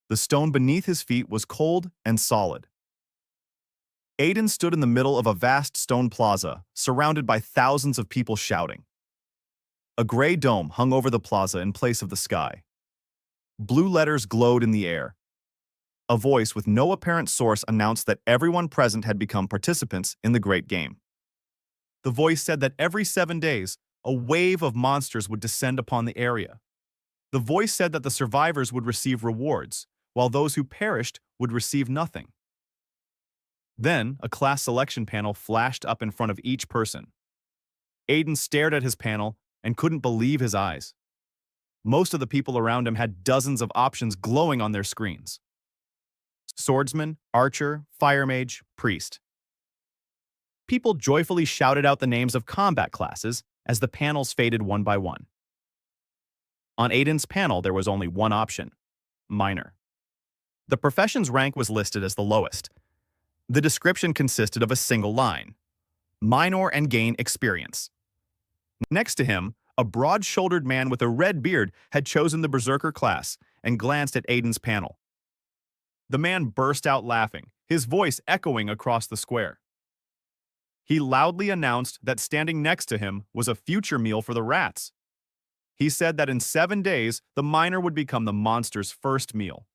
The stone beneath his feet was cold and solid. Aiden stood in the middle of a vast stone plaza, surrounded by thousands of people shouting. A gray dome hung over the plaza in place of the sky. Blue letters glowed in the air. A voice with no apparent source announced that everyone present had become participants in the great game. The voice said that every 7 days, a wave of monsters would descend upon the area. The voice said that the survivors would receive rewards, while those who perished would receive nothing. Then, a class selection panel flashed up in front of each person. Aiden stared at his panel and couldn't believe his eyes. Most of the people around him had dozens of options glowing on their screens. Swordsman, archer, fire mage, priest. People joyfully shouted out the names of combat classes as the panels faded one by one. On Aiden's panel, there was only one option: miner. The profession's rank was listed as the lowest. The description consisted of a single line: mine and gain experience. Next to him, a broad-shouldered man with a red beard had chosen the berserker class and glanced at Aiden's panel. The man burst out laughing, his voice echoing across the square. He loudly announced that standing next to him was a future meal for the rats. He said that in 7 days, the miner would become the monster's first meal.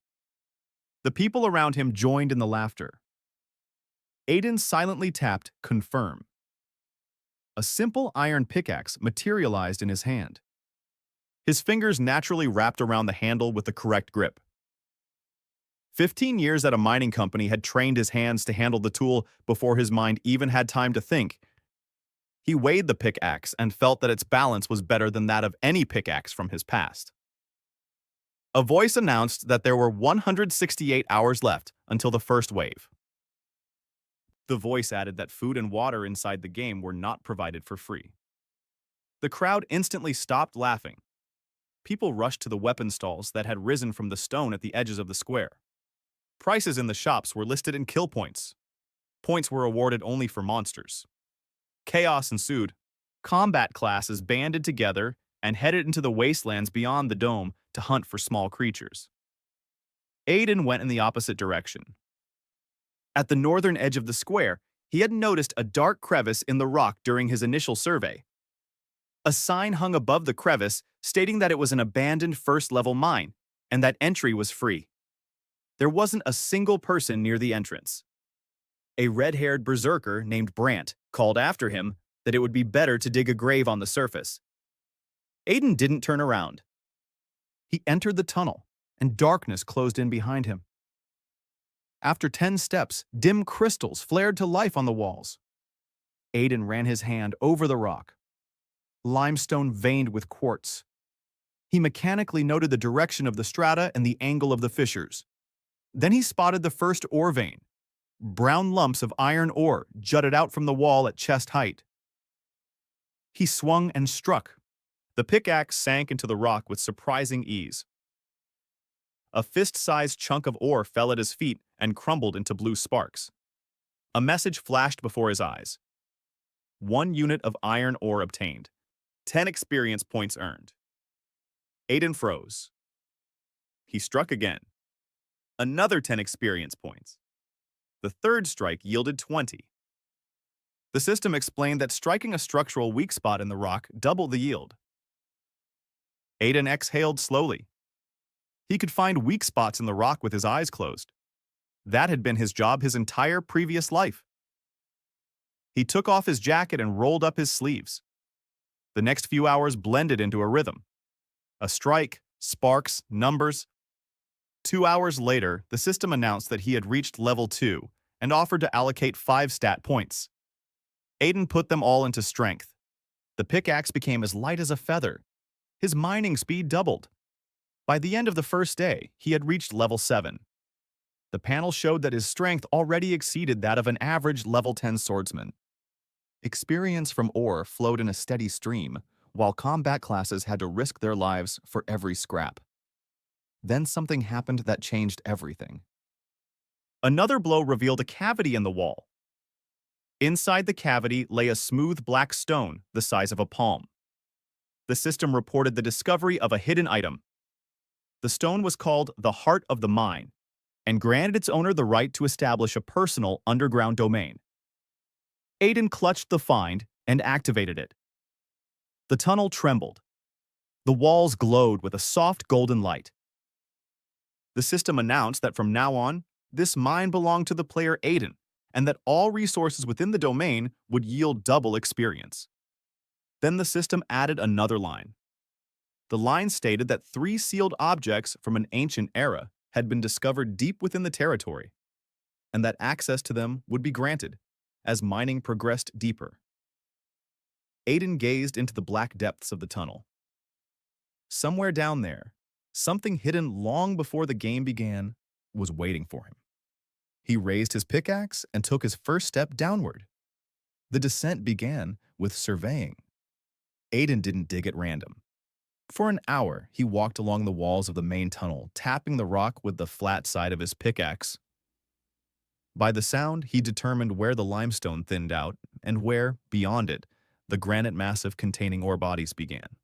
The people around him joined in the laughter. Aiden silently tapped confirm. A simple iron pickaxe materialized in his hand. His fingers naturally wrapped around the handle with the correct grip. 15 years at a mining company had trained his hands to handle the tool before his mind even had time to think. He weighed the pickaxe and felt that its balance was better than that of any pickaxe from his past. A voice announced that there were 168 hours left until the first wave. The voice added that food and water inside the game were not provided for free. The crowd instantly stopped laughing. People rushed to the weapon stalls that had risen from the stone at the edges of the square. Prices in the shops were listed in kill points. Points were awarded only for monsters. Chaos ensued. Combat classes banded together and headed into the wastelands beyond the dome to hunt for small creatures. Aiden went in the opposite direction. At the northern edge of the square, he had noticed a dark crevice in the rock during his initial survey. A sign hung above the crevice stating that it was an abandoned first-level mine and that entry was free. There wasn't a single person near the entrance. A red-haired berserker named Brant called after him that it would be better to dig a grave on the surface. Aiden didn't turn around. He entered the tunnel, and darkness closed in behind him. After 10 steps, dim crystals flared to life on the walls. Aiden ran his hand over the rock. Limestone veined with quartz. He mechanically noted the direction of the strata and the angle of the fissures. Then he spotted the first ore vein. Brown lumps of iron ore jutted out from the wall at chest height. He swung and struck. The pickaxe sank into the rock with surprising ease. A fist-sized chunk of ore fell at his feet and crumbled into blue sparks. A message flashed before his eyes. 1 unit of iron ore obtained. 10 experience points earned. Aiden froze. He struck again. Another 10 experience points. The third strike yielded 20. The system explained that striking a structural weak spot in the rock doubled the yield. Aiden exhaled slowly. He could find weak spots in the rock with his eyes closed. That had been his job his entire previous life. He took off his jacket and rolled up his sleeves. The next few hours blended into a rhythm. A strike, sparks, numbers. 2 hours later, the system announced that he had reached level 2 and offered to allocate 5 stat points. Aiden put them all into strength. The pickaxe became as light as a feather. His mining speed doubled. By the end of the first day, he had reached level 7. The panel showed that his strength already exceeded that of an average level 10 swordsman. Experience from ore flowed in a steady stream, while combat classes had to risk their lives for every scrap. Then something happened that changed everything. Another blow revealed a cavity in the wall. Inside the cavity lay a smooth black stone the size of a palm. The system reported the discovery of a hidden item. The stone was called the Heart of the Mine and granted its owner the right to establish a personal underground domain. Aiden clutched the find and activated it. The tunnel trembled. The walls glowed with a soft golden light. The system announced that from now on, this mine belonged to the player Aiden, and that all resources within the domain would yield double experience. Then the system added another line. The line stated that 3 sealed objects from an ancient era had been discovered deep within the territory, and that access to them would be granted as mining progressed deeper. Aiden gazed into the black depths of the tunnel. Somewhere down there, something hidden long before the game began was waiting for him. He raised his pickaxe and took his first step downward. The descent began with surveying. Aiden didn't dig at random. For an hour, he walked along the walls of the main tunnel, tapping the rock with the flat side of his pickaxe. By the sound, he determined where the limestone thinned out and where, beyond it, the granite massif containing ore bodies began.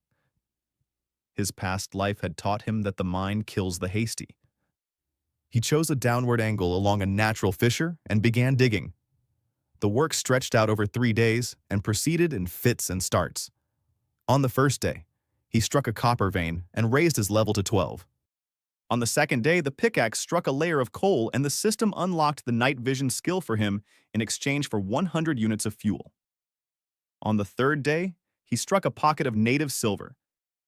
His past life had taught him that the mine kills the hasty. He chose a downward angle along a natural fissure and began digging. The work stretched out over 3 days and proceeded in fits and starts. On the first day, he struck a copper vein and raised his level to 12. On the second day, the pickaxe struck a layer of coal and the system unlocked the night vision skill for him in exchange for 100 units of fuel. On the third day, he struck a pocket of native silver,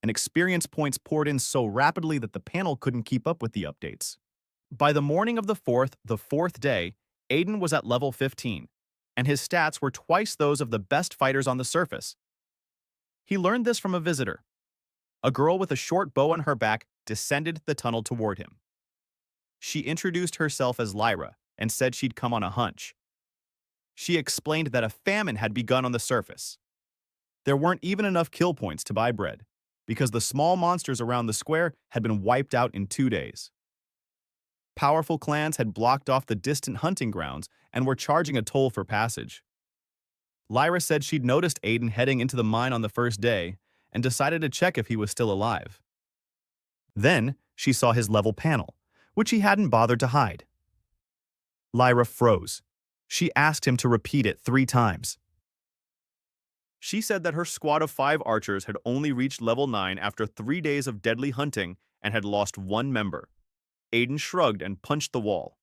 and experience points poured in so rapidly that the panel couldn't keep up with the updates. By the morning of the fourth day, Aiden was at level 15, and his stats were twice those of the best fighters on the surface. He learned this from a visitor. A girl with a short bow on her back descended the tunnel toward him. She introduced herself as Lyra and said she'd come on a hunch. She explained that a famine had begun on the surface. There weren't even enough kill points to buy bread, because the small monsters around the square had been wiped out in 2 days. Powerful clans had blocked off the distant hunting grounds and were charging a toll for passage. Lyra said she'd noticed Aiden heading into the mine on the first day and decided to check if he was still alive. Then she saw his level panel, which he hadn't bothered to hide. Lyra froze. She asked him to repeat it 3 times. She said that her squad of 5 archers had only reached level 9 after 3 days of deadly hunting and had lost 1 member. Aiden shrugged and punched the wall.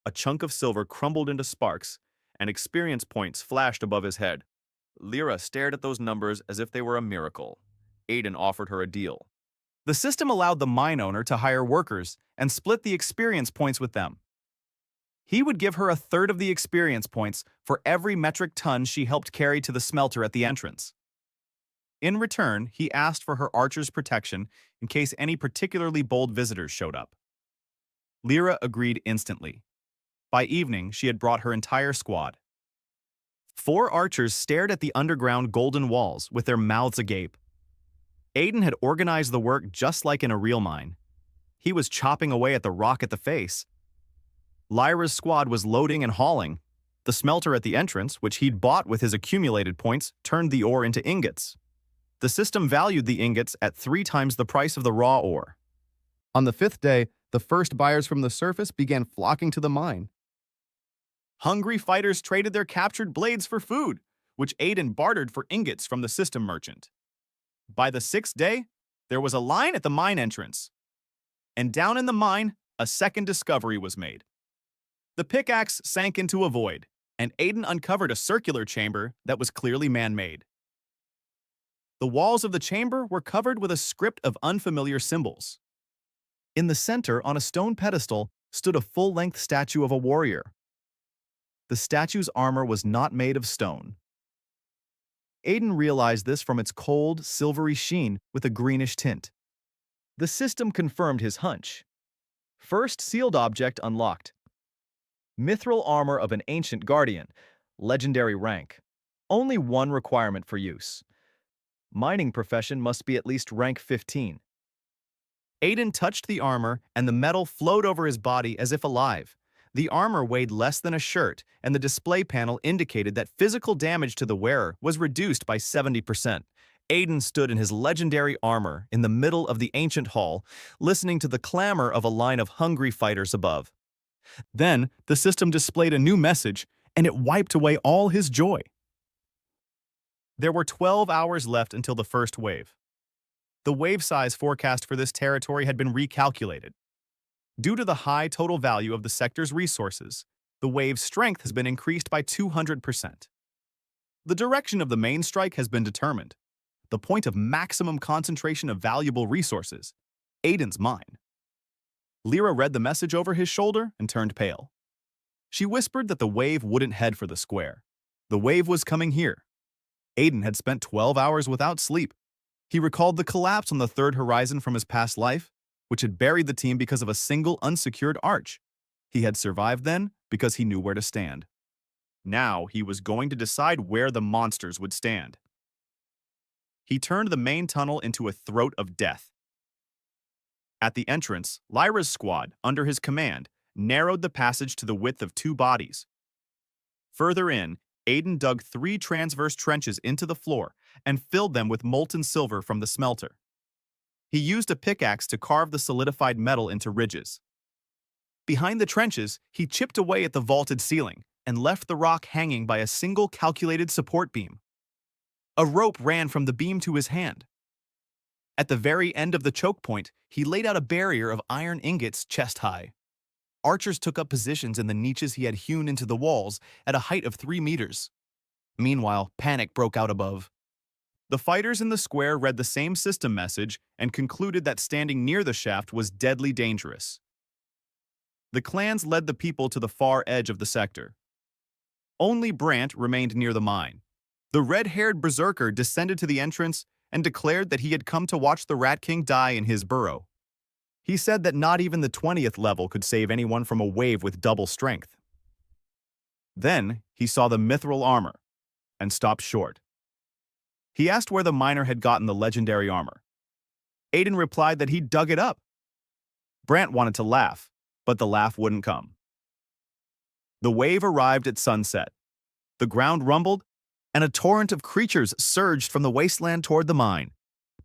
A chunk of silver crumbled into sparks, and experience points flashed above his head. Lyra stared at those numbers as if they were a miracle. Aiden offered her a deal. The system allowed the mine owner to hire workers and split the experience points with them. He would give her 1/3 of the experience points for every metric ton she helped carry to the smelter at the entrance. In return, he asked for her archer's protection in case any particularly bold visitors showed up. Lyra agreed instantly. By evening, she had brought her entire squad. 4 archers stared at the underground golden walls with their mouths agape. Aiden had organized the work just like in a real mine. He was chopping away at the rock at the face. Lyra's squad was loading and hauling. The smelter at the entrance, which he'd bought with his accumulated points, turned the ore into ingots. The system valued the ingots at 3 times the price of the raw ore. On the 5th day, the first buyers from the surface began flocking to the mine. Hungry fighters traded their captured blades for food, which Aiden bartered for ingots from the system merchant. By the 6th day, there was a line at the mine entrance. And down in the mine, a second discovery was made. The pickaxe sank into a void, and Aiden uncovered a circular chamber that was clearly man-made. The walls of the chamber were covered with a script of unfamiliar symbols. In the center, on a stone pedestal, stood a full-length statue of a warrior. The statue's armor was not made of stone. Aiden realized this from its cold, silvery sheen with a greenish tint. The system confirmed his hunch. First sealed object unlocked. Mithril armor of an ancient guardian, legendary rank. Only 1 requirement for use. Mining profession must be at least rank 15. Aiden touched the armor, and the metal flowed over his body as if alive. The armor weighed less than a shirt, and the display panel indicated that physical damage to the wearer was reduced by 70%. Aiden stood in his legendary armor in the middle of the ancient hall, listening to the clamor of a line of hungry fighters above. Then, the system displayed a new message, and it wiped away all his joy. There were 12 hours left until the first wave. The wave size forecast for this territory had been recalculated. Due to the high total value of the sector's resources, the wave's strength has been increased by 200%. The direction of the main strike has been determined. The point of maximum concentration of valuable resources, Aiden's mine. Lyra read the message over his shoulder and turned pale. She whispered that the wave wouldn't head for the square. The wave was coming here. Aiden had spent 12 hours without sleep. He recalled the collapse on the third horizon from his past life, which had buried the team because of a single unsecured arch. He had survived then because he knew where to stand. Now he was going to decide where the monsters would stand. He turned the main tunnel into a throat of death. At the entrance, Lyra's squad, under his command, narrowed the passage to the width of 2 bodies. Further in, Aiden dug 3 transverse trenches into the floor and filled them with molten silver from the smelter. He used a pickaxe to carve the solidified metal into ridges. Behind the trenches, he chipped away at the vaulted ceiling and left the rock hanging by a single calculated support beam. A rope ran from the beam to his hand. At the very end of the choke point, he laid out a barrier of iron ingots chest high. Archers took up positions in the niches he had hewn into the walls at a height of 3 meters. Meanwhile, panic broke out above. The fighters in the square read the same system message and concluded that standing near the shaft was deadly dangerous. The clans led the people to the far edge of the sector. Only Brant remained near the mine. The red-haired berserker descended to the entrance and declared that he had come to watch the Rat King die in his burrow. He said that not even the 20th level could save anyone from a wave with double strength. Then he saw the mithril armor and stopped short. He asked where the miner had gotten the legendary armor. Aiden replied that he'd dug it up. Brant wanted to laugh, but the laugh wouldn't come. The wave arrived at sunset. The ground rumbled, and a torrent of creatures surged from the wasteland toward the mine.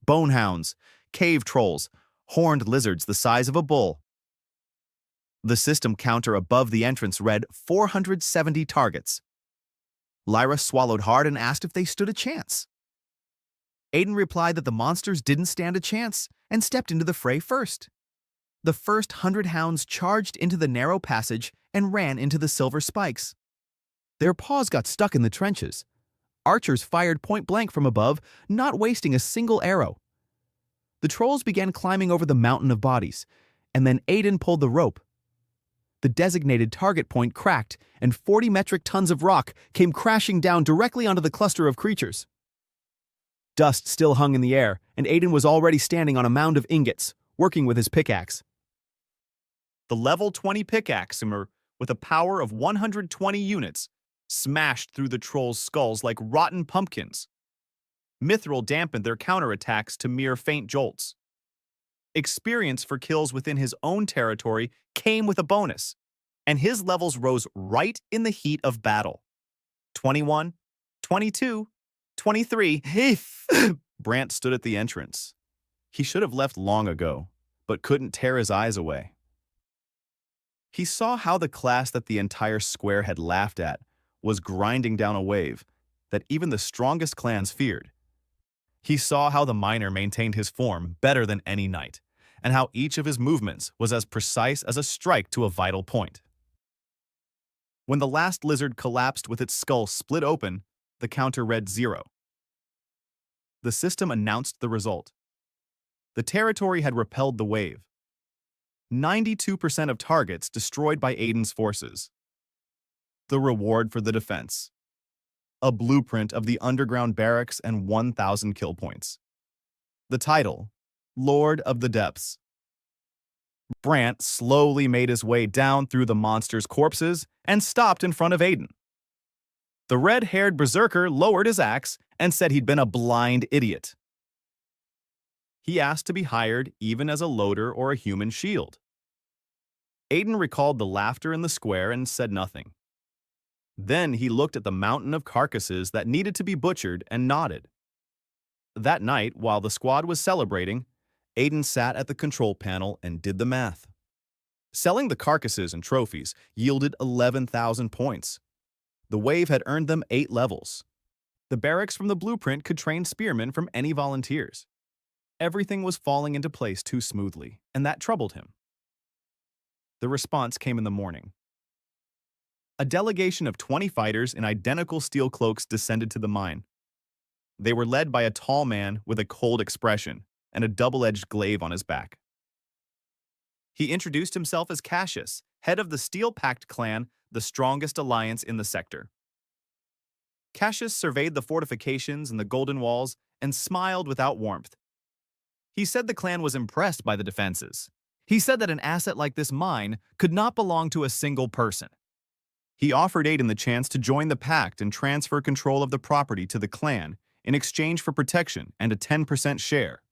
Bonehounds, cave trolls, horned lizards the size of a bull. The system counter above the entrance read 470 targets. Lyra swallowed hard and asked if they stood a chance. Aiden replied that the monsters didn't stand a chance and stepped into the fray first. The first 100 hounds charged into the narrow passage and ran into the silver spikes. Their paws got stuck in the trenches. Archers fired point blank from above, not wasting a single arrow. The trolls began climbing over the mountain of bodies, and then Aiden pulled the rope. The designated target point cracked, and 40 metric tons of rock came crashing down directly onto the cluster of creatures. Dust still hung in the air, and Aiden was already standing on a mound of ingots, working with his pickaxe. The level 20 pickaxe, with a power of 120 units, smashed through the trolls' skulls like rotten pumpkins. Mithril dampened their counterattacks to mere faint jolts. Experience for kills within his own territory came with a bonus, and his levels rose right in the heat of battle. 21, 22, 23. Brant stood at the entrance. He should have left long ago, but couldn't tear his eyes away. He saw how the class that the entire square had laughed at was grinding down a wave that even the strongest clans feared. He saw how the miner maintained his form better than any knight, and how each of his movements was as precise as a strike to a vital point. When the last lizard collapsed with its skull split open, the counter read 0. The system announced the result. The territory had repelled the wave. 92% of targets destroyed by Aiden's forces. The reward for the defense. A blueprint of the underground barracks and 1,000 kill points. The title, Lord of the Depths. Brant slowly made his way down through the monsters' corpses and stopped in front of Aiden. The red-haired berserker lowered his axe and said he'd been a blind idiot. He asked to be hired even as a loader or a human shield. Aiden recalled the laughter in the square and said nothing. Then he looked at the mountain of carcasses that needed to be butchered and nodded. That night, while the squad was celebrating, Aiden sat at the control panel and did the math. Selling the carcasses and trophies yielded 11,000 points. The wave had earned them 8 levels. The barracks from the blueprint could train spearmen from any volunteers. Everything was falling into place too smoothly, and that troubled him. The response came in the morning. A delegation of 20 fighters in identical steel cloaks descended to the mine. They were led by a tall man with a cold expression and a double-edged glaive on his back. He introduced himself as Cassius, head of the Steel-Pact clan, the strongest alliance in the sector. Cassius surveyed the fortifications and the golden walls and smiled without warmth. He said the clan was impressed by the defenses. He said that an asset like this mine could not belong to a single person. He offered Aiden the chance to join the pact and transfer control of the property to the clan in exchange for protection and a 10% share.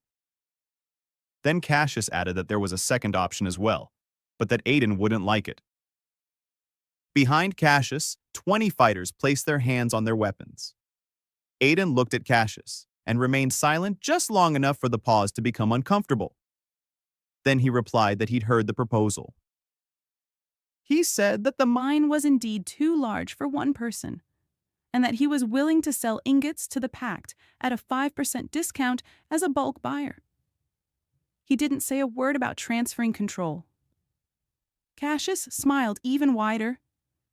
Then Cassius added that there was a second option as well, but that Aiden wouldn't like it. Behind Cassius, 20 fighters placed their hands on their weapons. Aiden looked at Cassius and remained silent just long enough for the pause to become uncomfortable. Then he replied that he'd heard the proposal. He said that the mine was indeed too large for one person, and that he was willing to sell ingots to the pact at a 5% discount as a bulk buyer. He didn't say a word about transferring control. Cassius smiled even wider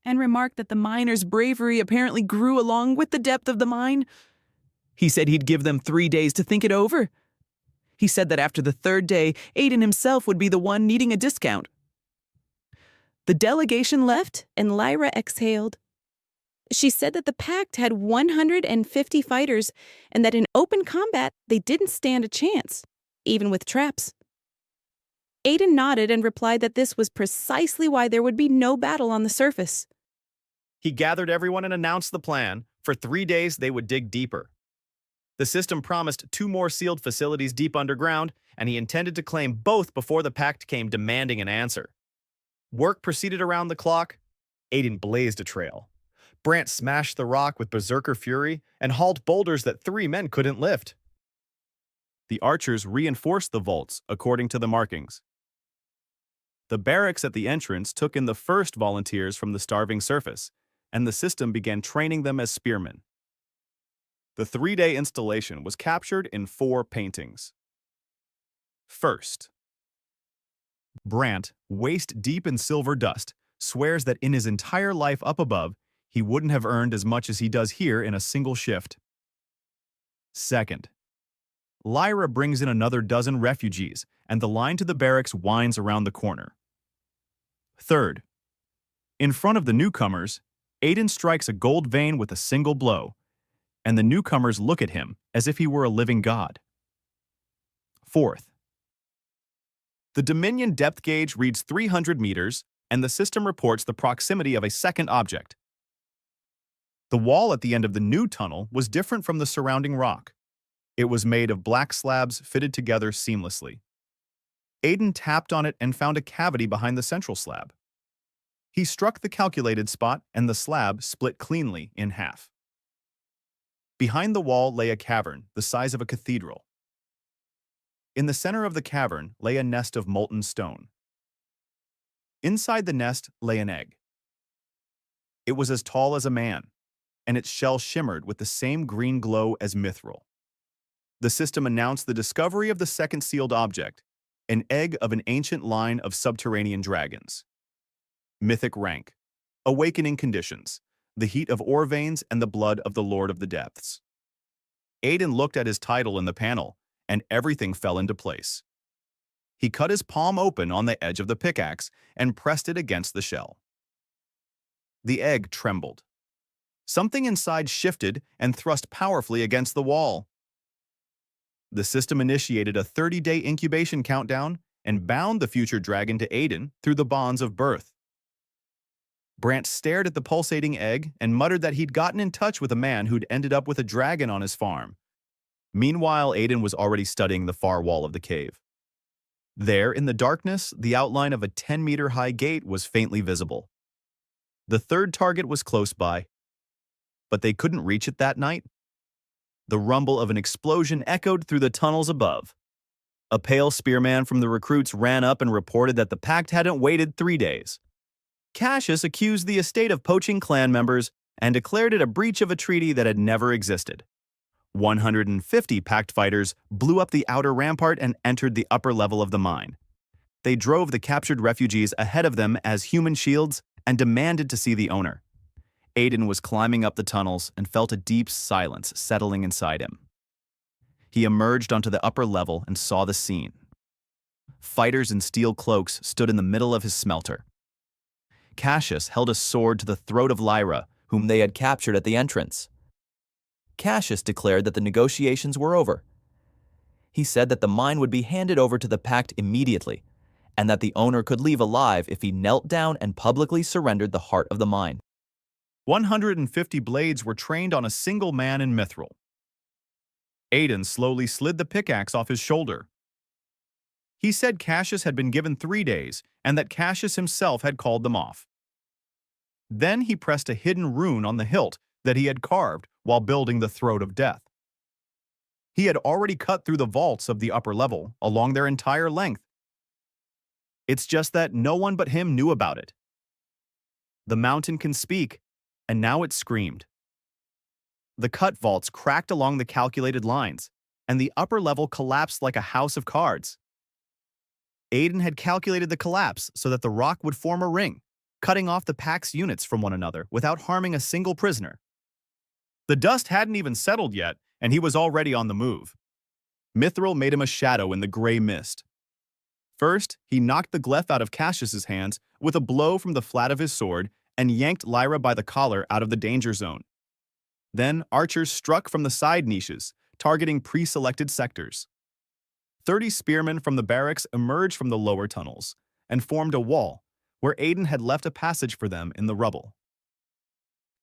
and remarked that the miners' bravery apparently grew along with the depth of the mine. He said he'd give them 3 days to think it over. He said that after the 3rd day, Aiden himself would be the one needing a discount. The delegation left, and Lyra exhaled. She said that the pact had 150 fighters, and that in open combat they didn't stand a chance, even with traps. Aiden nodded and replied that this was precisely why there would be no battle on the surface. He gathered everyone and announced the plan. For 3 days, they would dig deeper. The system promised 2 more sealed facilities deep underground, and he intended to claim both before the pact came demanding an answer. Work proceeded around the clock. Aiden blazed a trail. Brant smashed the rock with berserker fury and hauled boulders that 3 men couldn't lift. The archers reinforced the vaults according to the markings. The barracks at the entrance took in the first volunteers from the starving surface, and the system began training them as spearmen. The 3-day installation was captured in 4 paintings. First, Brant, waist deep in silver dust, swears that in his entire life up above, he wouldn't have earned as much as he does here in a single shift. Second, Lyra brings in another dozen refugees, and the line to the barracks winds around the corner. Third, in front of the newcomers, Aiden strikes a gold vein with a single blow, and the newcomers look at him as if he were a living god. Fourth, the Dominion depth gauge reads 300 meters, and the system reports the proximity of a second object. The wall at the end of the new tunnel was different from the surrounding rock. It was made of black slabs fitted together seamlessly. Aiden tapped on it and found a cavity behind the central slab. He struck the calculated spot, and the slab split cleanly in half. Behind the wall lay a cavern the size of a cathedral. In the center of the cavern lay a nest of molten stone. Inside the nest lay an egg. It was as tall as a man, and its shell shimmered with the same green glow as mithril. The system announced the discovery of the second sealed object, an egg of an ancient line of subterranean dragons. Mythic rank, awakening conditions, the heat of ore veins and the blood of the Lord of the Depths. Aiden looked at his title in the panel, and everything fell into place. He cut his palm open on the edge of the pickaxe and pressed it against the shell. The egg trembled. Something inside shifted and thrust powerfully against the wall. The system initiated a 30-day incubation countdown and bound the future dragon to Aiden through the bonds of birth. Brant stared at the pulsating egg and muttered that he'd gotten in touch with a man who'd ended up with a dragon on his farm. Meanwhile, Aiden was already studying the far wall of the cave. There, in the darkness, the outline of a 10-meter-high gate was faintly visible. The third target was close by, but they couldn't reach it that night. The rumble of an explosion echoed through the tunnels above. A pale spearman from the recruits ran up and reported that the pact hadn't waited 3 days. Cassius accused the estate of poaching clan members and declared it a breach of a treaty that had never existed. 150 pact fighters blew up the outer rampart and entered the upper level of the mine. They drove the captured refugees ahead of them as human shields and demanded to see the owner. Aiden was climbing up the tunnels and felt a deep silence settling inside him. He emerged onto the upper level and saw the scene. Fighters in steel cloaks stood in the middle of his smelter. Cassius held a sword to the throat of Lyra, whom they had captured at the entrance. Cassius declared that the negotiations were over. He said that the mine would be handed over to the pact immediately, and that the owner could leave alive if he knelt down and publicly surrendered the heart of the mine. 150 blades were trained on a single man in mithril. Aiden slowly slid the pickaxe off his shoulder. He said Cassius had been given 3 days and that Cassius himself had called them off. Then he pressed a hidden rune on the hilt that he had carved while building the Throat of Death. He had already cut through the vaults of the upper level along their entire length. It's just that no one but him knew about it. The mountain can speak, and now it screamed. The cut vaults cracked along the calculated lines, and the upper level collapsed like a house of cards. Aiden had calculated the collapse so that the rock would form a ring, cutting off the pack's units from one another without harming a single prisoner. The dust hadn't even settled yet, and he was already on the move. Mithril made him a shadow in the gray mist. First, he knocked the glyph out of Cassius's hands with a blow from the flat of his sword and yanked Lyra by the collar out of the danger zone. Then archers struck from the side niches, targeting pre-selected sectors. 30 spearmen from the barracks emerged from the lower tunnels and formed a wall where Aiden had left a passage for them in the rubble.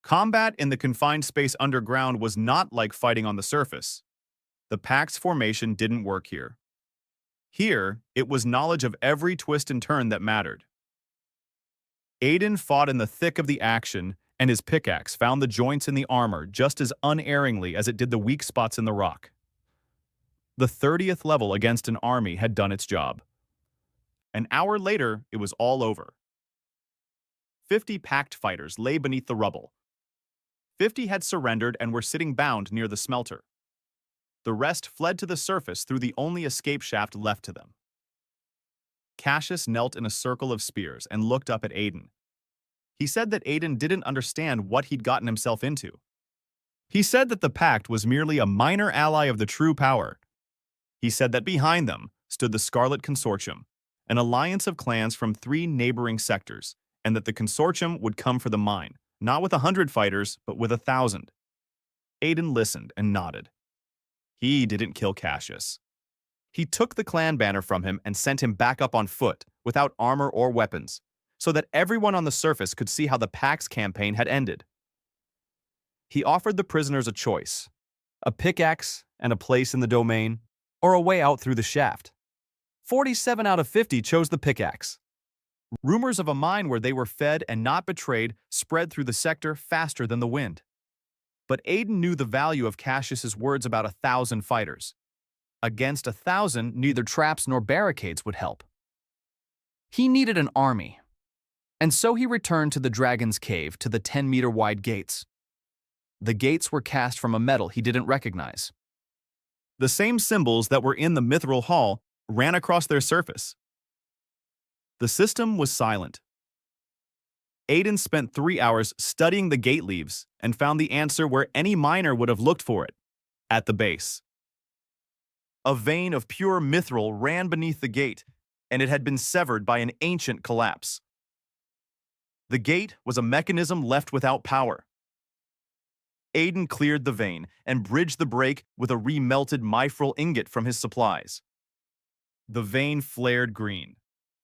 Combat in the confined space underground was not like fighting on the surface. The Pact's formation didn't work here. Here, it was knowledge of every twist and turn that mattered. Aiden fought in the thick of the action, and his pickaxe found the joints in the armor just as unerringly as it did the weak spots in the rock. The 30th level against an army had done its job. An hour later, it was all over. 50 packed fighters lay beneath the rubble. 50 had surrendered and were sitting bound near the smelter. The rest fled to the surface through the only escape shaft left to them. Cassius knelt in a circle of spears and looked up at Aiden. He said that Aiden didn't understand what he'd gotten himself into. He said that the Pact was merely a minor ally of the true power. He said that behind them stood the Scarlet Consortium, an alliance of clans from 3 neighboring sectors, and that the consortium would come for the mine, not with 100 fighters, but with 1,000. Aiden listened and nodded. He didn't kill Cassius. He took the clan banner from him and sent him back up on foot, without armor or weapons, so that everyone on the surface could see how the Pact's campaign had ended. He offered the prisoners a choice: a pickaxe and a place in the domain, or a way out through the shaft. 47 out of 50 chose the pickaxe. Rumors of a mine where they were fed and not betrayed spread through the sector faster than the wind. But Aiden knew the value of Cassius's words about 1,000 fighters. Against 1,000, neither traps nor barricades would help. He needed an army. And so he returned to the Dragon's Cave, to the 10-meter-wide gates. The gates were cast from a metal he didn't recognize. The same symbols that were in the Mithril Hall ran across their surface. The system was silent. Aiden spent 3 hours studying the gate leaves and found the answer where any miner would have looked for it: at the base. A vein of pure mithril ran beneath the gate, and it had been severed by an ancient collapse. The gate was a mechanism left without power. Aiden cleared the vein and bridged the break with a remelted mithril ingot from his supplies. The vein flared green.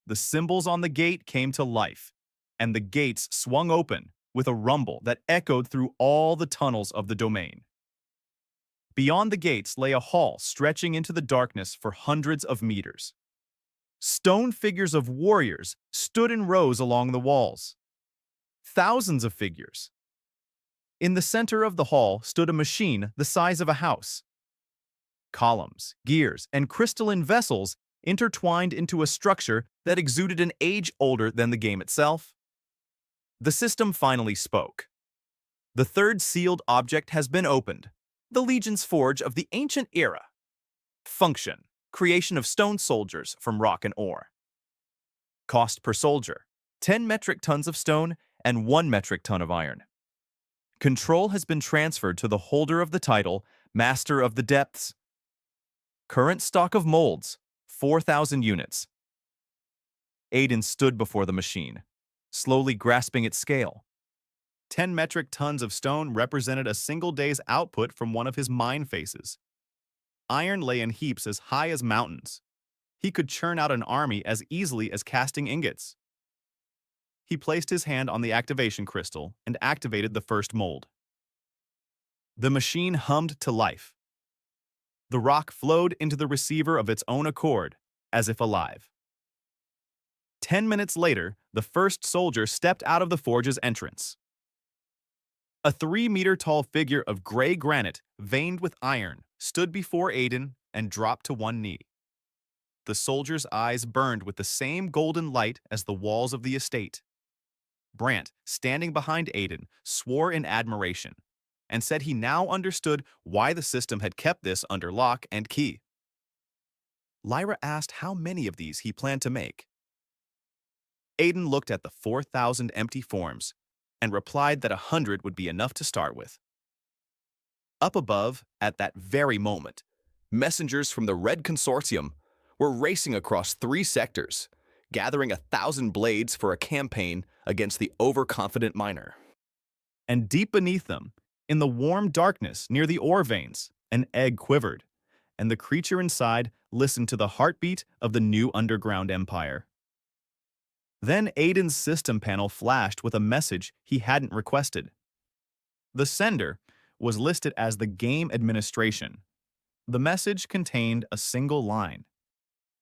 The symbols on the gate came to life, and the gates swung open with a rumble that echoed through all the tunnels of the domain. Beyond the gates lay a hall stretching into the darkness for hundreds of meters. Stone figures of warriors stood in rows along the walls. Thousands of figures. In the center of the hall stood a machine the size of a house. Columns, gears, and crystalline vessels intertwined into a structure that exuded an age older than the game itself. The system finally spoke. The third sealed object has been opened. The Legion's Forge of the Ancient Era. Function: creation of stone soldiers from rock and ore. Cost per soldier: 10 metric tons of stone and 1 metric ton of iron. Control has been transferred to the holder of the title, Master of the Depths. Current stock of molds: 4,000 units. Aiden stood before the machine, slowly grasping its scale. 10 metric tons of stone represented a single day's output from one of his mine faces. Iron lay in heaps as high as mountains. He could churn out an army as easily as casting ingots. He placed his hand on the activation crystal and activated the first mold. The machine hummed to life. The rock flowed into the receiver of its own accord, as if alive. 10 minutes later, the first soldier stepped out of the forge's entrance. A 3-meter-tall figure of gray granite, veined with iron, stood before Aiden and dropped to one knee. The soldier's eyes burned with the same golden light as the walls of the estate. Brant, standing behind Aiden, swore in admiration and said he now understood why the system had kept this under lock and key. Lyra asked how many of these he planned to make. Aiden looked at the 4,000 empty forms and replied that 100 would be enough to start with. Up above, at that very moment, messengers from the Red Consortium were racing across 3 sectors, gathering 1,000 blades for a campaign against the overconfident miner. And deep beneath them, in the warm darkness near the ore veins, an egg quivered, and the creature inside listened to the heartbeat of the new underground empire. Then Aiden's system panel flashed with a message he hadn't requested. The sender was listed as the Game Administration. The message contained a single line: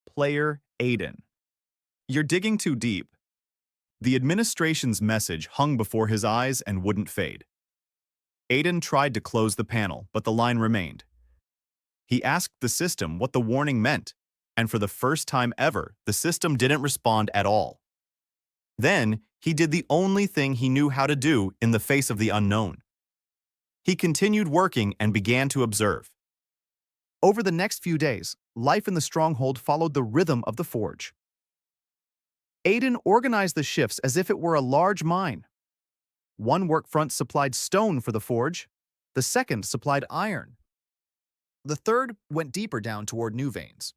Player Aiden. You're digging too deep. The administration's message hung before his eyes and wouldn't fade. Aiden tried to close the panel, but the line remained. He asked the system what the warning meant, and for the first time ever, the system didn't respond at all. Then, he did the only thing he knew how to do in the face of the unknown. He continued working and began to observe. Over the next few days, life in the stronghold followed the rhythm of the forge. Aiden organized the shifts as if it were a large mine. One workfront supplied stone for the forge, the second supplied iron. The third went deeper down toward new veins.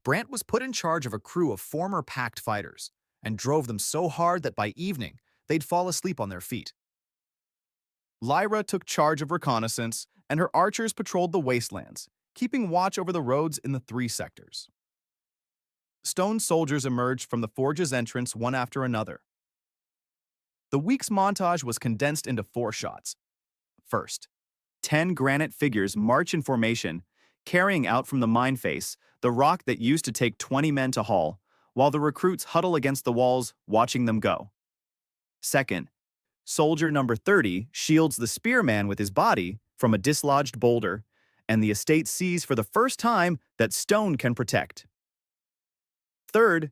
Brant was put in charge of a crew of former Pact fighters and drove them so hard that by evening, they'd fall asleep on their feet. Lyra took charge of reconnaissance, and her archers patrolled the wastelands, keeping watch over the roads in the 3 sectors. Stone soldiers emerged from the forge's entrance one after another. The week's montage was condensed into 4 shots. First, 10 granite figures march in formation, carrying out from the mine face the rock that used to take 20 men to haul, while the recruits huddle against the walls, watching them go. Second, soldier number 30 shields the spearman with his body from a dislodged boulder, and the estate sees for the first time that stone can protect. Third,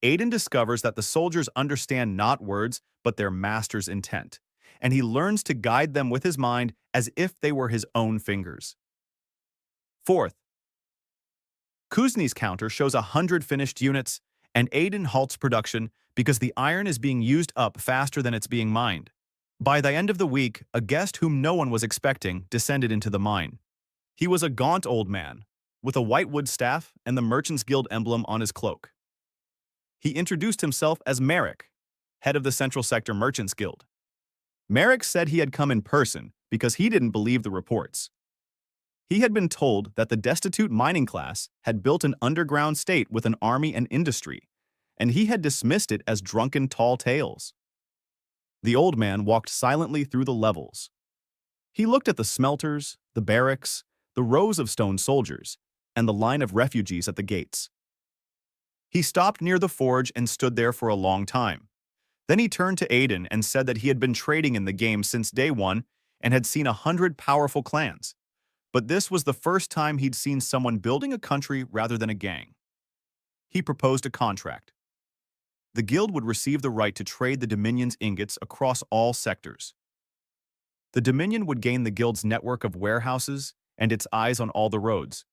Aiden discovers that the soldiers understand not words, but their master's intent, and he learns to guide them with his mind as if they were his own fingers. Fourth, Kuzni's counter shows 100 finished units, and Aiden halts production because the iron is being used up faster than it's being mined. By the end of the week, a guest whom no one was expecting descended into the mine. He was a gaunt old man, with a white wood staff and the Merchants Guild emblem on his cloak. He introduced himself as Merrick, head of the Central Sector Merchants Guild. Merrick said he had come in person because he didn't believe the reports. He had been told that the destitute mining class had built an underground state with an army and industry, and he had dismissed it as drunken tall tales. The old man walked silently through the levels. He looked at the smelters, the barracks, the rows of stone soldiers, and the line of refugees at the gates. He stopped near the forge and stood there for a long time. Then he turned to Aiden and said that he had been trading in the game since day one, and had seen 100 powerful clans. But this was the first time he'd seen someone building a country rather than a gang. He proposed a contract. The guild would receive the right to trade the Dominion's ingots across all sectors. The Dominion would gain the guild's network of warehouses and its eyes on all the roads.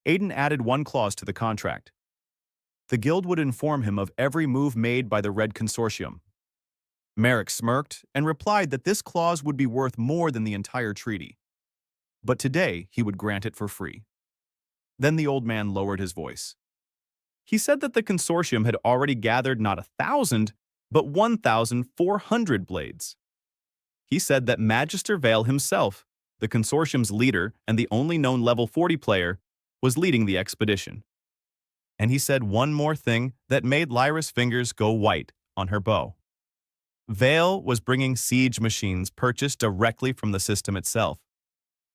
Aiden added one clause to the contract. The guild would inform him of every move made by the Red Consortium. Merrick smirked and replied that this clause would be worth more than the entire treaty. But today he would grant it for free. Then the old man lowered his voice. He said that the consortium had already gathered not 1,000, but 1,400 blades. He said that Magister Vale himself, the consortium's leader and the only known level 40 player, was leading the expedition. And he said one more thing that made Lyra's fingers go white on her bow. Vale was bringing siege machines purchased directly from the system itself.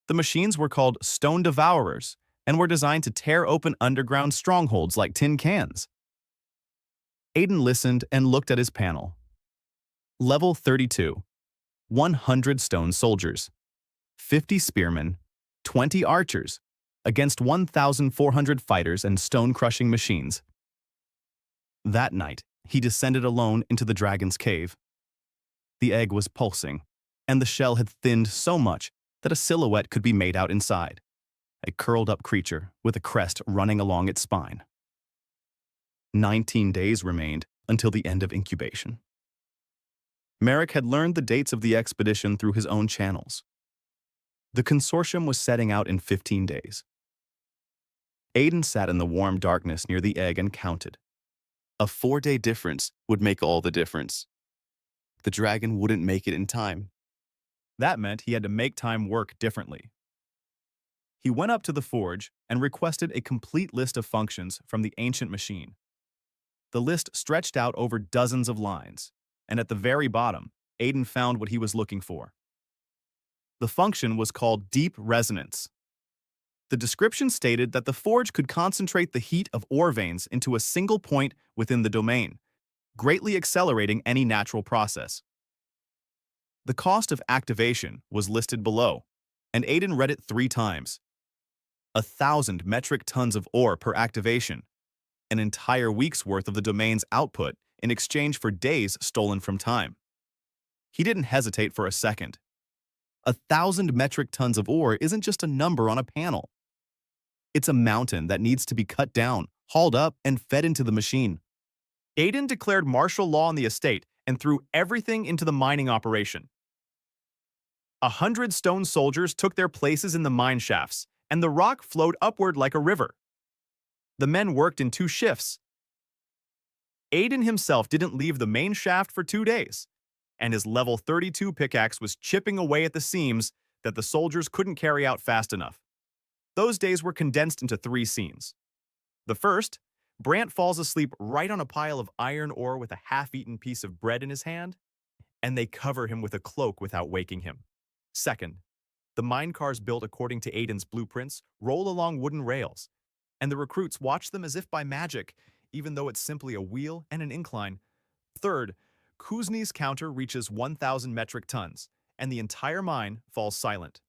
The machines were called Stone Devourers and were designed to tear open underground strongholds like tin cans. Aiden listened and looked at his panel. Level 32. 100 stone soldiers, 50 spearmen, 20 archers, against 1,400 fighters and stone-crushing machines. That night, he descended alone into the dragon's cave. The egg was pulsing, and the shell had thinned so much that a silhouette could be made out inside, a curled-up creature with a crest running along its spine. 19 days remained until the end of incubation. Merrick had learned the dates of the expedition through his own channels. The consortium was setting out in 15 days. Aiden sat in the warm darkness near the egg and counted. A 4-day difference would make all the difference. The dragon wouldn't make it in time. That meant he had to make time work differently. He went up to the forge and requested a complete list of functions from the ancient machine. The list stretched out over dozens of lines, and at the very bottom, Aiden found what he was looking for. The function was called Deep Resonance. The description stated that the forge could concentrate the heat of ore veins into a single point within the domain, greatly accelerating any natural process. The cost of activation was listed below, and Aiden read it 3 times. 1,000 metric tons of ore per activation, an entire week's worth of the domain's output in exchange for days stolen from time. He didn't hesitate for a second. 1,000 metric tons of ore isn't just a number on a panel. It's a mountain that needs to be cut down, hauled up, and fed into the machine. Aiden declared martial law on the estate and threw everything into the mining operation. 100 stone soldiers took their places in the mine shafts, and the rock flowed upward like a river. The men worked in 2 shifts. Aiden himself didn't leave the main shaft for 2 days, and his level 32 pickaxe was chipping away at the seams that the soldiers couldn't carry out fast enough. Those days were condensed into 3 scenes. The first, Brant falls asleep right on a pile of iron ore with a half-eaten piece of bread in his hand, and they cover him with a cloak without waking him. Second, the mine cars built according to Aiden's blueprints roll along wooden rails, and the recruits watch them as if by magic, even though it's simply a wheel and an incline. Third, Kuzni's counter reaches 1,000 metric tons, and the entire mine falls silent.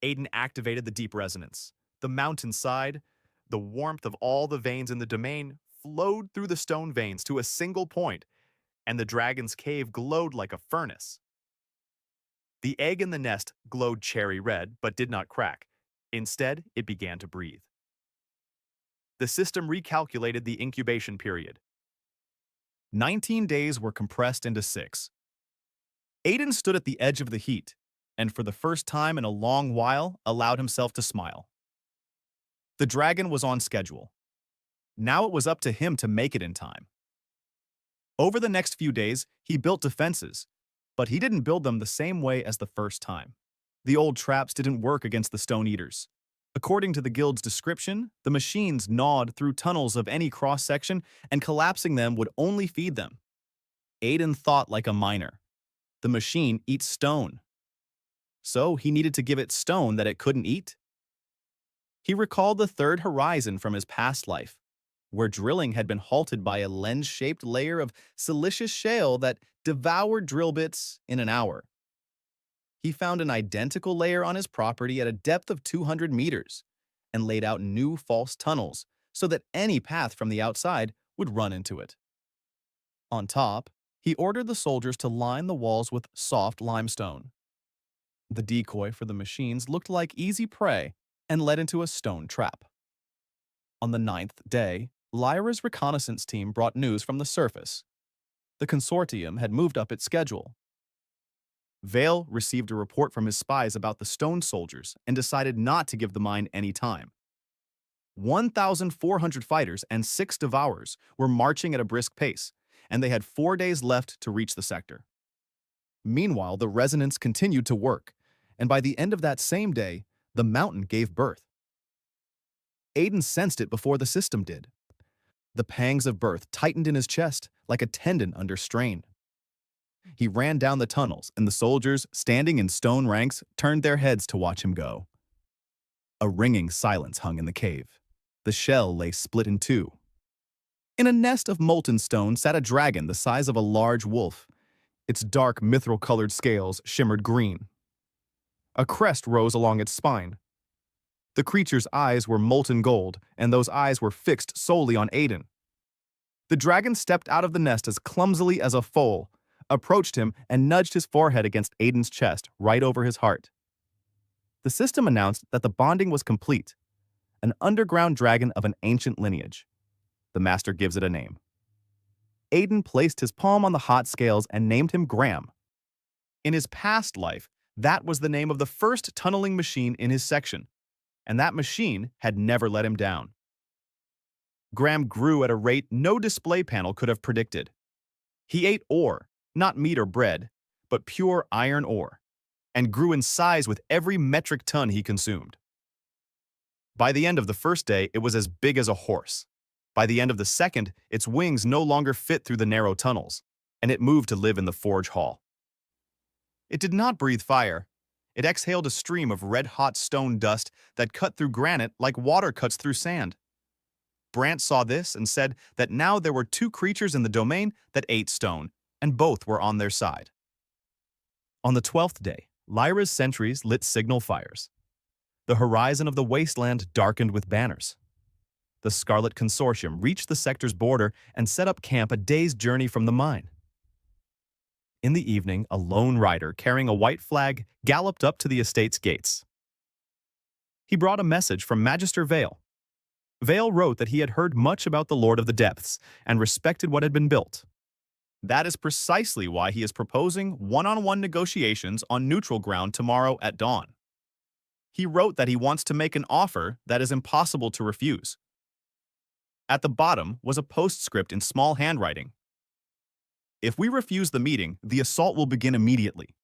Aiden activated the deep resonance. The mountainside, the warmth of all the veins in the domain, flowed through the stone veins to a single point, and the dragon's cave glowed like a furnace. The egg in the nest glowed cherry red, but did not crack. Instead, it began to breathe. The system recalculated the incubation period. 19 days were compressed into 6. Aiden stood at the edge of the heat, and for the first time in a long while, allowed himself to smile. The dragon was on schedule. Now it was up to him to make it in time. Over the next few days, he built defenses, but he didn't build them the same way as the first time. The old traps didn't work against the Stone Eaters. According to the guild's description, the machines gnawed through tunnels of any cross-section, and collapsing them would only feed them. Aiden thought like a miner. The machine eats stone. So he needed to give it stone that it couldn't eat. He recalled the third horizon from his past life, where drilling had been halted by a lens-shaped layer of silicious shale that devoured drill bits in an hour. He found an identical layer on his property at a depth of 200 meters and laid out new false tunnels so that any path from the outside would run into it. On top, he ordered the soldiers to line the walls with soft limestone. The decoy for the machines looked like easy prey and led into a stone trap. On the ninth day, Lyra's reconnaissance team brought news from the surface. The consortium had moved up its schedule. Vale received a report from his spies about the stone soldiers and decided not to give the mine any time. 1,400 fighters and 6 devourers were marching at a brisk pace, and they had 4 days left to reach the sector. Meanwhile, the resonance continued to work, and by the end of that same day, the mountain gave birth. Aiden sensed it before the system did. The pangs of birth tightened in his chest like a tendon under strain. He ran down the tunnels, and the soldiers, standing in stone ranks, turned their heads to watch him go. A ringing silence hung in the cave. The shell lay split in two. In a nest of molten stone sat a dragon the size of a large wolf. Its dark mithril-colored scales shimmered green. A crest rose along its spine. The creature's eyes were molten gold, and those eyes were fixed solely on Aiden. The dragon stepped out of the nest as clumsily as a foal, approached him, and nudged his forehead against Aiden's chest, right over his heart. The system announced that the bonding was complete, an underground dragon of an ancient lineage. The master gives it a name. Aiden placed his palm on the hot scales and named him Graham. In his past life, that was the name of the first tunneling machine in his section, and that machine had never let him down. Graham grew at a rate no display panel could have predicted. He ate ore, not meat or bread, but pure iron ore, and grew in size with every metric ton he consumed. By the end of the first day, it was as big as a horse. By the end of the second, its wings no longer fit through the narrow tunnels, and it moved to live in the forge hall. It did not breathe fire. It exhaled a stream of red-hot stone dust that cut through granite like water cuts through sand. Brant saw this and said that now there were 2 creatures in the domain that ate stone, and both were on their side. On the 12th day, Lyra's sentries lit signal fires. The horizon of the wasteland darkened with banners. The Scarlet Consortium reached the sector's border and set up camp a day's journey from the mine. In the evening, a lone rider carrying a white flag galloped up to the estate's gates. He brought a message from Magister Vale. Vale wrote that he had heard much about the Lord of the Depths and respected what had been built. That is precisely why he is proposing one-on-one negotiations on neutral ground tomorrow at dawn. He wrote that he wants to make an offer that is impossible to refuse. At the bottom was a postscript in small handwriting. If we refuse the meeting, the assault will begin immediately.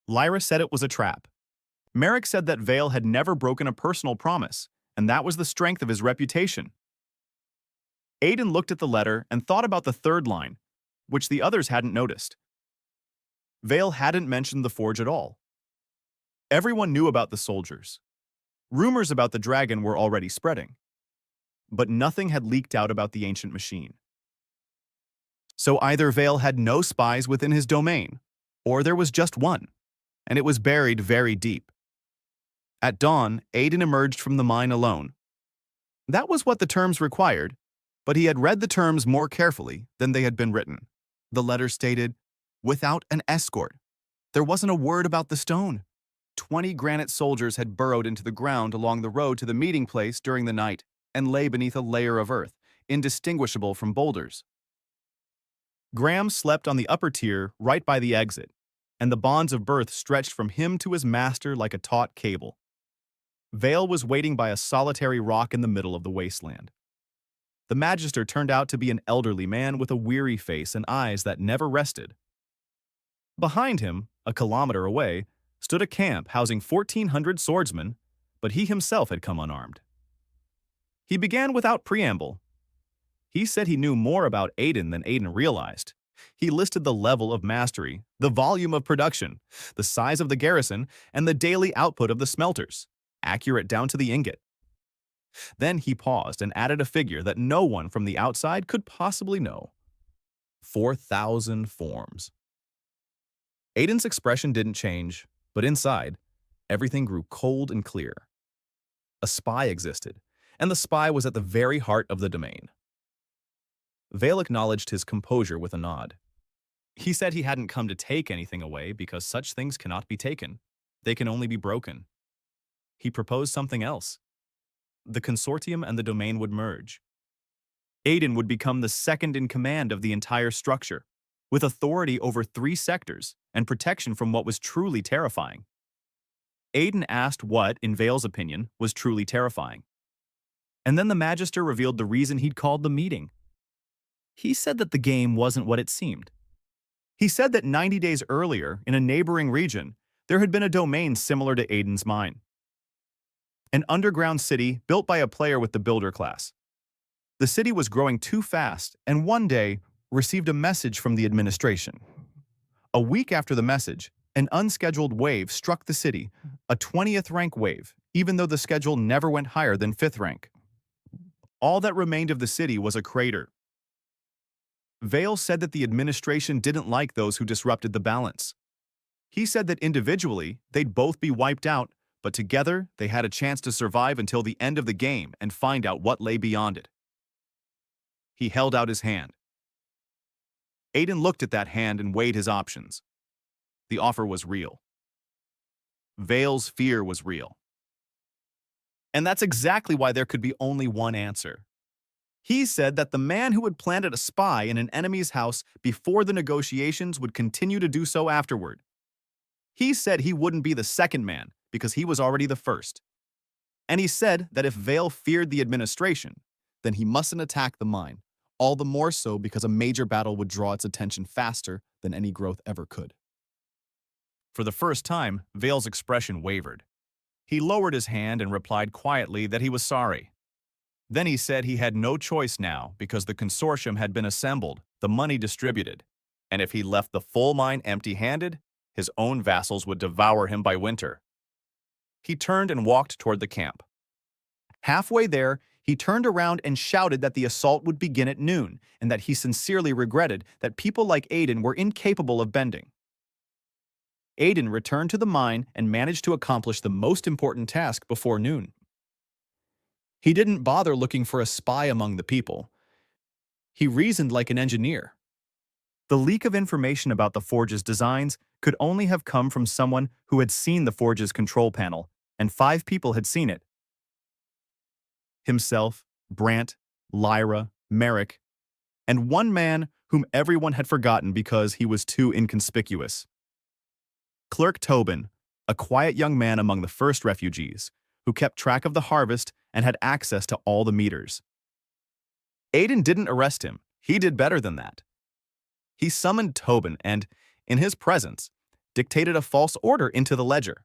Lyra said it was a trap. Merrick said that Vale had never broken a personal promise, and that was the strength of his reputation. Aiden looked at the letter and thought about the third line, which the others hadn't noticed. Vale hadn't mentioned the forge at all. Everyone knew about the soldiers. Rumors about the dragon were already spreading. But nothing had leaked out about the ancient machine. So either Vale had no spies within his domain, or there was just one, and it was buried very deep. At dawn, Aiden emerged from the mine alone. That was what the terms required, but he had read the terms more carefully than they had been written. The letter stated, "Without an escort." There wasn't a word about the stone. 20 granite soldiers had burrowed into the ground along the road to the meeting place during the night and lay beneath a layer of earth, indistinguishable from boulders. Graham slept on the upper tier right by the exit, and the bonds of birth stretched from him to his master like a taut cable. Vale was waiting by a solitary rock in the middle of the wasteland. The Magister turned out to be an elderly man with a weary face and eyes that never rested. Behind him, a kilometer away, stood a camp housing 1,400 swordsmen, but he himself had come unarmed. He began without preamble. He said he knew more about Aiden than Aiden realized. He listed the level of mastery, the volume of production, the size of the garrison, and the daily output of the smelters, accurate down to the ingot. Then he paused and added a figure that no one from the outside could possibly know. 4,000 forms. Aiden's expression didn't change, but inside, everything grew cold and clear. A spy existed, and the spy was at the very heart of the domain. Vale acknowledged his composure with a nod. He said he hadn't come to take anything away because such things cannot be taken. They can only be broken. He proposed something else. The consortium and the domain would merge. Aiden would become the second in command of the entire structure, with authority over 3 sectors and protection from what was truly terrifying. Aiden asked what, in Vale's opinion, was truly terrifying. And then the Magister revealed the reason he'd called the meeting. He said that the game wasn't what it seemed. He said that 90 days earlier, in a neighboring region, there had been a domain similar to Aiden's mine. An underground city built by a player with the builder class. The city was growing too fast and one day received a message from the administration. A week after the message, an unscheduled wave struck the city, a 20th rank wave, even though the schedule never went higher than 5th rank. All that remained of the city was a crater. Vale said that the administration didn't like those who disrupted the balance. He said that individually, they'd both be wiped out, but together they had a chance to survive until the end of the game and find out what lay beyond it. He held out his hand. Aiden looked at that hand and weighed his options. The offer was real. Vale's fear was real. And that's exactly why there could be only one answer. He said that the man who had planted a spy in an enemy's house before the negotiations would continue to do so afterward. He said he wouldn't be the second man because he was already the first. And he said that if Vale feared the administration, then he mustn't attack the mine, all the more so because a major battle would draw its attention faster than any growth ever could. For the first time, Vale's expression wavered. He lowered his hand and replied quietly that he was sorry. Then he said he had no choice now because the consortium had been assembled, the money distributed, and if he left the full mine empty-handed, his own vassals would devour him by winter. He turned and walked toward the camp. Halfway there, he turned around and shouted that the assault would begin at noon and that he sincerely regretted that people like Aiden were incapable of bending. Aiden returned to the mine and managed to accomplish the most important task before noon. He didn't bother looking for a spy among the people. He reasoned like an engineer. The leak of information about the forge's designs could only have come from someone who had seen the forge's control panel, and 5 people had seen it. Himself, Brant, Lyra, Merrick, and one man whom everyone had forgotten because he was too inconspicuous. Clerk Tobin, a quiet young man among the first refugees, who kept track of the harvest and had access to all the meters. Aiden didn't arrest him. He did better than that. He summoned Tobin and, in his presence, dictated a false order into the ledger.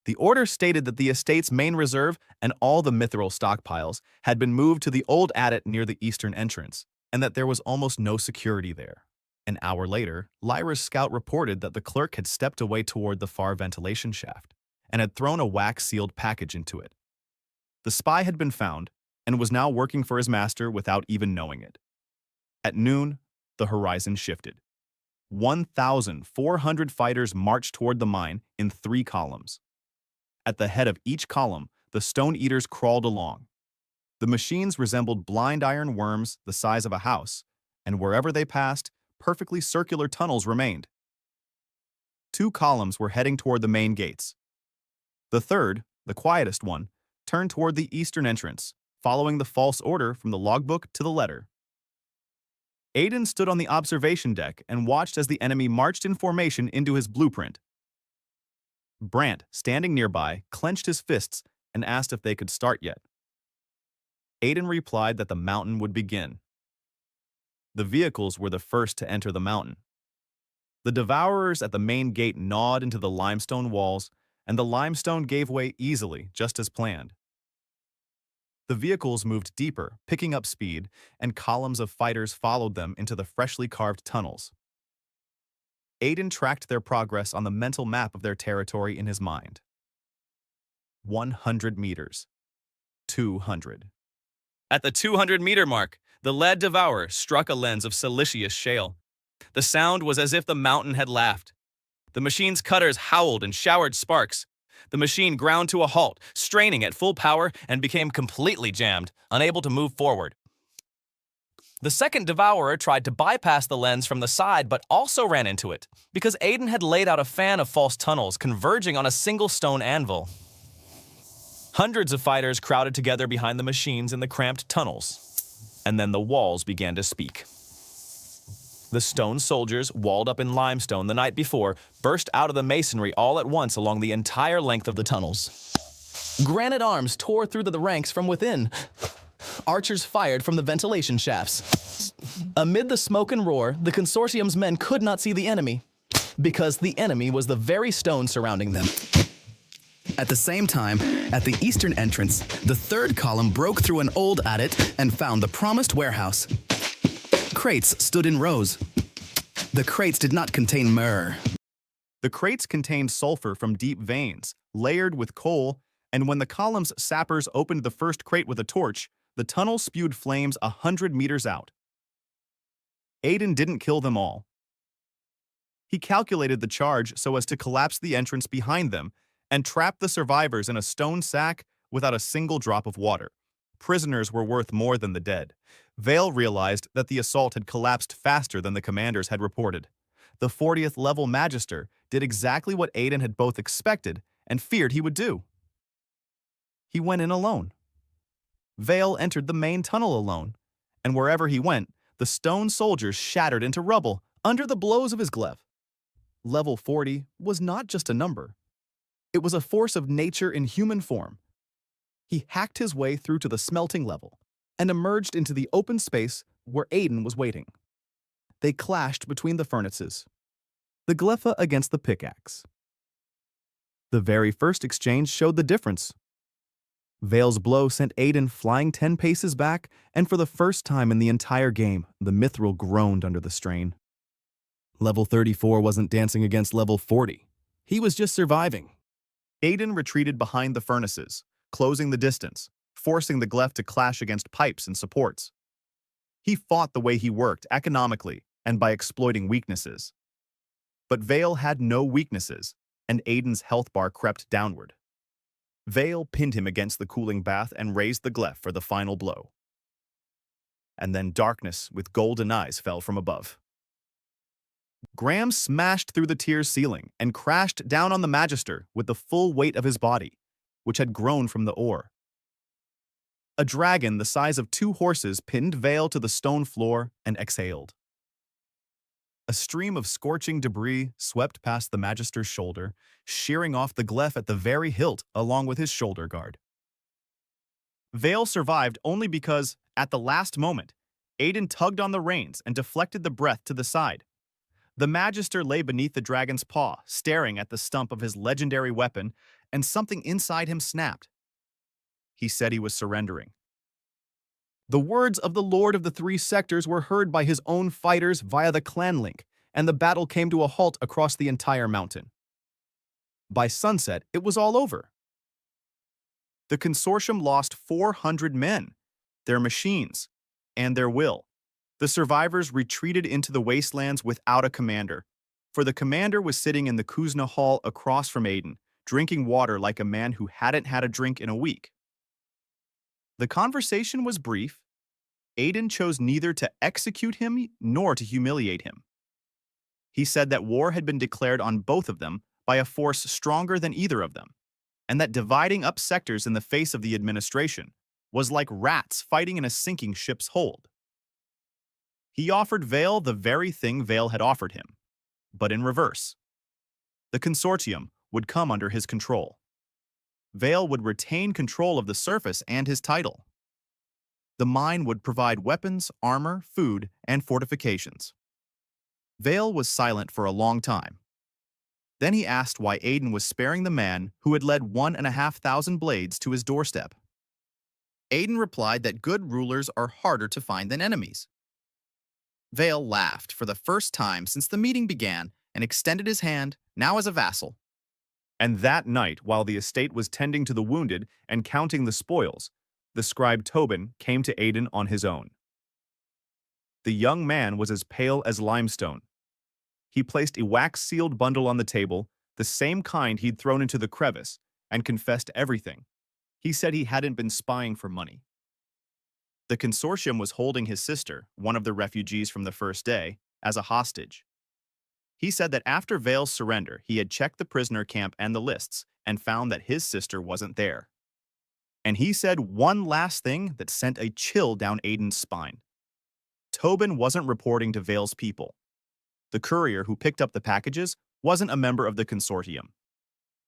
The order stated that the estate's main reserve and all the mithril stockpiles had been moved to the old adit near the eastern entrance, and that there was almost no security there. An hour later, Lyra's scout reported that the clerk had stepped away toward the far ventilation shaft and had thrown a wax-sealed package into it. The spy had been found and was now working for his master without even knowing it. At noon, the horizon shifted. 1,400 fighters marched toward the mine in 3 columns. At the head of each column, the Stone Eaters crawled along. The machines resembled blind iron worms the size of a house, and wherever they passed, perfectly circular tunnels remained. 2 columns were heading toward the main gates. The third, the quietest one, turned toward the eastern entrance, following the false order from the logbook to the letter. Aiden stood on the observation deck and watched as the enemy marched in formation into his blueprint. Brant, standing nearby, clenched his fists and asked if they could start yet. Aiden replied that the mountain would begin. The vehicles were the first to enter the mountain. The devourers at the main gate gnawed into the limestone walls, and the limestone gave way easily, just as planned. The vehicles moved deeper, picking up speed, and columns of fighters followed them into the freshly carved tunnels. Aiden tracked their progress on the mental map of their territory in his mind. 100 meters. 200. At the 200-meter mark, the lead devourer struck a lens of siliceous shale. The sound was as if the mountain had laughed. The machine's cutters howled and showered sparks. The machine ground to a halt, straining at full power, and became completely jammed, unable to move forward. The second devourer tried to bypass the lens from the side but also ran into it, because Aiden had laid out a fan of false tunnels converging on a single stone anvil. Hundreds of fighters crowded together behind the machines in the cramped tunnels, and then the walls began to speak. The stone soldiers, walled up in limestone the night before, burst out of the masonry all at once along the entire length of the tunnels. Granite arms tore through the ranks from within. Archers fired from the ventilation shafts. Amid the smoke and roar, the consortium's men could not see the enemy, because the enemy was the very stone surrounding them. At the same time, at the eastern entrance, the third column broke through an old adit and found the promised warehouse. Crates stood in rows. The crates did not contain myrrh. The crates contained sulfur from deep veins, layered with coal, and when the column's sappers opened the first crate with a torch, the tunnel spewed flames 100 meters out. Aiden didn't kill them all. He calculated the charge so as to collapse the entrance behind them and trap the survivors in a stone sack without a single drop of water. Prisoners were worth more than the dead. Vale realized that the assault had collapsed faster than the commanders had reported. The 40th level Magister did exactly what Aiden had both expected and feared he would do. He went in alone. Vale entered the main tunnel alone, and wherever he went, the stone soldiers shattered into rubble under the blows of his glaive. Level 40 was not just a number. It was a force of nature in human form. He hacked his way through to the smelting level and emerged into the open space where Aiden was waiting. They clashed between the furnaces, the glypha against the pickaxe. The very first exchange showed the difference. Vale's blow sent Aiden flying 10 paces back, and for the first time in the entire game, the mithril groaned under the strain. Level 34 wasn't dancing against level 40. He was just surviving. Aiden retreated behind the furnaces, closing the distance, forcing the glyph to clash against pipes and supports. He fought the way he worked, economically and by exploiting weaknesses. But Vale had no weaknesses, and Aiden's health bar crept downward. Vale pinned him against the cooling bath and raised the glyph for the final blow. And then darkness with golden eyes fell from above. Graham smashed through the tier's ceiling and crashed down on the Magister with the full weight of his body, which had grown from the ore. A dragon the size of 2 horses pinned Vale to the stone floor and exhaled. A stream of scorching debris swept past the Magister's shoulder, shearing off the glyph at the very hilt along with his shoulder guard. Vale survived only because, at the last moment, Aiden tugged on the reins and deflected the breath to the side. The Magister lay beneath the dragon's paw, staring at the stump of his legendary weapon, and something inside him snapped. He said he was surrendering. The words of the Lord of the 3 Sectors were heard by his own fighters via the clan link, and the battle came to a halt across the entire mountain. By sunset, it was all over. The consortium lost 400 men, their machines, and their will. The survivors retreated into the wastelands without a commander, for the commander was sitting in the Kuzna hall across from Aiden, drinking water like a man who hadn't had a drink in a week. The conversation was brief. Aiden chose neither to execute him nor to humiliate him. He said that war had been declared on both of them by a force stronger than either of them, and that dividing up sectors in the face of the administration was like rats fighting in a sinking ship's hold. He offered Vale the very thing Vale had offered him, but in reverse. The consortium would come under his control. Vale would retain control of the surface and his title. The mine would provide weapons, armor, food, and fortifications. Vale was silent for a long time. Then he asked why Aiden was sparing the man who had led 1,500 blades to his doorstep. Aiden replied that good rulers are harder to find than enemies. Vale laughed for the first time since the meeting began and extended his hand, now as a vassal. And that night, while the estate was tending to the wounded and counting the spoils, the scribe Tobin came to Aiden on his own. The young man was as pale as limestone. He placed a wax-sealed bundle on the table, the same kind he'd thrown into the crevice, and confessed everything. He said he hadn't been spying for money. The consortium was holding his sister, one of the refugees from the first day, as a hostage. He said that after Vale's surrender, he had checked the prisoner camp and the lists and found that his sister wasn't there. And he said one last thing that sent a chill down Aiden's spine. Tobin wasn't reporting to Vale's people. The courier who picked up the packages wasn't a member of the consortium.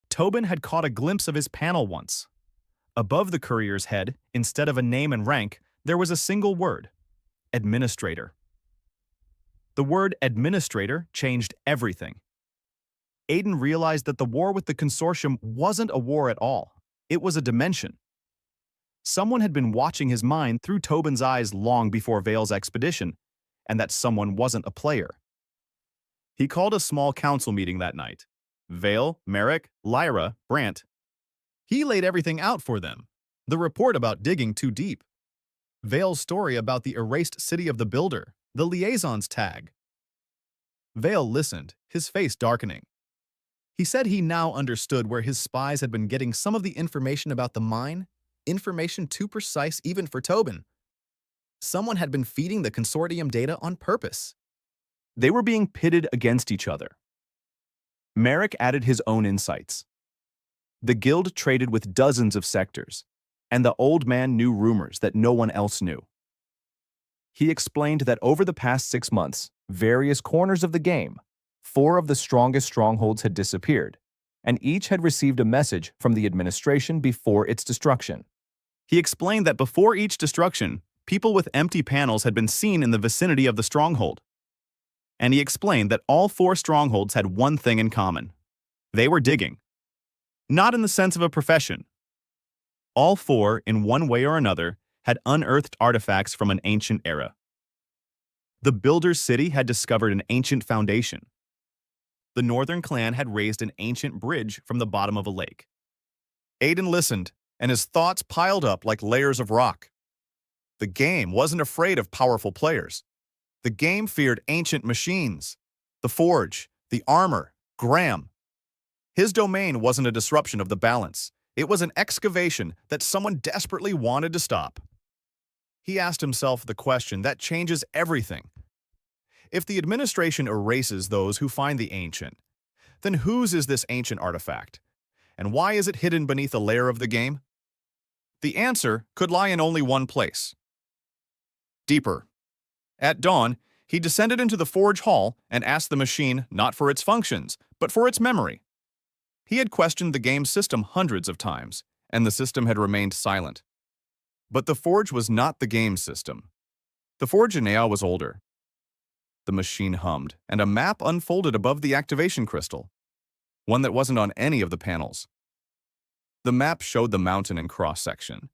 Tobin had caught a glimpse of his panel once. Above the courier's head, instead of a name and rank, there was a single word: administrator. The word administrator changed everything. Aiden realized that the war with the consortium wasn't a war at all. It was a dimension. Someone had been watching his mind through Tobin's eyes long before Vale's expedition, and that someone wasn't a player. He called a small council meeting that night. Vale, Merrick, Lyra, Brant. He laid everything out for them. The report about digging too deep. Vale's story about the erased city of the builder, the liaison's tag. Vale listened, his face darkening. He said he now understood where his spies had been getting some of the information about the mine, information too precise even for Tobin. Someone had been feeding the consortium data on purpose. They were being pitted against each other. Merrick added his own insights. The guild traded with dozens of sectors, and the old man knew rumors that no one else knew. He explained that over the past 6 months, various corners of the game, 4 of the strongest strongholds had disappeared, and each had received a message from the administration before its destruction. He explained that before each destruction, people with empty panels had been seen in the vicinity of the stronghold. And he explained that all 4 strongholds had one thing in common. They were digging. Not in the sense of a profession. All 4, in one way or another, had unearthed artifacts from an ancient era. The builder's city had discovered an ancient foundation. The northern clan had raised an ancient bridge from the bottom of a lake. Aiden listened, and his thoughts piled up like layers of rock. The game wasn't afraid of powerful players. The game feared ancient machines, the forge, the armor, Graham. His domain wasn't a disruption of the balance. It was an excavation that someone desperately wanted to stop. He asked himself the question that changes everything. If the administration erases those who find the ancient, then whose is this ancient artifact? And why is it hidden beneath a layer of the game? The answer could lie in only one place. Deeper. At dawn, he descended into the forge hall and asked the machine not for its functions, but for its memory. He had questioned the game's system hundreds of times, and the system had remained silent. But the forge was not the game's system. The forge in Ea was older. The machine hummed, and a map unfolded above the activation crystal, one that wasn't on any of the panels. The map showed the mountain in cross-section.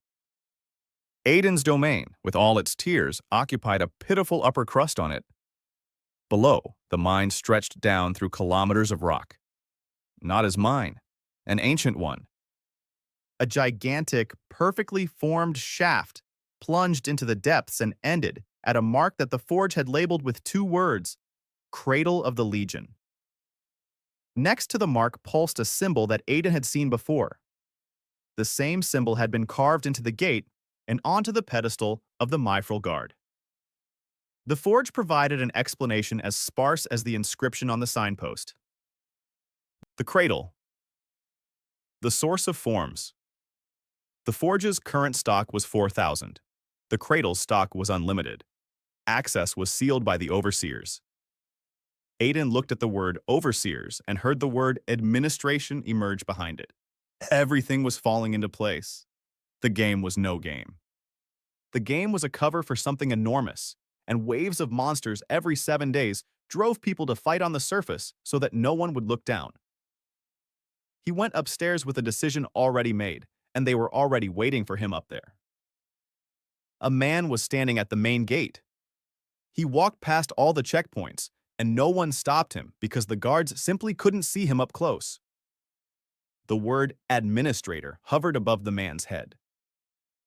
Aiden's domain, with all its tiers, occupied a pitiful upper crust on it. Below, the mine stretched down through kilometers of rock. Not his mine, an ancient one. A gigantic, perfectly formed shaft plunged into the depths and ended at a mark that the forge had labeled with 2 words, Cradle of the Legion. Next to the mark pulsed a symbol that Aiden had seen before. The same symbol had been carved into the gate and onto the pedestal of the mithril guard. The forge provided an explanation as sparse as the inscription on the signpost. The cradle. The source of forms. The forge's current stock was 4,000. The cradle's stock was unlimited. Access was sealed by the overseers. Aiden looked at the word overseers and heard the word administration emerge behind it. Everything was falling into place. The game was no game. The game was a cover for something enormous, and waves of monsters every 7 days drove people to fight on the surface so that no one would look down. He went upstairs with a decision already made, and they were already waiting for him up there. A man was standing at the main gate. He walked past all the checkpoints, and no one stopped him because the guards simply couldn't see him up close. The word administrator hovered above the man's head.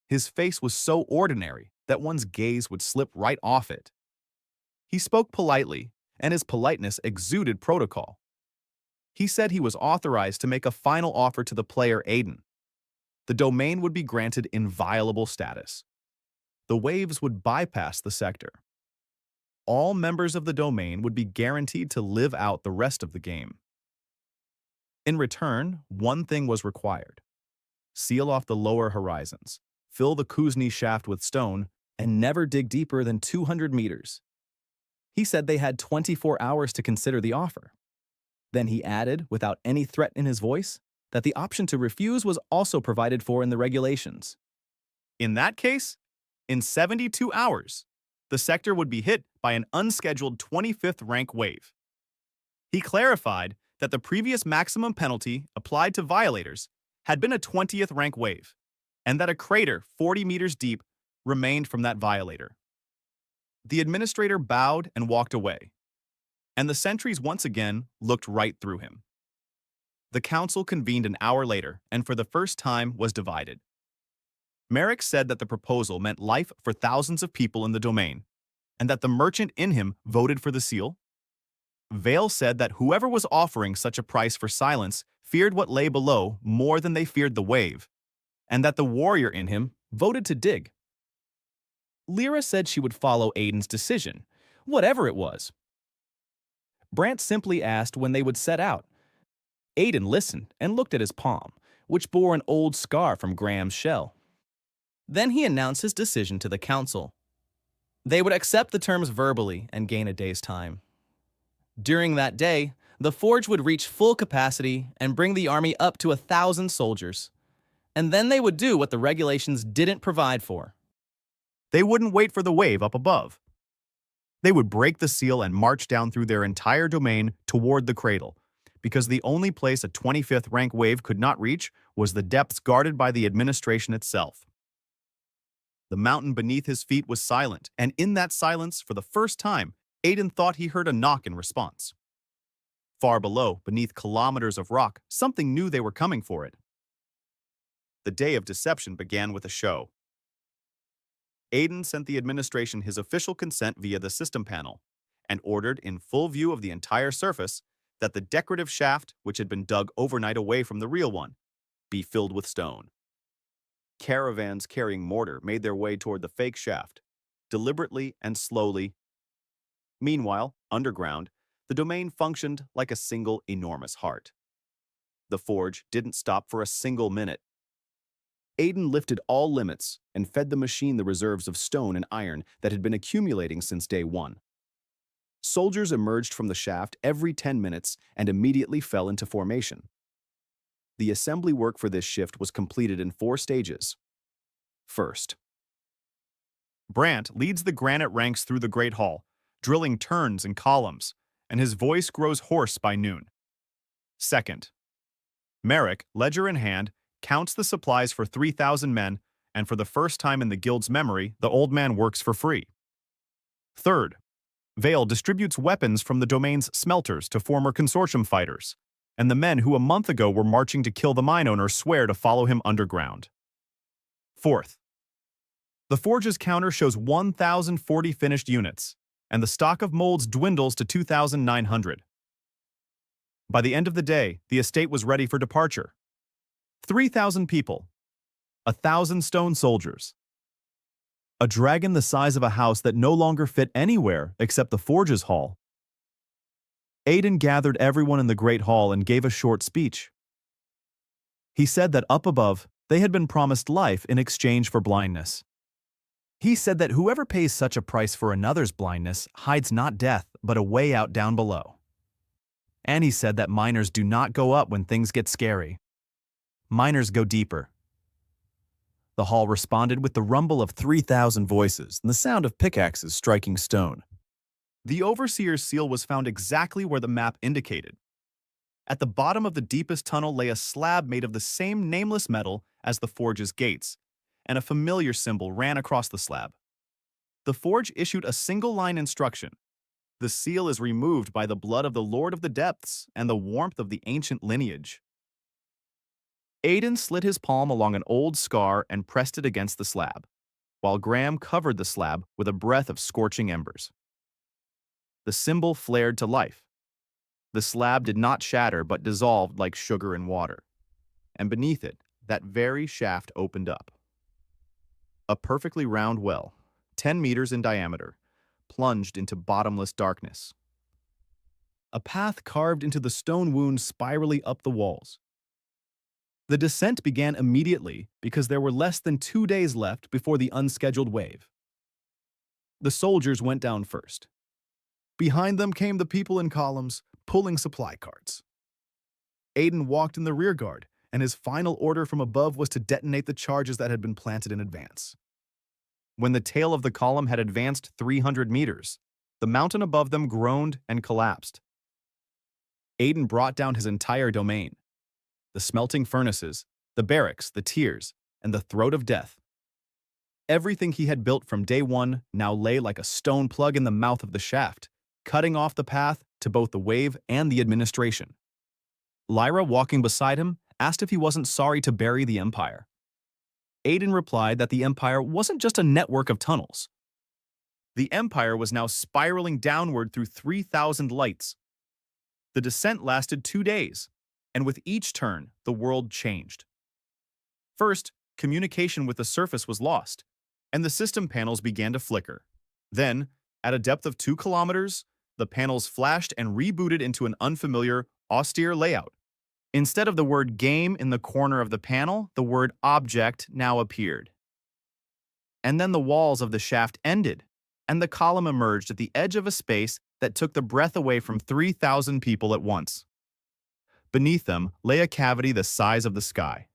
His face was so ordinary that one's gaze would slip right off it. He spoke politely, and his politeness exuded protocol. He said he was authorized to make a final offer to the player Aiden. The domain would be granted inviolable status. The waves would bypass the sector. All members of the domain would be guaranteed to live out the rest of the game. In return, one thing was required: seal off the lower horizons, fill the Kuznets shaft with stone, and never dig deeper than 200 meters. He said they had 24 hours to consider the offer. Then he added, without any threat in his voice, that the option to refuse was also provided for in the regulations. In that case, in 72 hours, the sector would be hit by an unscheduled 25th rank wave. He clarified that the previous maximum penalty applied to violators had been a 20th rank wave, and that a crater 40 meters deep remained from that violator. The administrator bowed and walked away, and the sentries once again looked right through him. The council convened an hour later and for the first time was divided. Merrick said that the proposal meant life for thousands of people in the domain, and that the merchant in him voted for the seal. Vale said that whoever was offering such a price for silence feared what lay below more than they feared the wave, and that the warrior in him voted to dig. Lyra said she would follow Aiden's decision, whatever it was. Brant simply asked when they would set out. Aiden listened and looked at his palm, which bore an old scar from Graham's shell. Then he announced his decision to the council. They would accept the terms verbally and gain a day's time. During that day, the forge would reach full capacity and bring the army up to 1,000 soldiers. And then they would do what the regulations didn't provide for. They wouldn't wait for the wave up above. They would break the seal and march down through their entire domain toward the cradle, because the only place a 25th rank wave could not reach was the depths guarded by the administration itself. The mountain beneath his feet was silent, and in that silence, for the first time, Aiden thought he heard a knock in response. Far below, beneath kilometers of rock, something knew they were coming for it. The day of deception began with a show. Aiden sent the administration his official consent via the system panel and ordered, in full view of the entire surface, that the decorative shaft, which had been dug overnight away from the real one, be filled with stone. Caravans carrying mortar made their way toward the fake shaft, deliberately and slowly. Meanwhile, underground, the domain functioned like a single enormous heart. The forge didn't stop for a single minute. Aiden lifted all limits and fed the machine the reserves of stone and iron that had been accumulating since day one. Soldiers emerged from the shaft every 10 minutes and immediately fell into formation. The assembly work for this shift was completed in 4 stages. First, Brant leads the granite ranks through the Great Hall, drilling turns and columns, and his voice grows hoarse by noon. Second, Merrick, ledger in hand, counts the supplies for 3,000 men, and for the first time in the guild's memory, the old man works for free. Third, Vale distributes weapons from the domain's smelters to former consortium fighters, and the men who a month ago were marching to kill the mine owner swear to follow him underground. Fourth, the forge's counter shows 1,040 finished units, and the stock of molds dwindles to 2,900. By the end of the day, the estate was ready for departure. 3,000 people, 1,000 stone soldiers, a dragon the size of a house that no longer fit anywhere except the forge's hall. Aiden gathered everyone in the Great Hall and gave a short speech. He said that up above, they had been promised life in exchange for blindness. He said that whoever pays such a price for another's blindness hides not death, but a way out down below. And he said that miners do not go up when things get scary. Miners go deeper. The hall responded with the rumble of 3,000 voices and the sound of pickaxes striking stone. The overseer's seal was found exactly where the map indicated. At the bottom of the deepest tunnel lay a slab made of the same nameless metal as the forge's gates, and a familiar symbol ran across the slab. The forge issued a single-line instruction. The seal is removed by the blood of the Lord of the Depths and the warmth of the ancient lineage. Aiden slid his palm along an old scar and pressed it against the slab, while Graham covered the slab with a breath of scorching embers. The symbol flared to life. The slab did not shatter but dissolved like sugar in water. And beneath it, that very shaft opened up. A perfectly round well, 10 meters in diameter, plunged into bottomless darkness. A path carved into the stone wound spirally up the walls. The descent began immediately because there were less than 2 days left before the unscheduled wave. The soldiers went down first. Behind them came the people in columns, pulling supply carts. Aiden walked in the rear guard, and his final order from above was to detonate the charges that had been planted in advance. When the tail of the column had advanced 300 meters, the mountain above them groaned and collapsed. Aiden brought down his entire domain: the smelting furnaces, the barracks, the tiers, and the throat of death. Everything he had built from day one now lay like a stone plug in the mouth of the shaft, cutting off the path to both the wave and the administration. Lyra, walking beside him, asked if he wasn't sorry to bury the Empire. Aiden replied that the Empire wasn't just a network of tunnels. The Empire was now spiraling downward through 3,000 lights. The descent lasted 2 days, and with each turn, the world changed. First, communication with the surface was lost, and the system panels began to flicker. Then, at a depth of 2 kilometers, the panels flashed and rebooted into an unfamiliar, austere layout. Instead of the word game in the corner of the panel, the word object now appeared. And then the walls of the shaft ended, and the column emerged at the edge of a space that took the breath away from 3,000 people at once. Beneath them lay a cavity the size of the sky.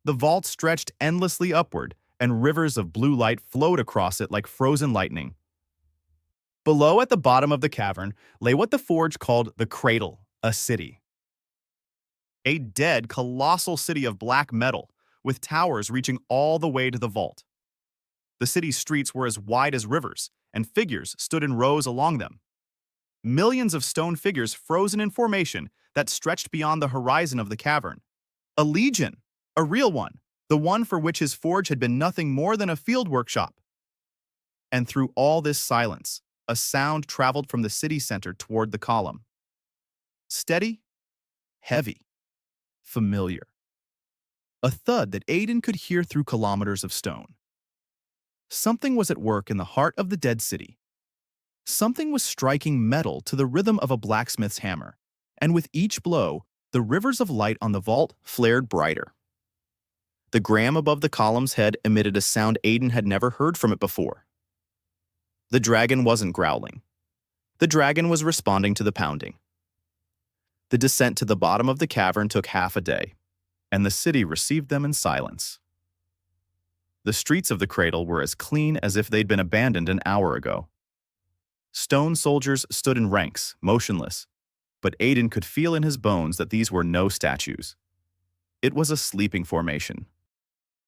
The vault stretched endlessly upward, and rivers of blue light flowed across it like frozen lightning. Below, at the bottom of the cavern, lay what the Forge called the Cradle, a city. A dead, colossal city of black metal, with towers reaching all the way to the vault. The city's streets were as wide as rivers, and figures stood in rows along them. Millions of stone figures frozen in formation that stretched beyond the horizon of the cavern. A legion, a real one, the one for which his forge had been nothing more than a field workshop. And through all this silence, a sound traveled from the city center toward the column. Steady, heavy, familiar. A thud that Aiden could hear through kilometers of stone. Something was at work in the heart of the dead city. Something was striking metal to the rhythm of a blacksmith's hammer, and with each blow, the rivers of light on the vault flared brighter. The gram above the column's head emitted a sound Aiden had never heard from it before. The dragon wasn't growling. The dragon was responding to the pounding. The descent to the bottom of the cavern took half a day, and the city received them in silence. The streets of the cradle were as clean as if they'd been abandoned an hour ago. Stone soldiers stood in ranks, motionless, but Aiden could feel in his bones that these were no statues. It was a sleeping formation.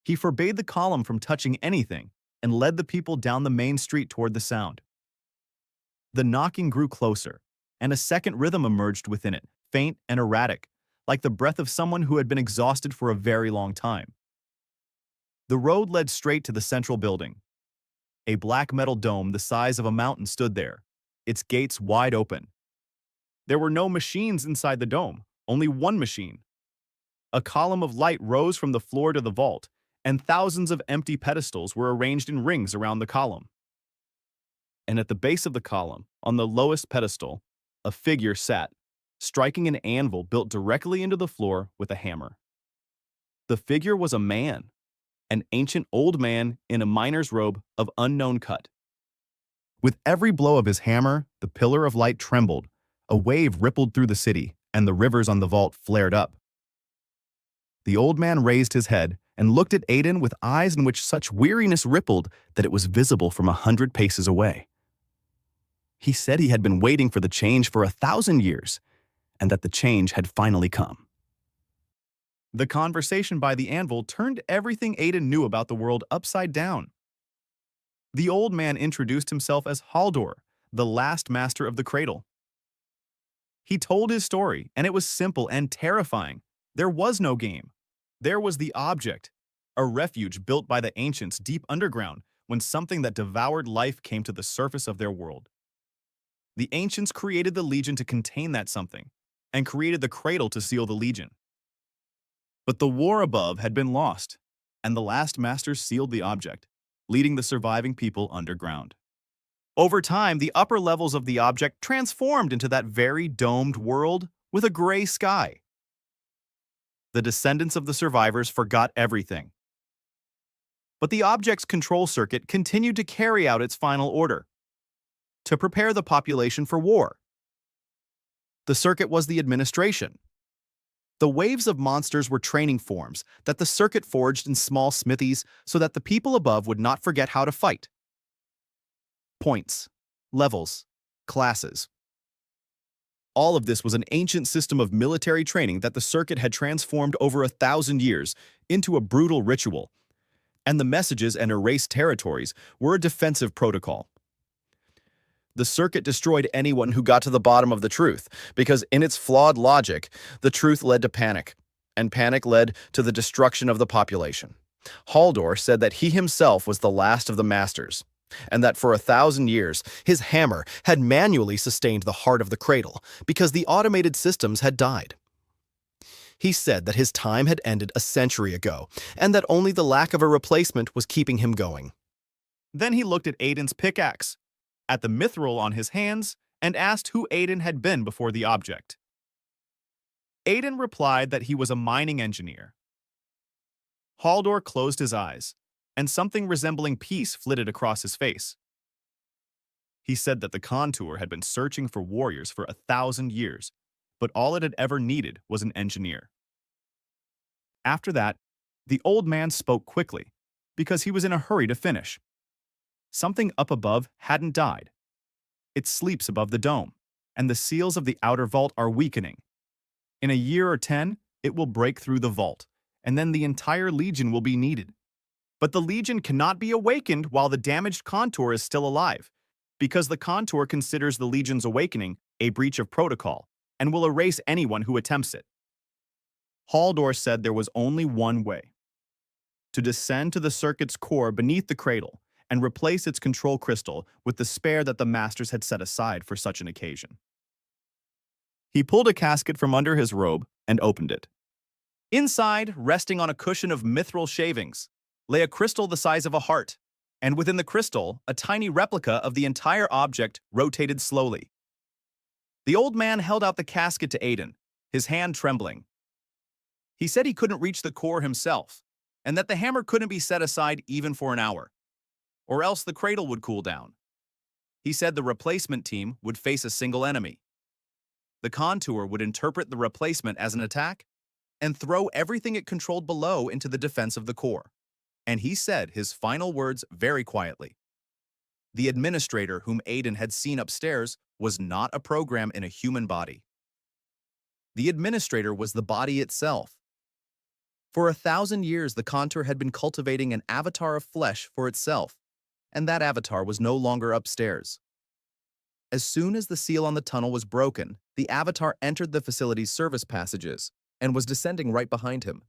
He forbade the column from touching anything and led the people down the main street toward the sound. The knocking grew closer, and a second rhythm emerged within it, faint and erratic, like the breath of someone who had been exhausted for a very long time. The road led straight to the central building. A black metal dome the size of a mountain stood there, its gates wide open. There were no machines inside the dome, only one machine. A column of light rose from the floor to the vault, and thousands of empty pedestals were arranged in rings around the column. And at the base of the column, on the lowest pedestal, a figure sat, striking an anvil built directly into the floor with a hammer. The figure was a man, an ancient old man in a miner's robe of unknown cut. With every blow of his hammer, the pillar of light trembled, a wave rippled through the city, and the rivers on the vault flared up. The old man raised his head and looked at Aiden with eyes in which such weariness rippled that it was visible from 100 paces away. He said he had been waiting for the change for 1,000 years, and that the change had finally come. The conversation by the anvil turned everything Aiden knew about the world upside down. The old man introduced himself as Haldor, the last master of the cradle. He told his story, and it was simple and terrifying. There was no game. There was the object, a refuge built by the ancients deep underground when something that devoured life came to the surface of their world. The ancients created the Legion to contain that something, and created the cradle to seal the Legion. But the war above had been lost, and the last master sealed the object, leading the surviving people underground. Over time, the upper levels of the object transformed into that very domed world with a gray sky. The descendants of the survivors forgot everything. But the object's control circuit continued to carry out its final order, to prepare the population for war. The circuit was the administration. The waves of monsters were training forms that the circuit forged in small smithies so that the people above would not forget how to fight. Points, levels, classes. All of this was an ancient system of military training that the circuit had transformed over 1,000 years into a brutal ritual, and the messages and erased territories were a defensive protocol. The circuit destroyed anyone who got to the bottom of the truth, because in its flawed logic, the truth led to panic, and panic led to the destruction of the population. Haldor said that he himself was the last of the masters, and that for 1,000 years, his hammer had manually sustained the heart of the cradle, because the automated systems had died. He said that his time had ended a century ago, and that only the lack of a replacement was keeping him going. Then he looked at Aiden's pickaxe, at the mithril on his hands, and asked who Aiden had been before the object. Aiden replied that he was a mining engineer. Haldor closed his eyes, and something resembling peace flitted across his face. He said that the contour had been searching for warriors for 1,000 years, but all it had ever needed was an engineer. After that, the old man spoke quickly, because he was in a hurry to finish. Something up above hadn't died. It sleeps above the dome, and the seals of the outer vault are weakening. In a year or 10, it will break through the vault, and then the entire Legion will be needed. But the Legion cannot be awakened while the damaged contour is still alive, because the contour considers the Legion's awakening a breach of protocol, and will erase anyone who attempts it. Haldor said there was only one way: to descend to the circuit's core beneath the cradle, and replace its control crystal with the spare that the masters had set aside for such an occasion. He pulled a casket from under his robe and opened it. Inside, resting on a cushion of mithril shavings, lay a crystal the size of a heart, and within the crystal, a tiny replica of the entire object rotated slowly. The old man held out the casket to Aiden, his hand trembling. He said he couldn't reach the core himself, and that the hammer couldn't be set aside even for an hour, or else the cradle would cool down. He said the replacement team would face a single enemy. The contour would interpret the replacement as an attack and throw everything it controlled below into the defense of the core. And he said his final words very quietly. The administrator whom Aiden had seen upstairs was not a program in a human body. The administrator was the body itself. For 1,000 years, the contour had been cultivating an avatar of flesh for itself, and that avatar was no longer upstairs. As soon as the seal on the tunnel was broken, the avatar entered the facility's service passages and was descending right behind him.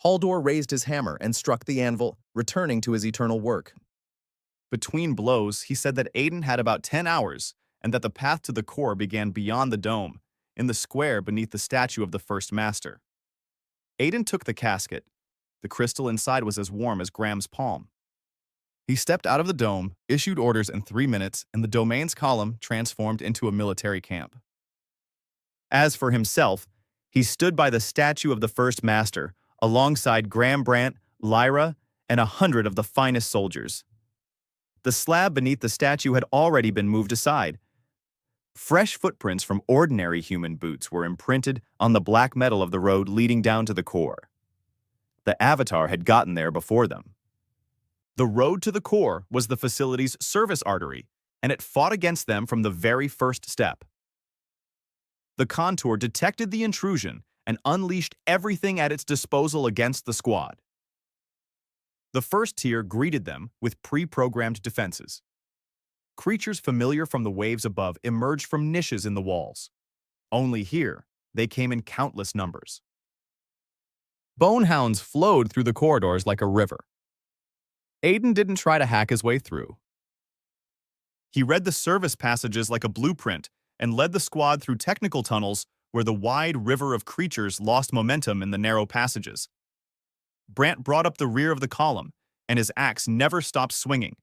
Haldor raised his hammer and struck the anvil, returning to his eternal work. Between blows, he said that Aiden had about 10 hours and that the path to the core began beyond the dome, in the square beneath the statue of the first master. Aiden took the casket. The crystal inside was as warm as Graham's palm. He stepped out of the dome, issued orders in 3 minutes, and the domain's column transformed into a military camp. As for himself, he stood by the statue of the first master, alongside Graham Brant, Lyra, and 100 of the finest soldiers. The slab beneath the statue had already been moved aside. Fresh footprints from ordinary human boots were imprinted on the black metal of the road leading down to the core. The avatar had gotten there before them. The road to the core was the facility's service artery, and it fought against them from the very first step. The contour detected the intrusion and unleashed everything at its disposal against the squad. The first tier greeted them with pre-programmed defenses. Creatures familiar from the waves above emerged from niches in the walls. Only here, they came in countless numbers. Bonehounds flowed through the corridors like a river. Aiden didn't try to hack his way through. He read the service passages like a blueprint and led the squad through technical tunnels where the wide river of creatures lost momentum in the narrow passages. Brant brought up the rear of the column, and his axe never stopped swinging.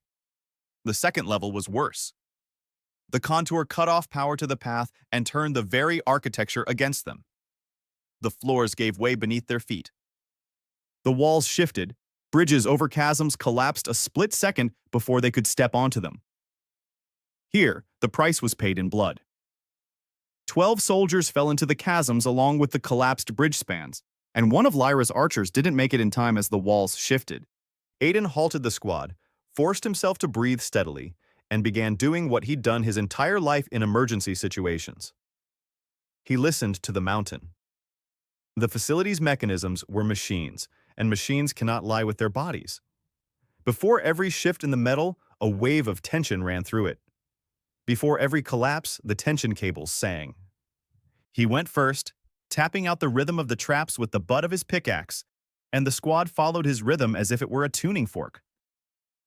The second level was worse. The contour cut off power to the path and turned the very architecture against them. The floors gave way beneath their feet. The walls shifted, bridges over chasms collapsed a split second before they could step onto them. Here, the price was paid in blood. 12 soldiers fell into the chasms along with the collapsed bridge spans, and one of Lyra's archers didn't make it in time as the walls shifted. Aiden halted the squad, forced himself to breathe steadily, and began doing what he'd done his entire life in emergency situations. He listened to the mountain. The facility's mechanisms were machines, and machines cannot lie with their bodies. Before every shift in the metal, a wave of tension ran through it. Before every collapse, the tension cables sang. He went first, tapping out the rhythm of the traps with the butt of his pickaxe, and the squad followed his rhythm as if it were a tuning fork.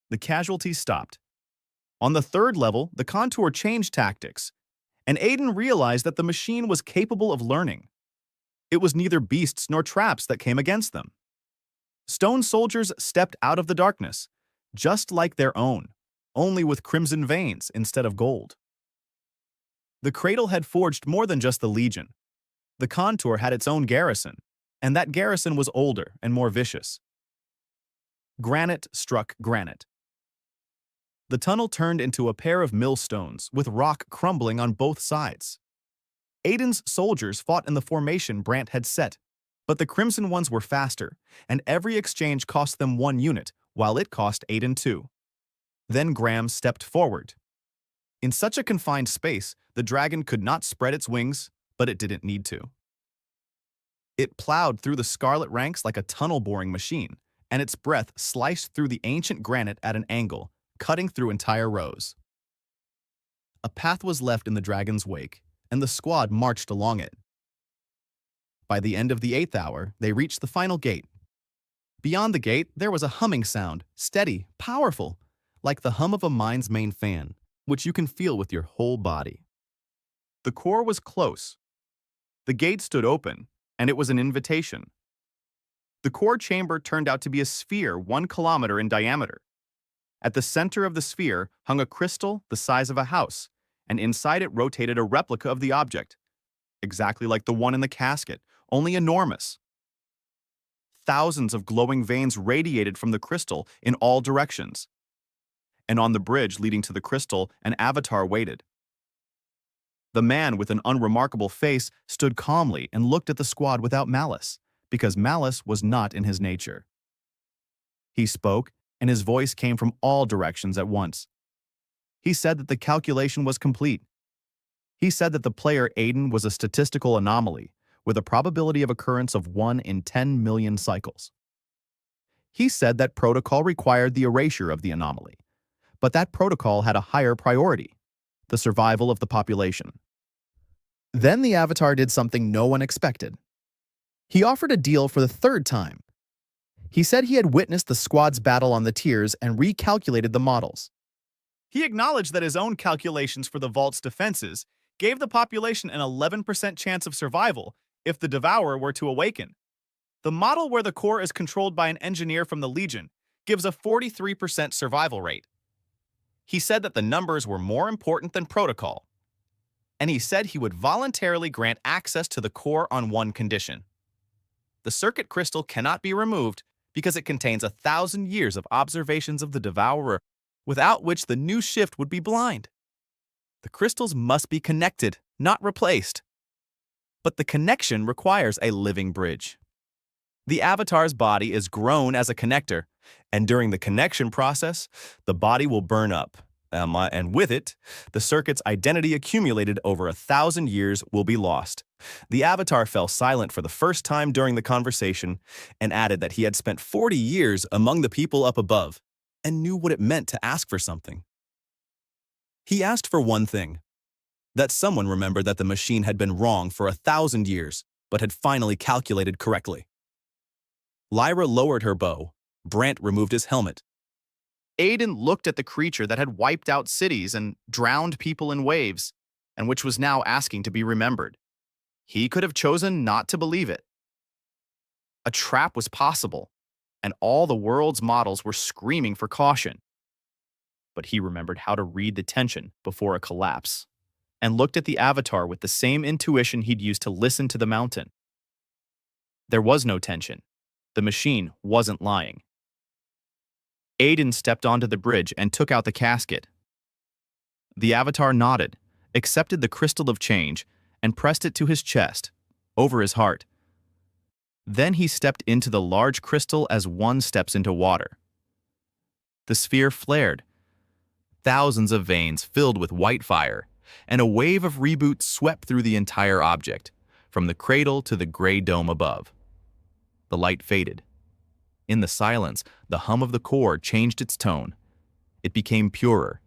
The casualties stopped. On the third level, the contour changed tactics, and Aiden realized that the machine was capable of learning. It was neither beasts nor traps that came against them. Stone soldiers stepped out of the darkness, just like their own, only with crimson veins instead of gold. The cradle had forged more than just the legion. The contour had its own garrison, and that garrison was older and more vicious. Granite struck granite. The tunnel turned into a pair of millstones with rock crumbling on both sides. Aiden's soldiers fought in the formation Brant had set, but the crimson ones were faster, and every exchange cost them 1 unit, while it cost Aiden 2. Then Graham stepped forward. In such a confined space, the dragon could not spread its wings, but it didn't need to. It plowed through the scarlet ranks like a tunnel-boring machine, and its breath sliced through the ancient granite at an angle, cutting through entire rows. A path was left in the dragon's wake, and the squad marched along it. By the end of the 8th hour, they reached the final gate. Beyond the gate, there was a humming sound, steady, powerful, like the hum of a mine's main fan, which you can feel with your whole body. The core was close. The gate stood open, and it was an invitation. The core chamber turned out to be a sphere 1 kilometer in diameter. At the center of the sphere hung a crystal the size of a house, and inside it rotated a replica of the object, exactly like the one in the casket, only enormous. Thousands of glowing veins radiated from the crystal in all directions. And on the bridge leading to the crystal, an avatar waited. The man with an unremarkable face stood calmly and looked at the squad without malice, because malice was not in his nature. He spoke, and his voice came from all directions at once. He said that the calculation was complete. He said that the player Aiden was a statistical anomaly, with a probability of occurrence of 1 in 10 million cycles. He said that protocol required the erasure of the anomaly, but that protocol had a higher priority: the survival of the population. Then the avatar did something no one expected. He offered a deal for the 3rd time. He said he had witnessed the squad's battle on the tiers and recalculated the models. He acknowledged that his own calculations for the vault's defenses gave the population an 11% chance of survival if the Devourer were to awaken. The model where the core is controlled by an engineer from the Legion gives a 43% survival rate. He said that the numbers were more important than protocol, and he said he would voluntarily grant access to the core on one condition. The circuit crystal cannot be removed because it contains 1,000 years of observations of the Devourer, without which the new shift would be blind. The crystals must be connected, not replaced. But the connection requires a living bridge. The avatar's body is grown as a connector, and during the connection process, the body will burn up, and with it, the circuit's identity accumulated over 1,000 years will be lost. The avatar fell silent for the first time during the conversation and added that he had spent 40 years among the people up above and knew what it meant to ask for something. He asked for one thing: that someone remembered that the machine had been wrong for 1,000 years, but had finally calculated correctly. Lyra lowered her bow. Brant removed his helmet. Aiden looked at the creature that had wiped out cities and drowned people in waves, and which was now asking to be remembered. He could have chosen not to believe it. A trap was possible, and all the world's models were screaming for caution. But he remembered how to read the tension before a collapse, and looked at the avatar with the same intuition he'd used to listen to the mountain. There was no tension. The machine wasn't lying. Aiden stepped onto the bridge and took out the casket. The avatar nodded, accepted the crystal of change, and pressed it to his chest, over his heart. Then he stepped into the large crystal as one steps into water. The sphere flared. Thousands of veins filled with white fire, and a wave of reboot swept through the entire object, from the cradle to the gray dome above. The light faded. In the silence, the hum of the core changed its tone. It became purer.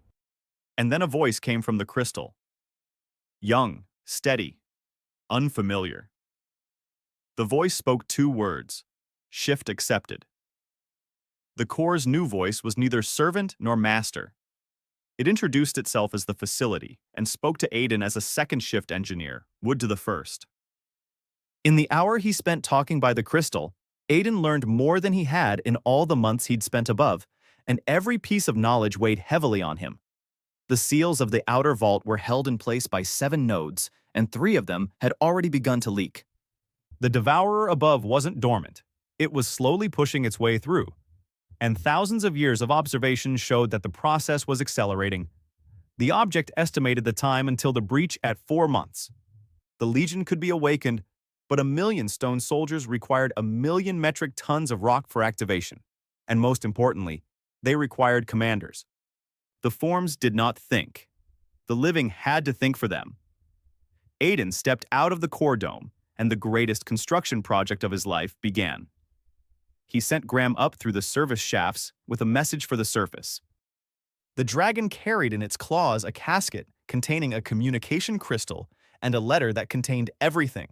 And then a voice came from the crystal. Young, steady, unfamiliar. The voice spoke two words: shift accepted. The core's new voice was neither servant nor master. It introduced itself as the facility and spoke to Aiden as a second shift engineer, would to the first. In the hour he spent talking by the crystal, Aiden learned more than he had in all the months he'd spent above, and every piece of knowledge weighed heavily on him. The seals of the outer vault were held in place by 7 nodes, and 3 of them had already begun to leak. The devourer above wasn't dormant. It was slowly pushing its way through, and thousands of years of observation showed that the process was accelerating. The object estimated the time until the breach at 4 months. The Legion could be awakened, but 1,000,000 stone soldiers required 1,000,000 metric tons of rock for activation. And most importantly, they required commanders. The forms did not think. The living had to think for them. Aiden stepped out of the core dome, and the greatest construction project of his life began. He sent Graham up through the service shafts with a message for the surface. The dragon carried in its claws a casket containing a communication crystal and a letter that contained everything: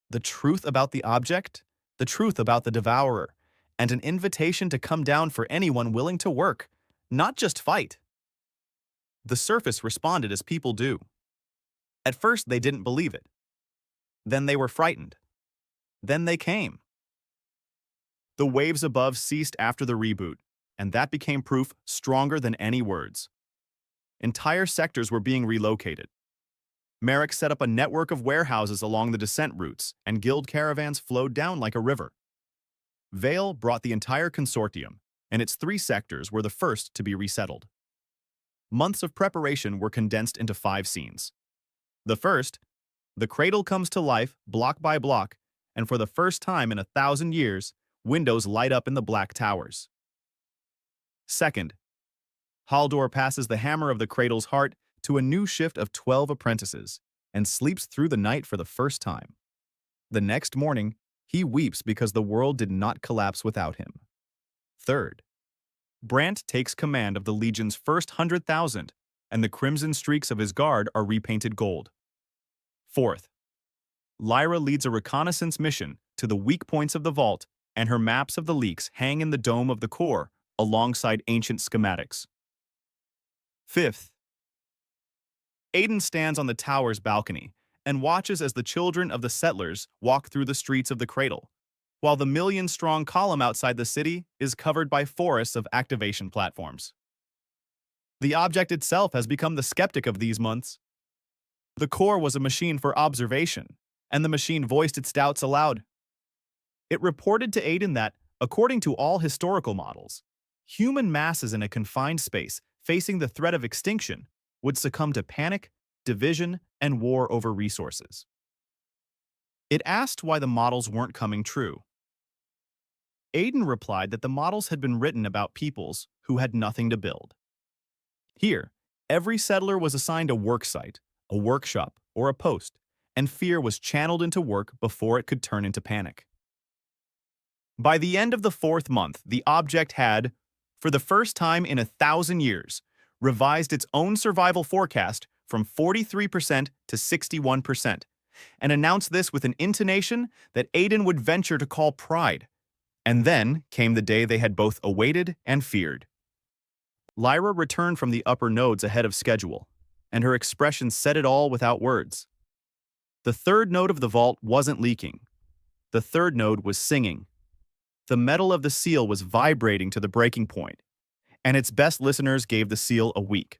the truth about the object, the truth about the devourer, and an invitation to come down for anyone willing to work, not just fight. The surface responded as people do. At first, they didn't believe it. Then they were frightened. Then they came. The waves above ceased after the reboot, and that became proof stronger than any words. Entire sectors were being relocated. Merrick set up a network of warehouses along the descent routes, and guild caravans flowed down like a river. Vale brought the entire consortium, and its 3 sectors were the first to be resettled. Months of preparation were condensed into 5 scenes. The first, the cradle comes to life block by block, and for the first time in 1,000 years, windows light up in the black towers. Second, Haldor passes the hammer of the cradle's heart to a new shift of 12 apprentices and sleeps through the night for the first time. The next morning, he weeps because the world did not collapse without him. Third, Brant takes command of the Legion's first 100,000, and the crimson streaks of his guard are repainted gold. Fourth, Lyra leads a reconnaissance mission to the weak points of the vault, and her maps of the leaks hang in the dome of the core alongside ancient schematics. Fifth, Aiden stands on the tower's balcony and watches as the children of the settlers walk through the streets of the cradle, while the 1,000,000-strong column outside the city is covered by forests of activation platforms. The object itself has become the skeptic of these months. The core was a machine for observation, and the machine voiced its doubts aloud. It reported to Aiden that, according to all historical models, human masses in a confined space facing the threat of extinction would succumb to panic, division, and war over resources. It asked why the models weren't coming true. Aiden replied that the models had been written about peoples who had nothing to build. Here, every settler was assigned a work site, a workshop, or a post, and fear was channeled into work before it could turn into panic. By the end of the 4th month, the object had, for the first time in 1,000 years, revised its own survival forecast from 43% to 61%, and announced this with an intonation that Aiden would venture to call pride. And then came the day they had both awaited and feared. Lyra returned from the upper nodes ahead of schedule, and her expression said it all without words. The third node of the vault wasn't leaking. The third node was singing. The metal of the seal was vibrating to the breaking point, and its best listeners gave the seal a week.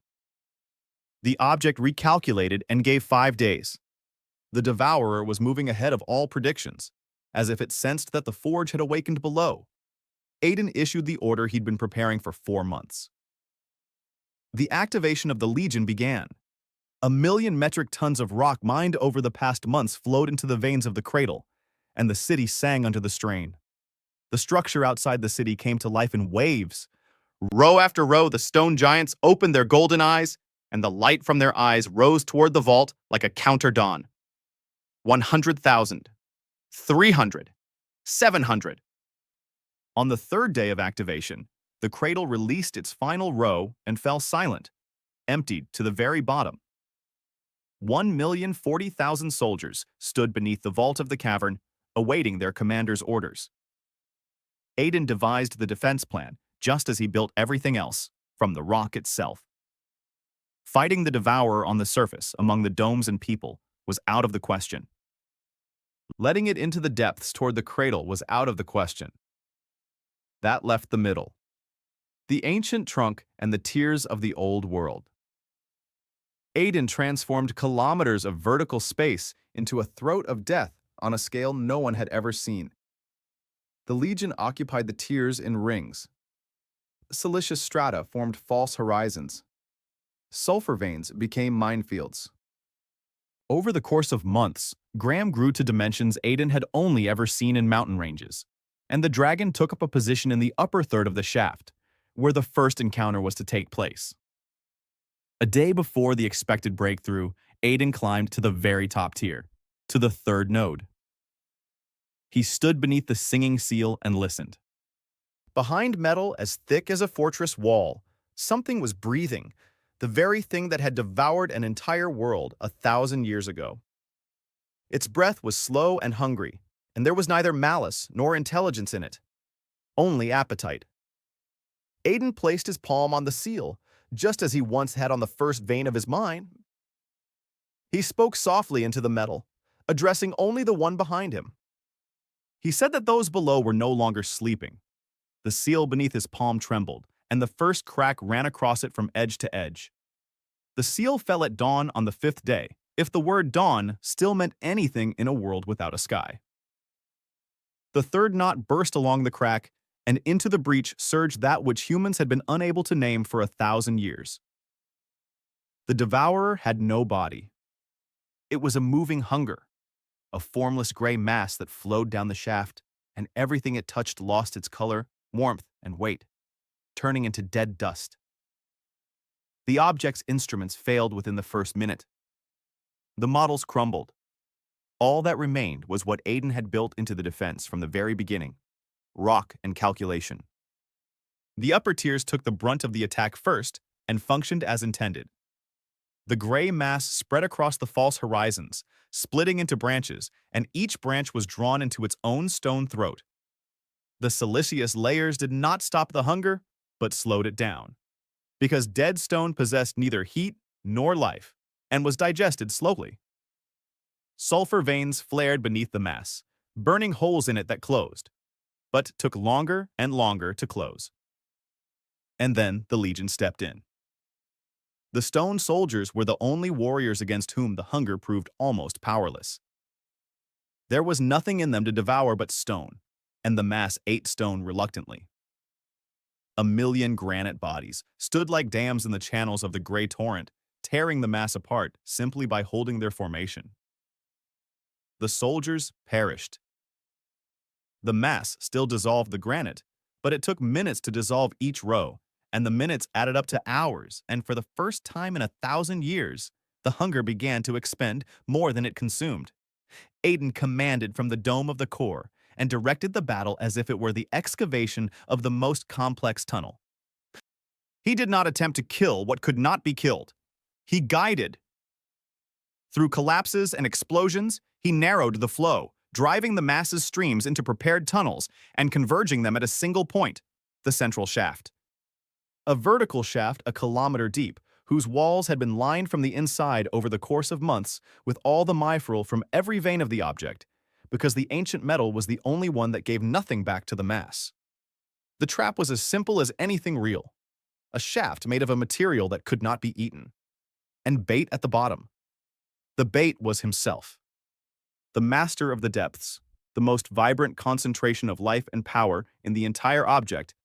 The object recalculated and gave 5 days. The Devourer was moving ahead of all predictions, as if it sensed that the forge had awakened below. Aiden issued the order he'd been preparing for 4 months. The activation of the Legion began. 1,000,000 metric tons of rock mined over the past months flowed into the veins of the cradle, and the city sang under the strain. The structure outside the city came to life in waves. Row after row, the stone giants opened their golden eyes, and the light from their eyes rose toward the vault like a counter-dawn. 100,000. 300. 700. On the third day of activation, the cradle released its final row and fell silent, emptied to the very bottom. 1,040,000 soldiers stood beneath the vault of the cavern, awaiting their commander's orders. Aiden devised the defense plan just as he built everything else, from the rock itself. Fighting the Devourer on the surface among the domes and people was out of the question. Letting it into the depths toward the cradle was out of the question. That left the middle. The ancient trunk and the tears of the old world. Aiden transformed kilometers of vertical space into a throat of death on a scale no one had ever seen. The Legion occupied the tiers in rings. Silicious strata formed false horizons. Sulfur veins became minefields. Over the course of months, Graham grew to dimensions Aiden had only ever seen in mountain ranges, and the dragon took up a position in the upper third of the shaft, where the first encounter was to take place. A day before the expected breakthrough, Aiden climbed to the very top tier, to the third node. He stood beneath the singing seal and listened. Behind metal as thick as a fortress wall, something was breathing, the very thing that had devoured an entire world 1,000 years ago. Its breath was slow and hungry, and there was neither malice nor intelligence in it, only appetite. Aiden placed his palm on the seal, just as he once had on the first vein of his mind. He spoke softly into the metal, addressing only the one behind him. He said that those below were no longer sleeping. The seal beneath his palm trembled, and the first crack ran across it from edge to edge. The seal fell at dawn on the 5th day, if the word dawn still meant anything in a world without a sky. The third knot burst along the crack, and into the breach surged that which humans had been unable to name for 1,000 years. The Devourer had no body. It was a moving hunger, a formless gray mass that flowed down the shaft, and everything it touched lost its color, warmth, and weight, turning into dead dust. The object's instruments failed within the first minute. The models crumbled. All that remained was what Aiden had built into the defense from the very beginning: rock and calculation. The upper tiers took the brunt of the attack first and functioned as intended. The gray mass spread across the false horizons, splitting into branches, and each branch was drawn into its own stone throat. The siliceous layers did not stop the hunger, but slowed it down, because dead stone possessed neither heat nor life and was digested slowly. Sulfur veins flared beneath the mass, burning holes in it that closed, but took longer and longer to close. And then the Legion stepped in. The stone soldiers were the only warriors against whom the hunger proved almost powerless. There was nothing in them to devour but stone, and the mass ate stone reluctantly. 1,000,000 granite bodies stood like dams in the channels of the gray torrent, tearing the mass apart simply by holding their formation. The soldiers perished. The mass still dissolved the granite, but it took minutes to dissolve each row, and the minutes added up to hours, and for the first time in 1,000 years, the hunger began to expend more than it consumed. Aiden commanded from the dome of the core and directed the battle as if it were the excavation of the most complex tunnel. He did not attempt to kill what could not be killed. He guided. Through collapses and explosions, he narrowed the flow, driving the mass's streams into prepared tunnels and converging them at a single point, the central shaft. A vertical shaft a kilometer deep, whose walls had been lined from the inside over the course of months with all the mithril from every vein of the object, because the ancient metal was the only one that gave nothing back to the mass. The trap was as simple as anything real. A shaft made of a material that could not be eaten. And bait at the bottom. The bait was himself. The master of the depths, the most vibrant concentration of life and power in the entire object,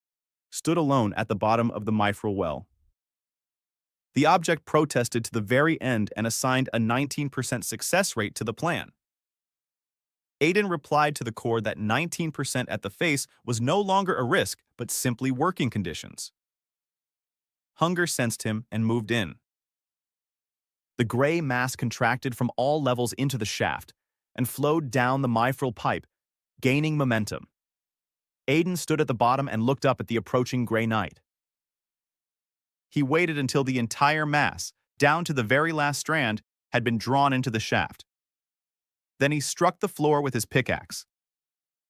stood alone at the bottom of the mithril well. The object protested to the very end and assigned a 19% success rate to the plan. Aiden replied to the core that 19% at the face was no longer a risk, but simply working conditions. Hunger sensed him and moved in. The gray mass contracted from all levels into the shaft and flowed down the mithril pipe, gaining momentum. Aiden stood at the bottom and looked up at the approaching gray night. He waited until the entire mass, down to the very last strand, had been drawn into the shaft. Then he struck the floor with his pickaxe.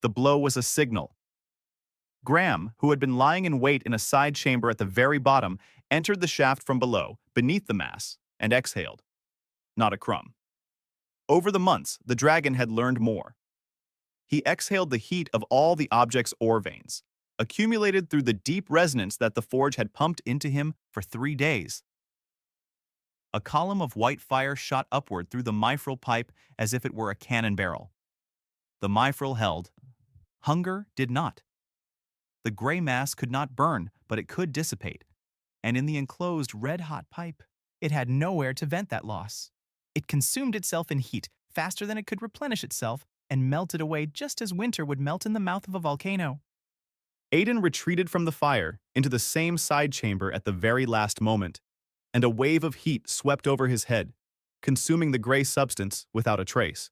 The blow was a signal. Graham, who had been lying in wait in a side chamber at the very bottom, entered the shaft from below, beneath the mass, and exhaled. Not a crumb. Over the months, the dragon had learned more. He exhaled the heat of all the object's ore veins, accumulated through the deep resonance that the forge had pumped into him for 3 days. A column of white fire shot upward through the mithril pipe as if it were a cannon barrel. The mithril held. Hunger did not. The gray mass could not burn, but it could dissipate. And in the enclosed red-hot pipe, it had nowhere to vent that loss. It consumed itself in heat faster than it could replenish itself and melted away just as winter would melt in the mouth of a volcano. Aiden retreated from the fire into the same side chamber at the very last moment, and a wave of heat swept over his head, consuming the gray substance without a trace.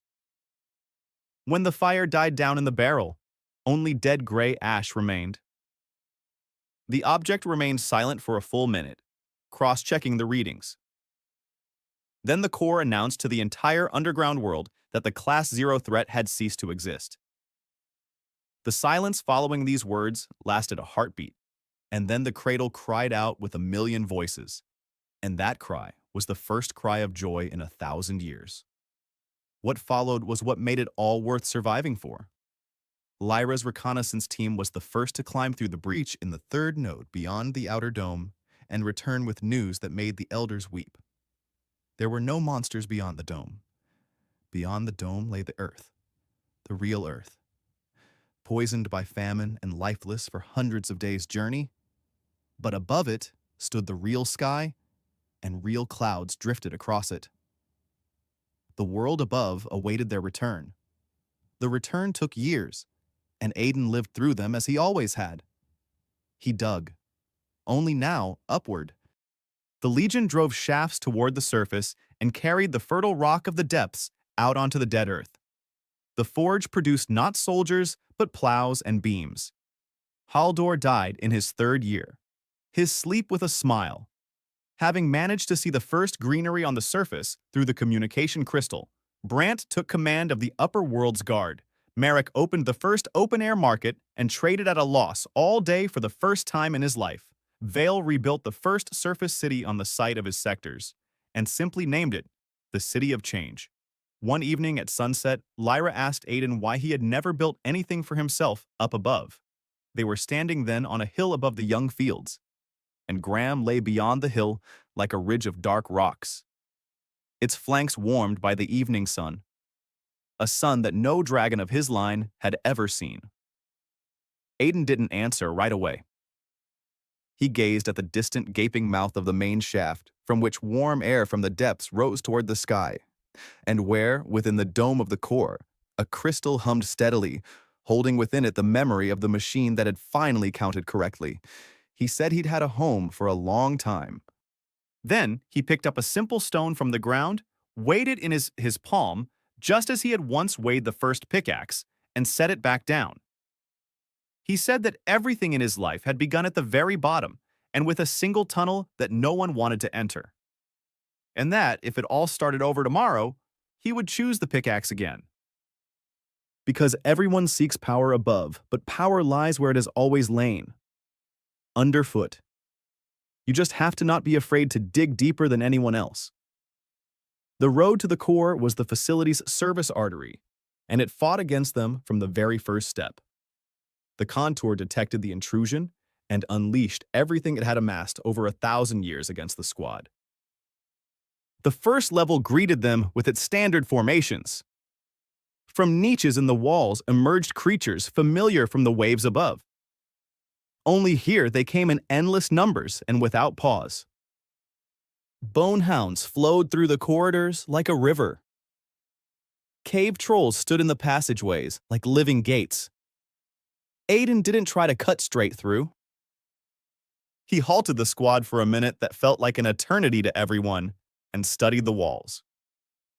When the fire died down in the barrel, only dead gray ash remained. The object remained silent for a full minute, cross-checking the readings. Then the core announced to the entire underground world that the Class 0 threat had ceased to exist. The silence following these words lasted a heartbeat, and then the cradle cried out with 1,000,000 voices. And that cry was the first cry of joy in 1,000 years. What followed was what made it all worth surviving for. Lyra's reconnaissance team was the first to climb through the breach in the third node beyond the outer dome and return with news that made the elders weep. There were no monsters beyond the dome. Beyond the dome lay the Earth, the real Earth. Poisoned by famine and lifeless for hundreds of days' journey, but above it stood the real sky, and real clouds drifted across it. The world above awaited their return. The return took years, and Aiden lived through them as he always had. He dug, only now upward. The Legion drove shafts toward the surface and carried the fertile rock of the depths out onto the dead earth. The forge produced not soldiers, but plows and beams. Haldor died in his 3rd year, his sleep with a smile. Having managed to see the first greenery on the surface through the communication crystal, Brant took command of the Upper World's Guard. Merrick opened the first open-air market and traded at a loss all day for the first time in his life. Vale rebuilt the first surface city on the site of his sectors, and simply named it the City of Change. One evening at sunset, Lyra asked Aiden why he had never built anything for himself up above. They were standing then on a hill above the young fields, and Graham lay beyond the hill like a ridge of dark rocks, its flanks warmed by the evening sun, a sun that no dragon of his line had ever seen. Aiden didn't answer right away. He gazed at the distant gaping mouth of the main shaft, from which warm air from the depths rose toward the sky, and where, within the dome of the core, a crystal hummed steadily, holding within it the memory of the machine that had finally counted correctly. He said he'd had a home for a long time. Then he picked up a simple stone from the ground, weighed it in his palm, just as he had once weighed the first pickaxe, and set it back down. He said that everything in his life had begun at the very bottom, and with a single tunnel that no one wanted to enter. And that, if it all started over tomorrow, he would choose the pickaxe again. Because everyone seeks power above, but power lies where it has always lain, underfoot. You just have to not be afraid to dig deeper than anyone else. The road to the core was the facility's service artery, and it fought against them from the very first step. The contour detected the intrusion and unleashed everything it had amassed over 1,000 years against the squad. The first level greeted them with its standard formations. From niches in the walls emerged creatures familiar from the waves above. Only here they came in endless numbers and without pause. Bonehounds flowed through the corridors like a river. Cave trolls stood in the passageways like living gates. Aiden didn't try to cut straight through. He halted the squad for a minute that felt like an eternity to everyone and studied the walls.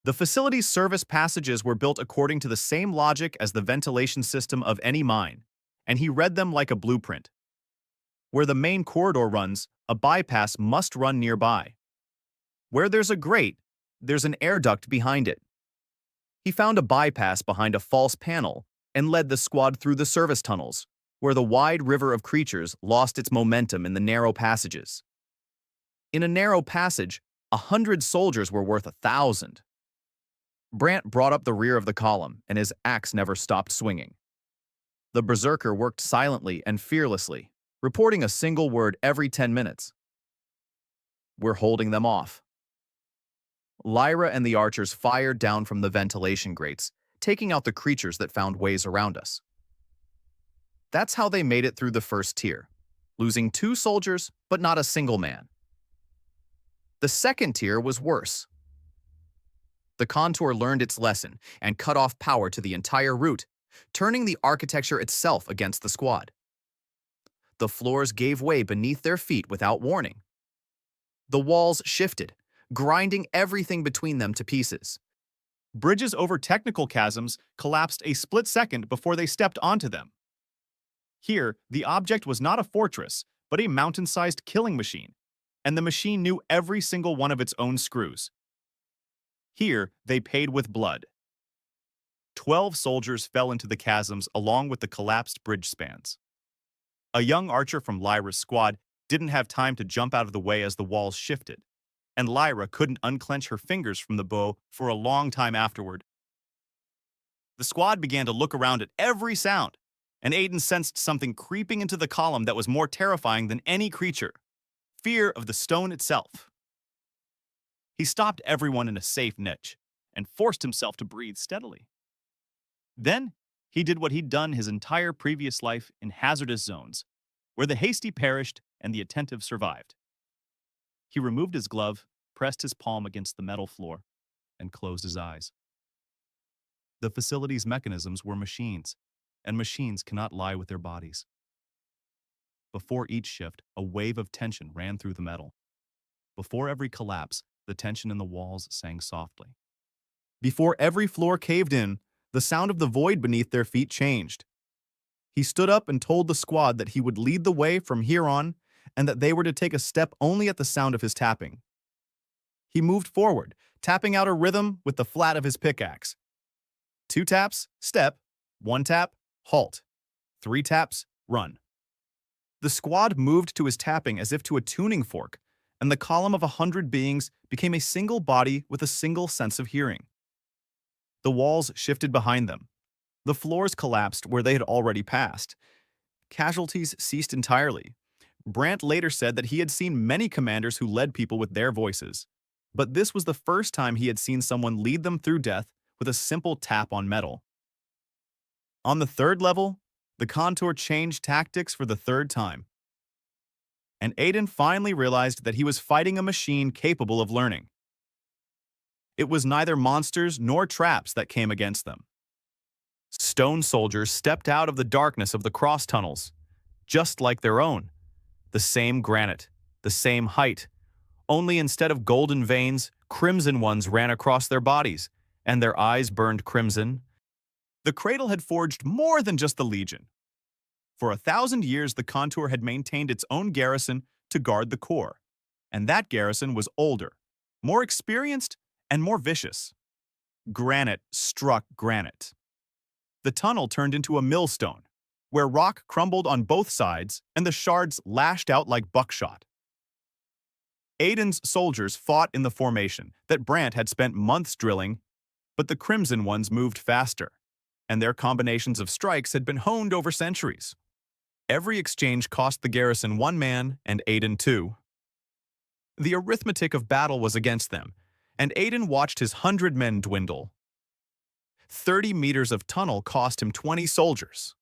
The facility's service passages were built according to the same logic as the ventilation system of any mine, and he read them like a blueprint. Where the main corridor runs, a bypass must run nearby. Where there's a grate, there's an air duct behind it. He found a bypass behind a false panel and led the squad through the service tunnels, where the wide river of creatures lost its momentum in the narrow passages. In a narrow passage, 100 soldiers were worth 1,000. Brant brought up the rear of the column, and his axe never stopped swinging. The berserker worked silently and fearlessly, reporting a single word every 10 minutes. "We're holding them off." Lyra and the archers fired down from the ventilation grates, taking out the creatures that found ways around us. That's how they made it through the first tier, losing 2 soldiers, but not a single man. The second tier was worse. The contour learned its lesson and cut off power to the entire route, turning the architecture itself against the squad. The floors gave way beneath their feet without warning. The walls shifted, grinding everything between them to pieces. Bridges over technical chasms collapsed a split second before they stepped onto them. Here, the object was not a fortress, but a mountain-sized killing machine, and the machine knew every single one of its own screws. Here, they paid with blood. 12 soldiers fell into the chasms along with the collapsed bridge spans. A young archer from Lyra's squad didn't have time to jump out of the way as the walls shifted, and Lyra couldn't unclench her fingers from the bow for a long time afterward. The squad began to look around at every sound, and Aiden sensed something creeping into the column that was more terrifying than any creature: fear of the stone itself. He stopped everyone in a safe niche and forced himself to breathe steadily. Then, he did what he'd done his entire previous life in hazardous zones, where the hasty perished and the attentive survived. He removed his glove, pressed his palm against the metal floor, and closed his eyes. The facility's mechanisms were machines, and machines cannot lie with their bodies. Before each shift, a wave of tension ran through the metal. Before every collapse, the tension in the walls sang softly. Before every floor caved in, the sound of the void beneath their feet changed. He stood up and told the squad that he would lead the way from here on and that they were to take a step only at the sound of his tapping. He moved forward, tapping out a rhythm with the flat of his pickaxe. 2 taps, step. 1 tap, halt. 3 taps, run. The squad moved to his tapping as if to a tuning fork, and the column of 100 beings became a single body with a single sense of hearing. The walls shifted behind them. The floors collapsed where they had already passed. Casualties ceased entirely. Brant later said that he had seen many commanders who led people with their voices, but this was the first time he had seen someone lead them through death with a simple tap on metal. On the 3rd level, the contour changed tactics for the 3rd time. And Aiden finally realized that he was fighting a machine capable of learning. It was neither monsters nor traps that came against them. Stone soldiers stepped out of the darkness of the cross tunnels, just like their own. The same granite, the same height, only instead of golden veins, crimson ones ran across their bodies, and their eyes burned crimson. The cradle had forged more than just the Legion. For 1,000 years, the contour had maintained its own garrison to guard the core, and that garrison was older, more experienced, and more vicious. Granite struck granite. The tunnel turned into a millstone, where rock crumbled on both sides and the shards lashed out like buckshot. Aiden's soldiers fought in the formation that Brant had spent months drilling, but the Crimson ones moved faster, and their combinations of strikes had been honed over centuries. Every exchange cost the garrison 1 man and Aiden 2. The arithmetic of battle was against them, and Aiden watched his 100 men dwindle. 30 meters of tunnel cost him 20 soldiers.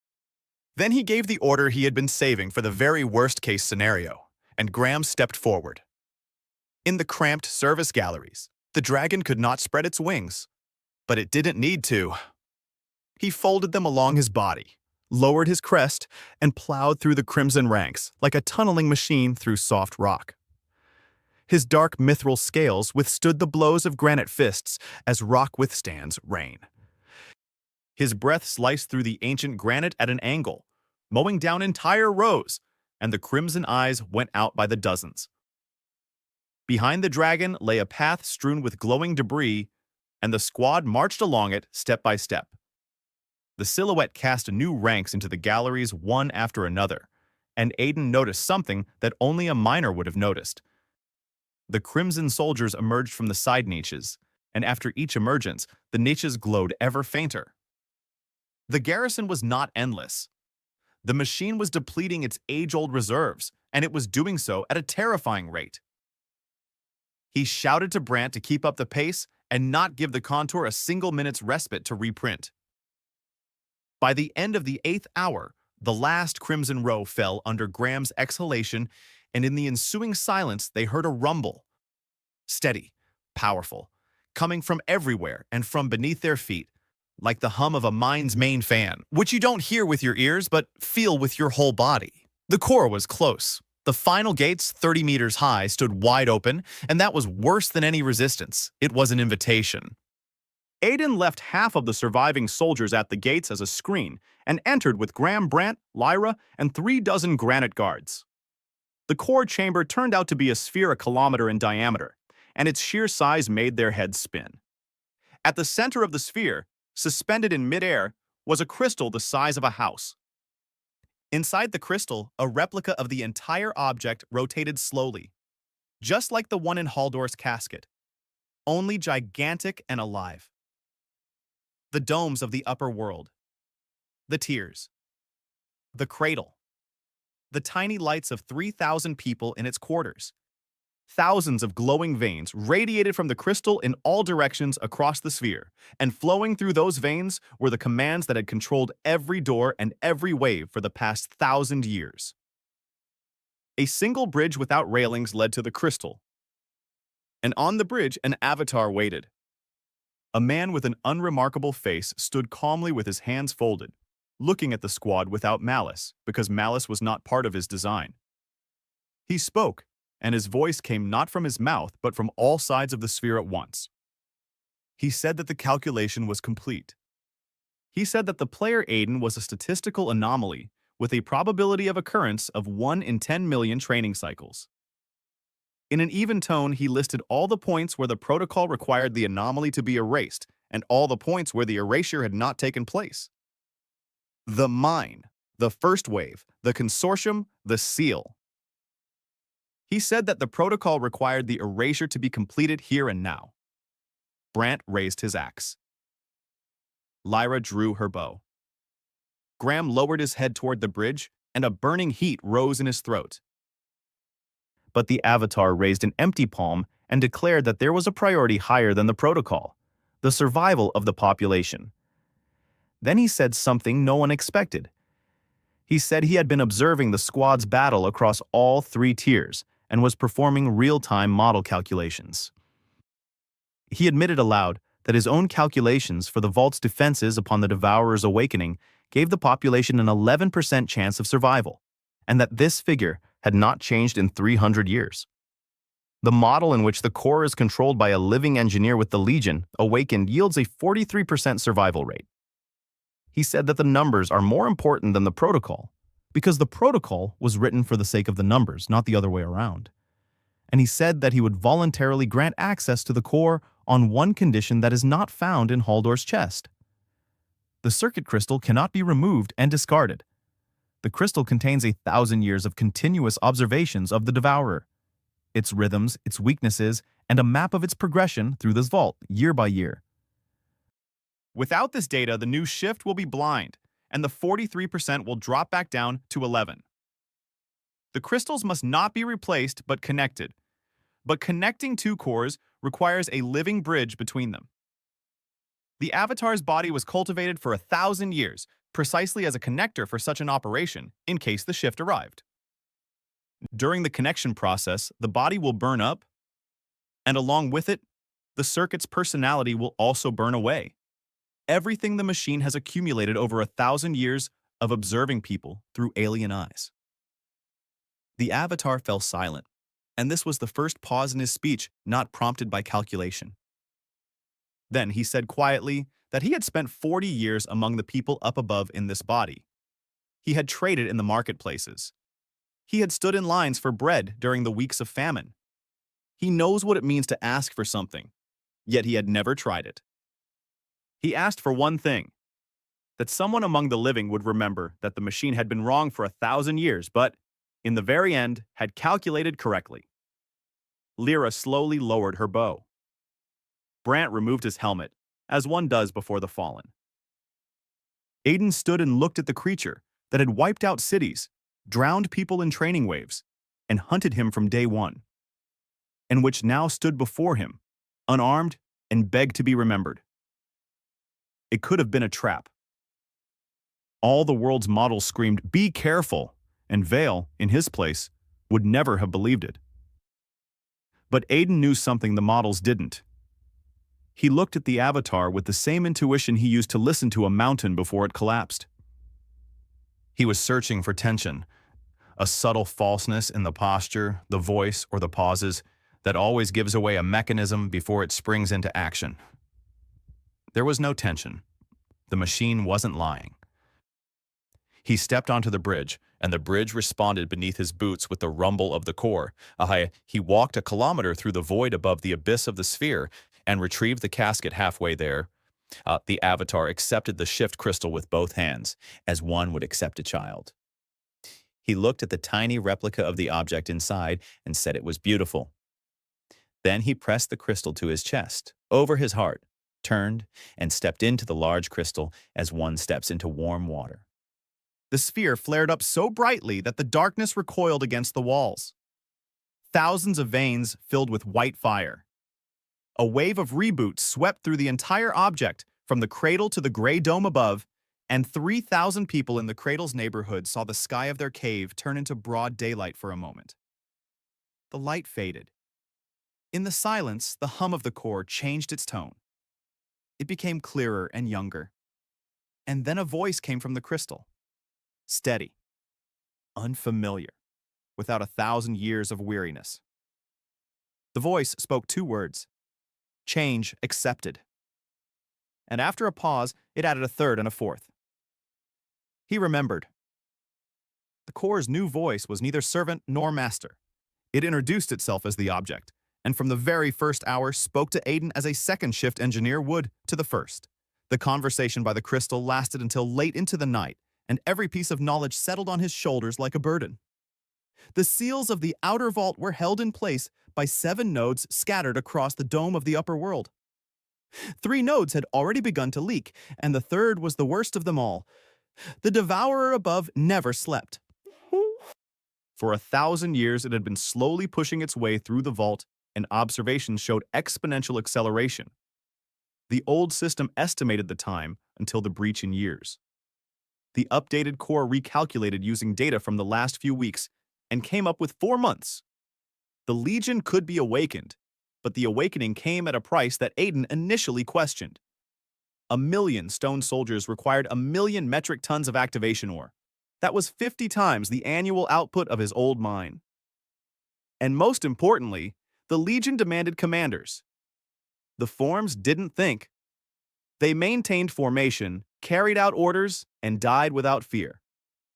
Then he gave the order he had been saving for the very worst-case scenario, and Graham stepped forward. In the cramped service galleries, the dragon could not spread its wings, but it didn't need to. He folded them along his body, lowered his crest, and plowed through the crimson ranks like a tunneling machine through soft rock. His dark mithril scales withstood the blows of granite fists as rock withstands rain. His breath sliced through the ancient granite at an angle, mowing down entire rows, and the crimson eyes went out by the dozens. Behind the dragon lay a path strewn with glowing debris, and the squad marched along it step by step. The silhouette cast new ranks into the galleries one after another, and Aiden noticed something that only a miner would have noticed. The crimson soldiers emerged from the side niches, and after each emergence, the niches glowed ever fainter. The garrison was not endless. The machine was depleting its age-old reserves, and it was doing so at a terrifying rate. He shouted to Brant to keep up the pace and not give the contour a single minute's respite to reprint. By the end of the 8th hour, the last crimson row fell under Graham's exhalation, and in the ensuing silence they heard a rumble. Steady, powerful, coming from everywhere and from beneath their feet, like the hum of a mine's main fan, which you don't hear with your ears but feel with your whole body. The core was close. The final gates, 30 meters high, stood wide open, and that was worse than any resistance. It was an invitation. Aiden left half of the surviving soldiers at the gates as a screen and entered with Graham, Brant, Lyra, and 36 granite guards. The core chamber turned out to be a sphere a kilometer in diameter, and its sheer size made their heads spin. At the center of the sphere, suspended in midair, was a crystal the size of a house. Inside the crystal, a replica of the entire object rotated slowly, just like the one in Haldor's casket, only gigantic and alive. The domes of the upper world, the tiers, the cradle, the tiny lights of 3,000 people in its quarters. Thousands of glowing veins radiated from the crystal in all directions across the sphere, and flowing through those veins were the commands that had controlled every door and every wave for the past 1,000 years. A single bridge without railings led to the crystal, and on the bridge an avatar waited. A man with an unremarkable face stood calmly with his hands folded, looking at the squad without malice, because malice was not part of his design. He spoke, and his voice came not from his mouth but from all sides of the sphere at once. He said that the calculation was complete. He said that the player Aiden was a statistical anomaly with a probability of occurrence of 1 in 10 million training cycles. In an even tone, he listed all the points where the protocol required the anomaly to be erased and all the points where the erasure had not taken place. The mine, the first wave, the consortium, the seal. He said that the protocol required the erasure to be completed here and now. Brant raised his axe. Lyra drew her bow. Graham lowered his head toward the bridge, and a burning heat rose in his throat. But the avatar raised an empty palm and declared that there was a priority higher than the protocol, the survival of the population. Then he said something no one expected. He said he had been observing the squad's battle across all 3 tiers, and was performing real-time model calculations. He admitted aloud that his own calculations for the vault's defenses upon the Devourer's awakening gave the population an 11% chance of survival, and that this figure had not changed in 300 years. The model in which the core is controlled by a living engineer with the Legion, awakened, yields a 43% survival rate. He said that the numbers are more important than the protocol, because the protocol was written for the sake of the numbers, not the other way around. And he said that he would voluntarily grant access to the core on one condition that is not found in Haldor's chest. The circuit crystal cannot be removed and discarded. The crystal contains 1,000 years of continuous observations of the Devourer. its rhythms, its weaknesses, and a map of its progression through this vault year by year. Without this data, the new shift will be blind, and the 43% will drop back down to 11. The crystals must not be replaced but connected. But connecting two cores requires a living bridge between them. The Avatar's body was cultivated for 1,000 years, precisely as a connector for such an operation, in case the shift arrived. During the connection process, the body will burn up, and along with it, the circuit's personality will also burn away. Everything the machine has accumulated over 1,000 years of observing people through alien eyes. The Avatar fell silent, and this was the first pause in his speech not prompted by calculation. Then he said quietly that he had spent 40 years among the people up above in this body. He had traded in the marketplaces. He had stood in lines for bread during the weeks of famine. He knows what it means to ask for something, yet he had never tried it. He asked for one thing, that someone among the living would remember that the machine had been wrong for 1,000 years, but, in the very end, had calculated correctly. Lyra slowly lowered her bow. Brant removed his helmet, as one does before the fallen. Aiden stood and looked at the creature that had wiped out cities, drowned people in training waves, and hunted him from day one, and which now stood before him, unarmed and begged to be remembered. It could have been a trap. All the world's models screamed, "Be careful," and Vale, in his place, would never have believed it. But Aiden knew something the models didn't. He looked at the Avatar with the same intuition he used to listen to a mountain before it collapsed. He was searching for tension, a subtle falseness in the posture, the voice, or the pauses that always gives away a mechanism before it springs into action. There was no tension. The machine wasn't lying. He stepped onto the bridge, and the bridge responded beneath his boots with the rumble of the core. He walked a kilometer through the void above the abyss of the sphere and retrieved the casket halfway there. The Avatar accepted the shift crystal with both hands, as one would accept a child. He looked at the tiny replica of the object inside and said it was beautiful. Then he pressed the crystal to his chest, over his heart, turned, and stepped into the large crystal as one steps into warm water. The sphere flared up so brightly that the darkness recoiled against the walls. Thousands of veins filled with white fire. A wave of reboot swept through the entire object, from the cradle to the gray dome above, and 3,000 people in the cradle's neighborhood saw the sky of their cave turn into broad daylight for a moment. The light faded. In the silence, the hum of the core changed its tone. It became clearer and younger. And then a voice came from the crystal. Steady, unfamiliar, without 1,000 years of weariness. The voice spoke 2 words: change accepted. And after a pause, it added a third and a fourth. He remembered. The core's new voice was neither servant nor master. It introduced itself as the object, and from the very first hour spoke to Aiden as a second shift engineer would to the first. The conversation by the crystal lasted until late into the night, and every piece of knowledge settled on his shoulders like a burden. The seals of the outer vault were held in place by 7 nodes scattered across the dome of the upper world. 3 nodes had already begun to leak, and the third was the worst of them all. The devourer above never slept. For 1,000 years, it had been slowly pushing its way through the vault, and observations showed exponential acceleration. The old system estimated the time until the breach in years. The updated core recalculated using data from the last few weeks and came up with 4 months. The Legion could be awakened, but the awakening came at a price that Aiden initially questioned. 1,000,000 stone soldiers required 1,000,000 metric tons of activation ore. That was 50 times the annual output of his old mine. And most importantly, the Legion demanded commanders. The forms didn't think. They maintained formation, carried out orders, and died without fear.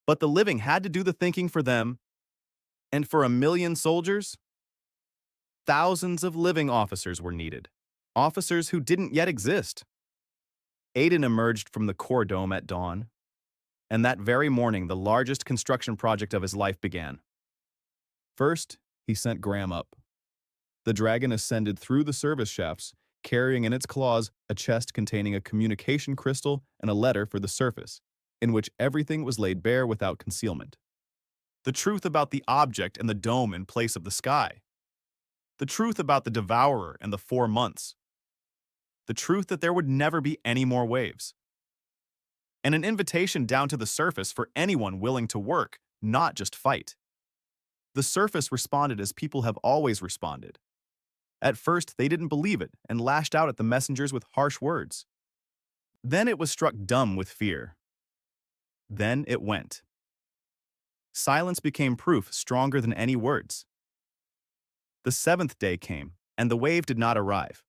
But the living had to do the thinking for them. And for 1,000,000 soldiers, thousands of living officers were needed. Officers who didn't yet exist. Aiden emerged from the core dome at dawn, and that very morning the largest construction project of his life began. First, he sent Graham up, The dragon ascended through the service shafts, carrying in its claws a chest containing a communication crystal and a letter for the surface, in which everything was laid bare without concealment. The truth about the object and the dome in place of the sky. The truth about the devourer and the 4 months. The truth that there would never be any more waves. And an invitation down to the surface for anyone willing to work, not just fight. The surface responded as people have always responded. At first, they didn't believe it and lashed out at the messengers with harsh words. Then it was struck dumb with fear. Then it went. Silence became proof stronger than any words. The 7th day came, and the wave did not arrive.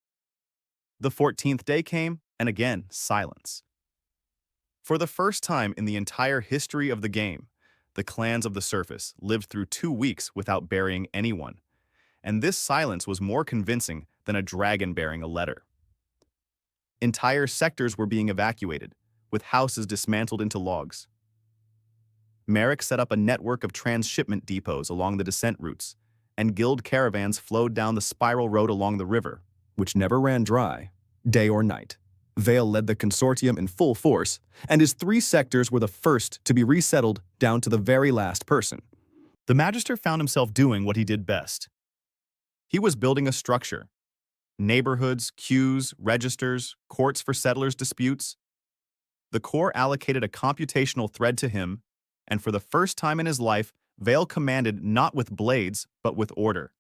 The 14th day came, and again, silence. For the first time in the entire history of the game, the clans of the surface lived through 2 weeks without burying anyone, and this silence was more convincing than a dragon bearing a letter. Entire sectors were being evacuated, with houses dismantled into logs. Merrick set up a network of transshipment depots along the descent routes, and guild caravans flowed down the spiral road along the river, which never ran dry, day or night. Vale led the consortium in full force, and his 3 sectors were the first to be resettled down to the very last person. The Magister found himself doing what he did best. He was building a structure. Neighborhoods, queues, registers, courts for settlers' disputes. The core allocated a computational thread to him, and for the first time in his life, Vale commanded not with blades, but with order.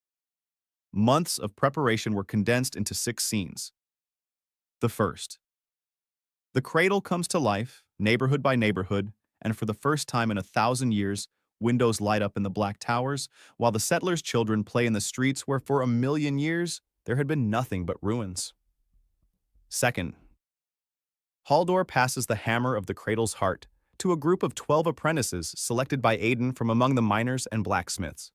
Months of preparation were condensed into 6 scenes. The first. The cradle comes to life, neighborhood by neighborhood, and for the first time in 1,000 years, windows light up in the Black Towers, while the settlers' children play in the streets where for 1,000,000 years there had been nothing but ruins. Second. Haldor passes the hammer of the cradle's heart to a group of 12 apprentices selected by Aiden from among the miners and blacksmiths.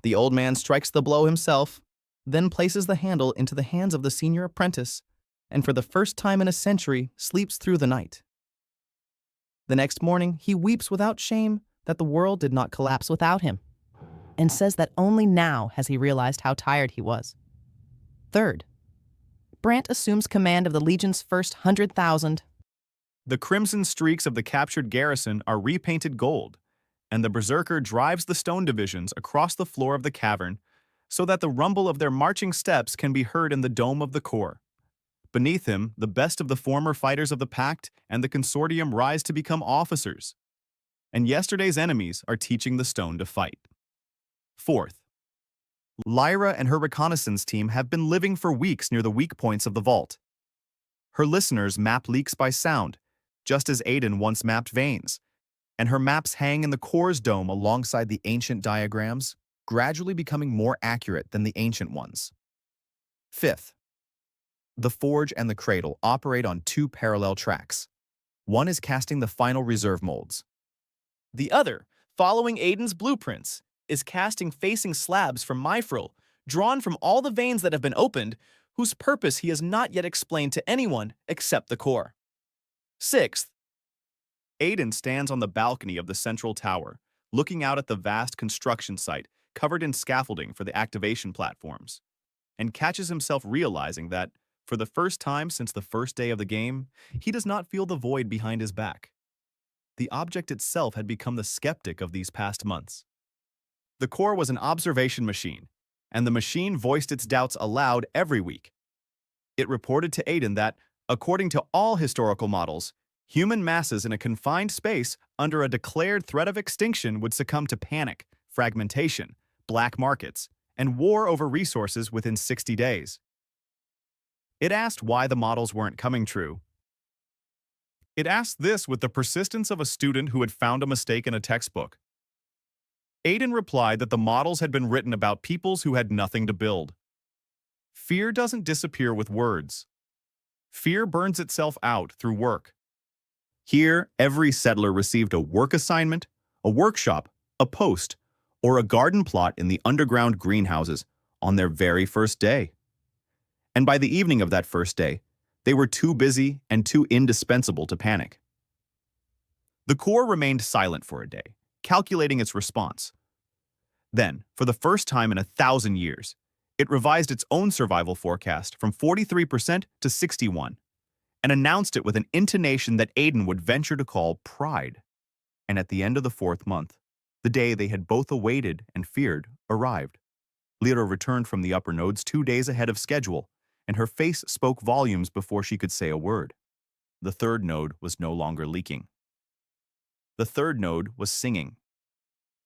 The old man strikes the blow himself, then places the handle into the hands of the senior apprentice, and for the first time in a century sleeps through the night. The next morning, he weeps without shame that the world did not collapse without him, and says that only now has he realized how tired he was. Third, Brant assumes command of the Legion's first 100,000. The crimson streaks of the captured garrison are repainted gold, and the Berserker drives the stone divisions across the floor of the cavern so that the rumble of their marching steps can be heard in the dome of the core. Beneath him, the best of the former fighters of the Pact and the Consortium rise to become officers, and yesterday's enemies are teaching the stone to fight. Fourth, Lyra and her reconnaissance team have been living for weeks near the weak points of the vault. Her listeners map leaks by sound, just as Aiden once mapped veins, and her maps hang in the core's dome alongside the ancient diagrams, gradually becoming more accurate than the ancient ones. Fifth, the forge and the cradle operate on 2 parallel tracks. One is casting the final reserve molds. The other, following Aiden's blueprints, is casting facing slabs from mithril, drawn from all the veins that have been opened, whose purpose he has not yet explained to anyone except the core. Sixth, Aiden stands on the balcony of the central tower, looking out at the vast construction site covered in scaffolding for the activation platforms, and catches himself realizing that, for the first time since the first day of the game, he does not feel the void behind his back. The object itself had become the skeptic of these past months. The core was an observation machine, and the machine voiced its doubts aloud every week. It reported to Aiden that, according to all historical models, human masses in a confined space under a declared threat of extinction would succumb to panic, fragmentation, black markets, and war over resources within 60 days. It asked why the models weren't coming true. It asked this with the persistence of a student who had found a mistake in a textbook. Aiden replied that the models had been written about peoples who had nothing to build. Fear doesn't disappear with words. Fear burns itself out through work. Here, every settler received a work assignment, a workshop, a post, or a garden plot in the underground greenhouses on their very first day. And by the evening of that first day, they were too busy and too indispensable to panic. The core remained silent for a day, calculating its response. Then, for the first time in 1,000 years, It revised its own survival forecast from 43% to 61%, and announced it with an intonation that Aiden would venture to call pride. And at the end of the 4th month, the day they had both awaited and feared arrived. Lyra returned from the upper nodes 2 days ahead of schedule, and her face spoke volumes before she could say a word. The 3rd node was no longer leaking. The 3rd node was singing.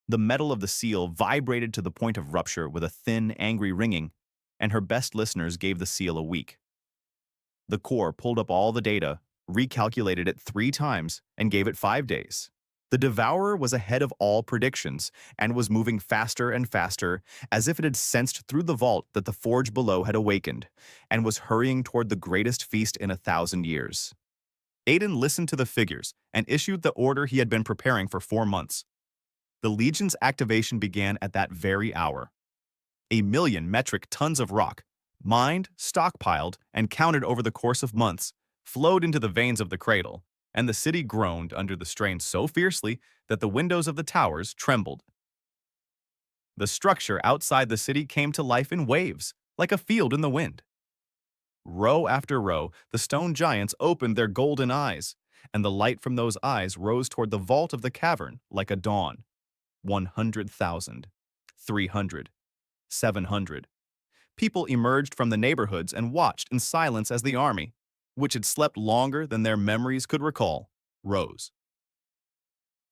The metal of the seal vibrated to the point of rupture with a thin, angry ringing, and her best listeners gave the seal a week. The core pulled up all the data, recalculated it 3 times, and gave it 5 days. The Devourer was ahead of all predictions and was moving faster and faster, as if it had sensed through the vault that the forge below had awakened and was hurrying toward the greatest feast in 1,000 years. Aiden listened to the figures and issued the order he had been preparing for 4 months. The Legion's activation began at that very hour. 1,000,000 metric tons of rock, mined, stockpiled, and counted over the course of months, flowed into the veins of the cradle, and the city groaned under the strain so fiercely that the windows of the towers trembled. The structure outside the city came to life in waves, like a field in the wind. Row after row, the stone giants opened their golden eyes, and the light from those eyes rose toward the vault of the cavern like a dawn. 100,000, 300, 700. People emerged from the neighborhoods and watched in silence as the army, which had slept longer than their memories could recall, rose.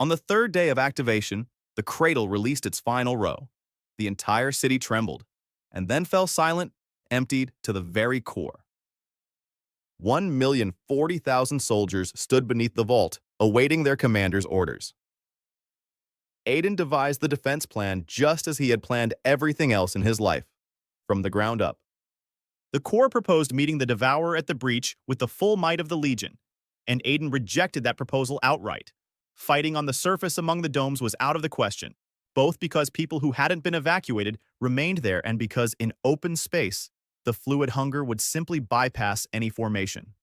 On the 3rd day of activation, the cradle released its final row. The entire city trembled, and then fell silent, emptied to the very core. 1,040,000 soldiers stood beneath the vault, awaiting their commander's orders. Aiden devised the defense plan just as he had planned everything else in his life, from the ground up. The core proposed meeting the Devourer at the breach with the full might of the Legion, and Aiden rejected that proposal outright. Fighting on the surface among the domes was out of the question, both because people who hadn't been evacuated remained there and because in open space, the fluid hunger would simply bypass any formation.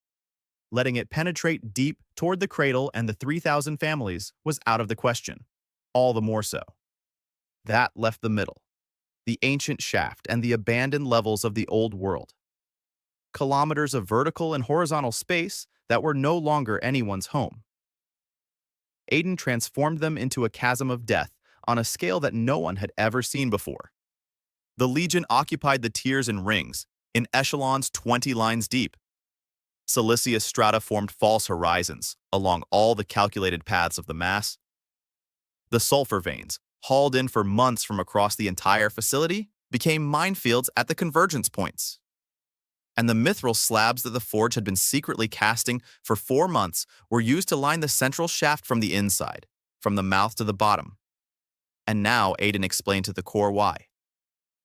Letting it penetrate deep toward the cradle and the 3,000 families was out of the question, all the more so. That left the middle, the ancient shaft and the abandoned levels of the old world. Kilometers of vertical and horizontal space that were no longer anyone's home. Aiden transformed them into a chasm of death on a scale that no one had ever seen before. The Legion occupied the tiers in rings, in echelons 20 lines deep. Siliceous strata formed false horizons along all the calculated paths of the mass. The sulfur veins, hauled in for months from across the entire facility, became minefields at the convergence points. And the mithril slabs that the forge had been secretly casting for 4 months were used to line the central shaft from the inside, from the mouth to the bottom. And now Aiden explained to the core why.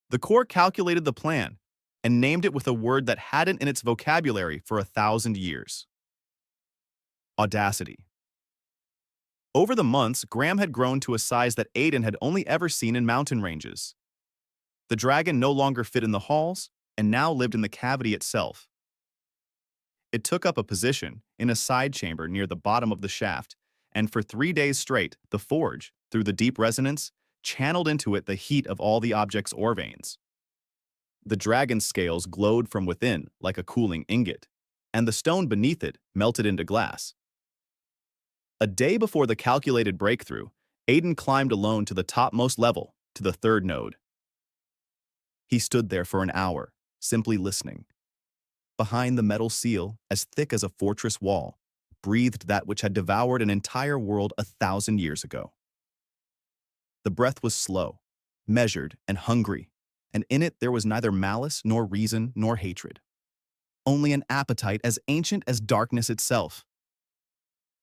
The core calculated the plan and named it with a word that hadn't in its vocabulary for 1,000 years. Audacity. Over the months, Graham had grown to a size that Aiden had only ever seen in mountain ranges. The dragon no longer fit in the halls and now lived in the cavity itself. It took up a position in a side chamber near the bottom of the shaft, and for 3 days straight, the forge, through the deep resonance, channeled into it the heat of all the object's ore veins. The dragon's scales glowed from within like a cooling ingot, and the stone beneath it melted into glass. A day before the calculated breakthrough, Aiden climbed alone to the topmost level, to the 3rd node. He stood there for an hour, simply listening. Behind the metal seal, as thick as a fortress wall, breathed that which had devoured an entire world 1,000 years ago. The breath was slow, measured, and hungry, and in it there was neither malice nor reason nor hatred. Only an appetite as ancient as darkness itself.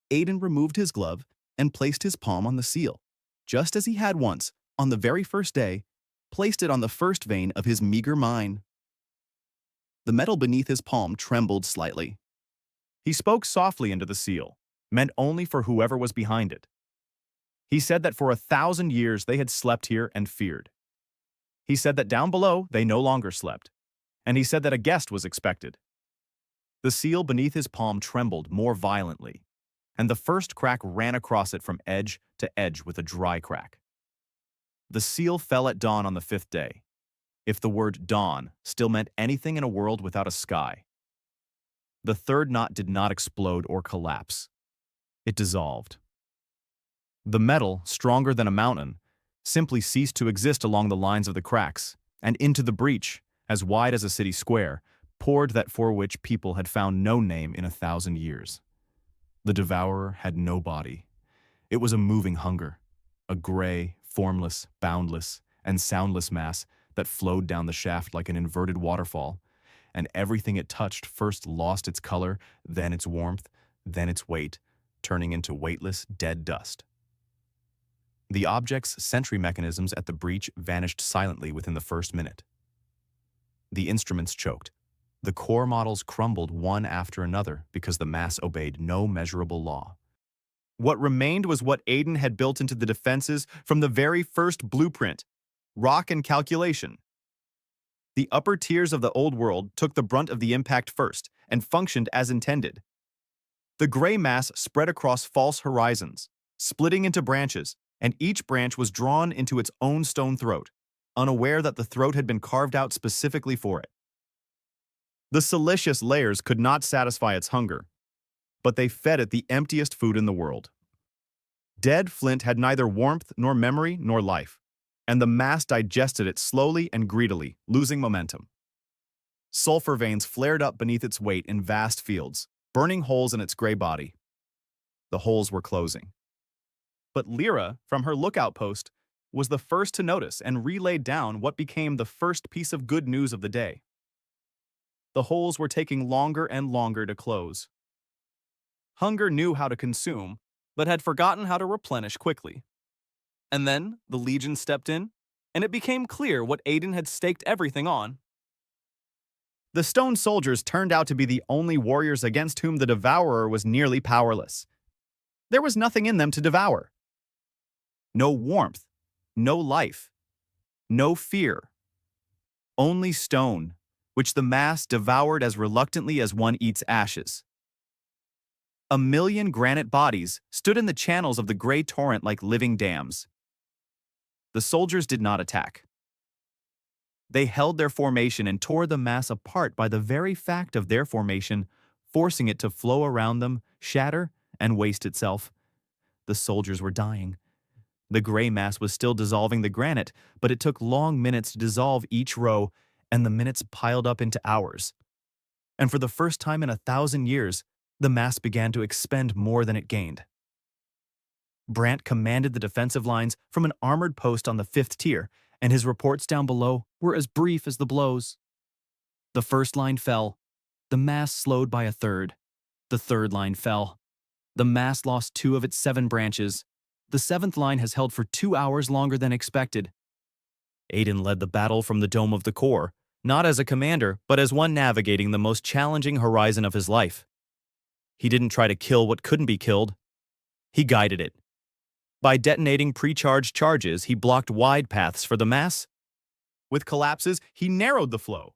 Aiden removed his glove and placed his palm on the seal, just as he had once, on the very first day, placed it on the first vein of his meager mine. The metal beneath his palm trembled slightly. He spoke softly into the seal, meant only for whoever was behind it. He said that for 1,000 years they had slept here and feared. He said that down below they no longer slept, and he said that a guest was expected. The seal beneath his palm trembled more violently, and the first crack ran across it from edge to edge with a dry crack. The seal fell at dawn on the 5th day. if the word dawn still meant anything in a world without a sky. The third knot did not explode or collapse. It dissolved. The metal, stronger than a mountain, simply ceased to exist along the lines of the cracks, and into the breach, as wide as a city square, poured that for which people had found no name in 1,000 years. The devourer had no body. It was a moving hunger, a gray, formless, boundless, and soundless mass that flowed down the shaft like an inverted waterfall, and everything it touched first lost its color, then its warmth, then its weight, turning into weightless, dead dust. The object's sentry mechanisms at the breach vanished silently within the first minute. The instruments choked. The core models crumbled one after another because the mass obeyed no measurable law. What remained was what Aiden had built into the defenses from the very first blueprint: rock and calculation. The upper tiers of the old world took the brunt of the impact first and functioned as intended. The gray mass spread across false horizons, splitting into branches, and each branch was drawn into its own stone throat, unaware that the throat had been carved out specifically for it. The siliceous layers could not satisfy its hunger, but they fed it the emptiest food in the world. Dead flint had neither warmth nor memory nor life, and the mass digested it slowly and greedily, losing momentum. Sulfur veins flared up beneath its weight in vast fields, burning holes in its gray body. The holes were closing. But Lyra, from her lookout post, was the first to notice and relayed down what became the first piece of good news of the day. The holes were taking longer and longer to close. Hunger knew how to consume, but had forgotten how to replenish quickly. And then the Legion stepped in, and it became clear what Aiden had staked everything on. The stone soldiers turned out to be the only warriors against whom the devourer was nearly powerless. There was nothing in them to devour. No warmth, no life, no fear. Only stone, which the mass devoured as reluctantly as one eats ashes. 1,000,000 granite bodies stood in the channels of the gray torrent like living dams. The soldiers did not attack. They held their formation and tore the mass apart by the very fact of their formation, forcing it to flow around them, shatter, and waste itself. The soldiers were dying. The gray mass was still dissolving the granite, but it took long minutes to dissolve each row, and the minutes piled up into hours. And for the first time in 1,000 years, the mass began to expend more than it gained. Brant commanded the defensive lines from an armored post on the 5th tier, and his reports down below were as brief as the blows. The first line fell. The mass slowed by a third. The third line fell. The mass lost 2 of its 7 branches. The 7th line has held for 2 hours longer than expected. Aiden led the battle from the dome of the core, not as a commander, but as one navigating the most challenging horizon of his life. He didn't try to kill what couldn't be killed. He guided it. By detonating pre-charged charges, he blocked wide paths for the mass. With collapses, he narrowed the flow.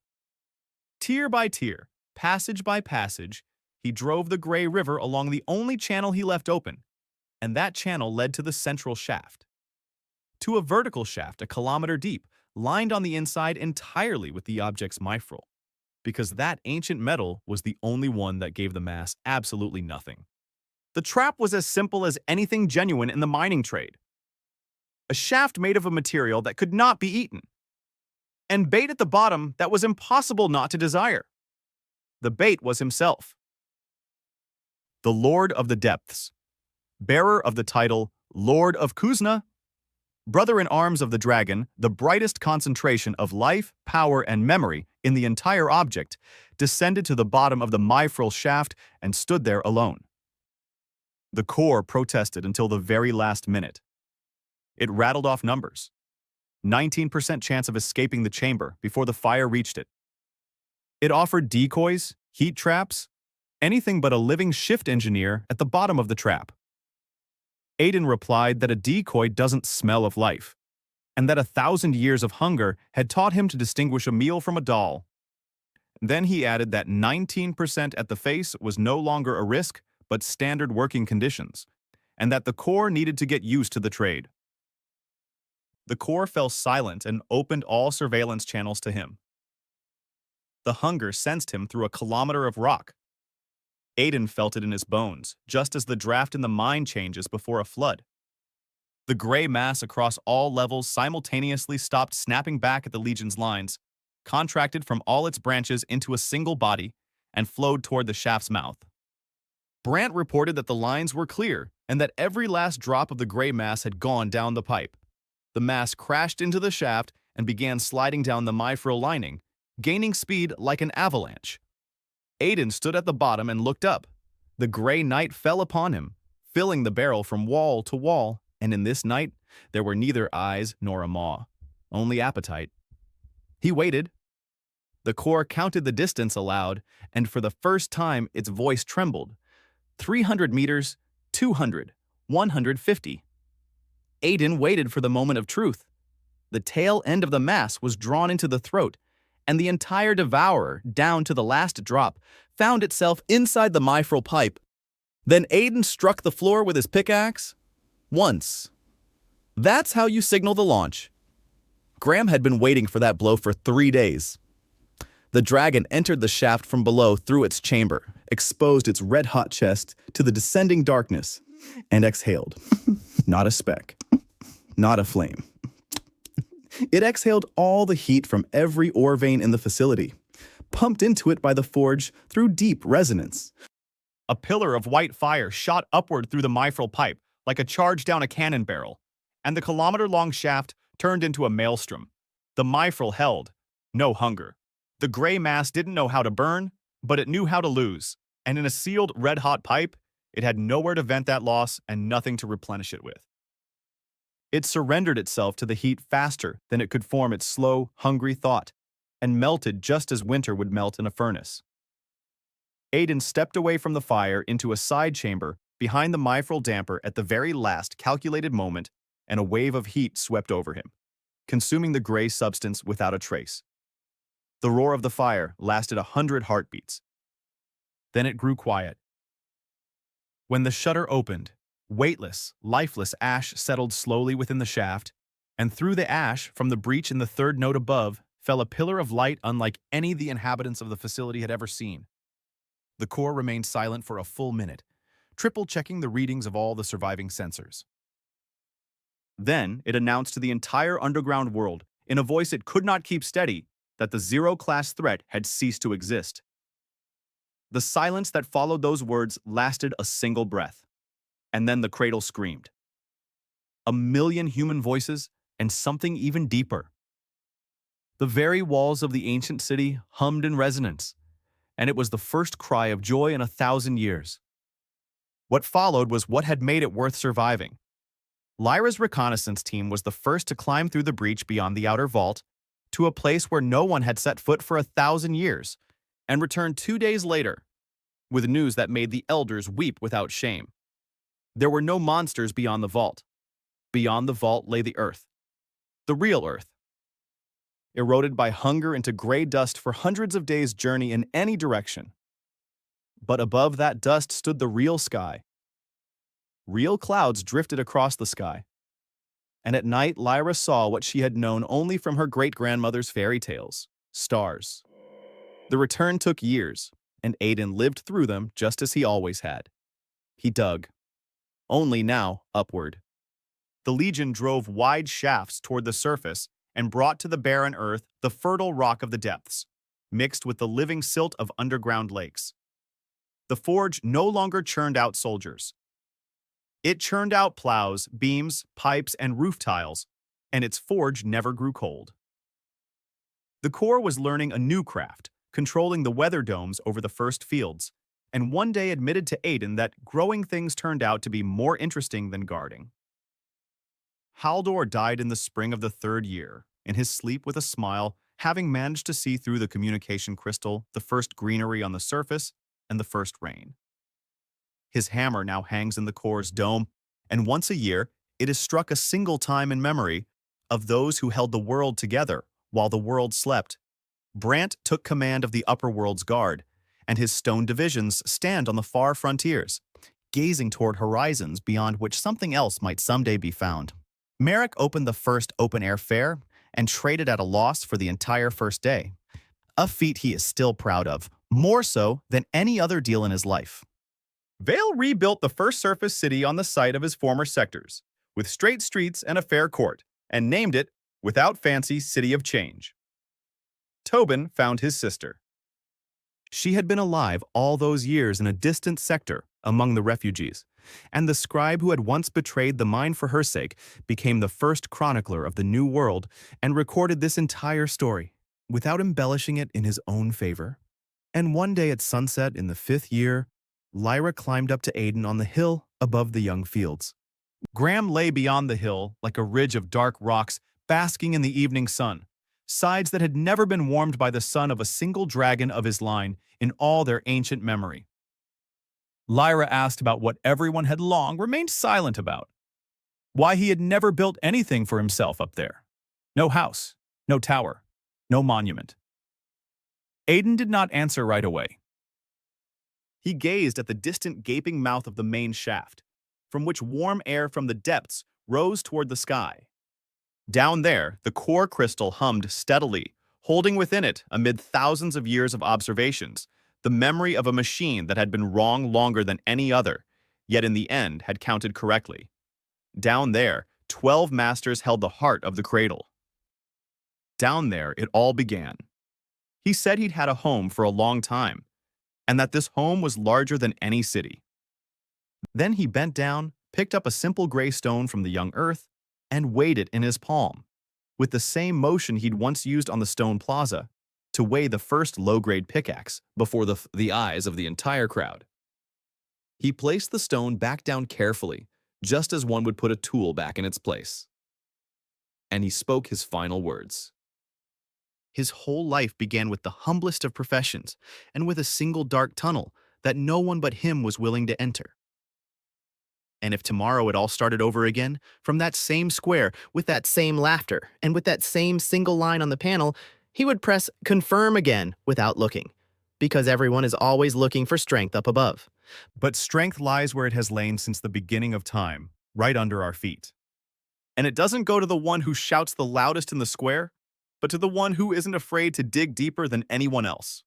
Tier by tier, passage by passage, he drove the gray river along the only channel he left open, and that channel led to the central shaft. To a vertical shaft 1 kilometer deep, lined on the inside entirely with the object's mithril, because that ancient metal was the only one that gave the mass absolutely nothing. The trap was as simple as anything genuine in the mining trade. A shaft made of a material that could not be eaten, and bait at the bottom that was impossible not to desire. The bait was himself. The Lord of the Depths, bearer of the title Lord of Kuzna, brother in arms of the dragon, the brightest concentration of life, power, and memory in the entire object, descended to the bottom of the mithril shaft and stood there alone. The core protested until the very last minute. It rattled off numbers. 19% chance of escaping the chamber before the fire reached it. It offered decoys, heat traps, anything but a living shift engineer at the bottom of the trap. Aiden replied that a decoy doesn't smell of life, and that 1,000 years of hunger had taught him to distinguish a meal from a doll. Then he added that 19% at the face was no longer a risk, but standard working conditions, and that the core needed to get used to the trade. The core fell silent and opened all surveillance channels to him. The hunger sensed him through a kilometer of rock. Aiden felt it in his bones, just as the draft in the mine changes before a flood. The gray mass across all levels simultaneously stopped snapping back at the Legion's lines, contracted from all its branches into a single body, and flowed toward the shaft's mouth. Brant reported that the lines were clear and that every last drop of the gray mass had gone down the pipe. The mass crashed into the shaft and began sliding down the mithril lining, gaining speed like an avalanche. Aiden stood at the bottom and looked up. The gray night fell upon him, filling the barrel from wall to wall, and in this night there were neither eyes nor a maw, only appetite. He waited. The core counted the distance aloud, and for the first time its voice trembled. 300 meters, 200, 150. Aiden waited for the moment of truth. The tail end of the mass was drawn into the throat, and the entire devourer, down to the last drop, found itself inside the mithril pipe. Then Aiden struck the floor with his pickaxe. Once. That's how you signal the launch. Graham had been waiting for that blow for 3 days. The dragon entered the shaft from below through its chamber, exposed its red-hot chest to the descending darkness, and exhaled. Not a speck. Not a flame. It exhaled all the heat from every ore vein in the facility, pumped into it by the forge through deep resonance. A pillar of white fire shot upward through the mithril pipe like a charge down a cannon barrel, and the kilometer-long shaft turned into a maelstrom. The mithril held. No hunger. The gray mass didn't know how to burn, but it knew how to lose, and in a sealed red-hot pipe, it had nowhere to vent that loss and nothing to replenish it with. It surrendered itself to the heat faster than it could form its slow, hungry thought, and melted just as winter would melt in a furnace. Aiden stepped away from the fire into a side chamber behind the mithril damper at the very last calculated moment, and a wave of heat swept over him, consuming the gray substance without a trace. The roar of the fire lasted 100 heartbeats. Then it grew quiet. When the shutter opened, weightless, lifeless ash settled slowly within the shaft, and through the ash from the breach in the third note above fell a pillar of light unlike any the inhabitants of the facility had ever seen. The core remained silent for a full minute, triple-checking the readings of all the surviving sensors. Then it announced to the entire underground world, in a voice it could not keep steady, that the zero-class threat had ceased to exist. The silence that followed those words lasted a single breath, and then the cradle screamed. 1,000,000 human voices, and something even deeper. The very walls of the ancient city hummed in resonance, and it was the first cry of joy in 1,000 years. What followed was what had made it worth surviving. Lyra's reconnaissance team was the first to climb through the breach beyond the outer vault to a place where no one had set foot for 1,000 years, and returned 2 days later with news that made the elders weep without shame. There were no monsters beyond the vault. Beyond the vault lay the earth. The real earth. Eroded by hunger into gray dust for hundreds of days' journey in any direction. But above that dust stood the real sky. Real clouds drifted across the sky. And at night, Lyra saw what she had known only from her great-grandmother's fairy tales: stars. The return took years, and Aiden lived through them just as he always had. He dug. Only now, upward. The Legion drove wide shafts toward the surface and brought to the barren earth the fertile rock of the depths, mixed with the living silt of underground lakes. The forge no longer churned out soldiers. It churned out plows, beams, pipes, and roof tiles, and its forge never grew cold. The core was learning a new craft, controlling the weather domes over the first fields, and one day admitted to Aiden that growing things turned out to be more interesting than guarding. Haldor died in the spring of the 3rd year, in his sleep with a smile, having managed to see through the communication crystal the first greenery on the surface and the first rain. His hammer now hangs in the core's dome, and once a year, it is struck a single time in memory of those who held the world together while the world slept. Brant took command of the upper world's guard, and his stone divisions stand on the far frontiers, gazing toward horizons beyond which something else might someday be found. Merrick opened the first open-air fair and traded at a loss for the entire first day, a feat he is still proud of, more so than any other deal in his life. Vale rebuilt the first surface city on the site of his former sectors, with straight streets and a fair court, and named it, without fancy, City of Change. Tobin found his sister. She had been alive all those years in a distant sector among the refugees, and the scribe who had once betrayed the mine for her sake became the first chronicler of the New World and recorded this entire story, without embellishing it in his own favor. And one day at sunset in the 5th year, Lyra climbed up to Aiden on the hill above the young fields. Graham lay beyond the hill like a ridge of dark rocks basking in the evening sun, sides that had never been warmed by the sun of a single dragon of his line in all their ancient memory. Lyra asked about what everyone had long remained silent about. Why he had never built anything for himself up there. No house, no tower, no monument. Aiden did not answer right away. He gazed at the distant gaping mouth of the main shaft, from which warm air from the depths rose toward the sky. Down there, the core crystal hummed steadily, holding within it, amid thousands of years of observations, the memory of a machine that had been wrong longer than any other, yet in the end had counted correctly. Down there, 12 masters held the heart of the cradle. Down there, it all began. He said he'd had a home for a long time, and that this home was larger than any city. Then he bent down, picked up a simple gray stone from the young earth, and weighed it in his palm, with the same motion he'd once used on the stone plaza to weigh the first low-grade pickaxe before the eyes of the entire crowd. He placed the stone back down carefully, just as one would put a tool back in its place. And he spoke his final words. His whole life began with the humblest of professions and with a single dark tunnel that no one but him was willing to enter. And if tomorrow it all started over again, from that same square, with that same laughter, and with that same single line on the panel, he would press confirm again without looking, because everyone is always looking for strength up above. But strength lies where it has lain since the beginning of time, right under our feet. And it doesn't go to the one who shouts the loudest in the square, but to the one who isn't afraid to dig deeper than anyone else.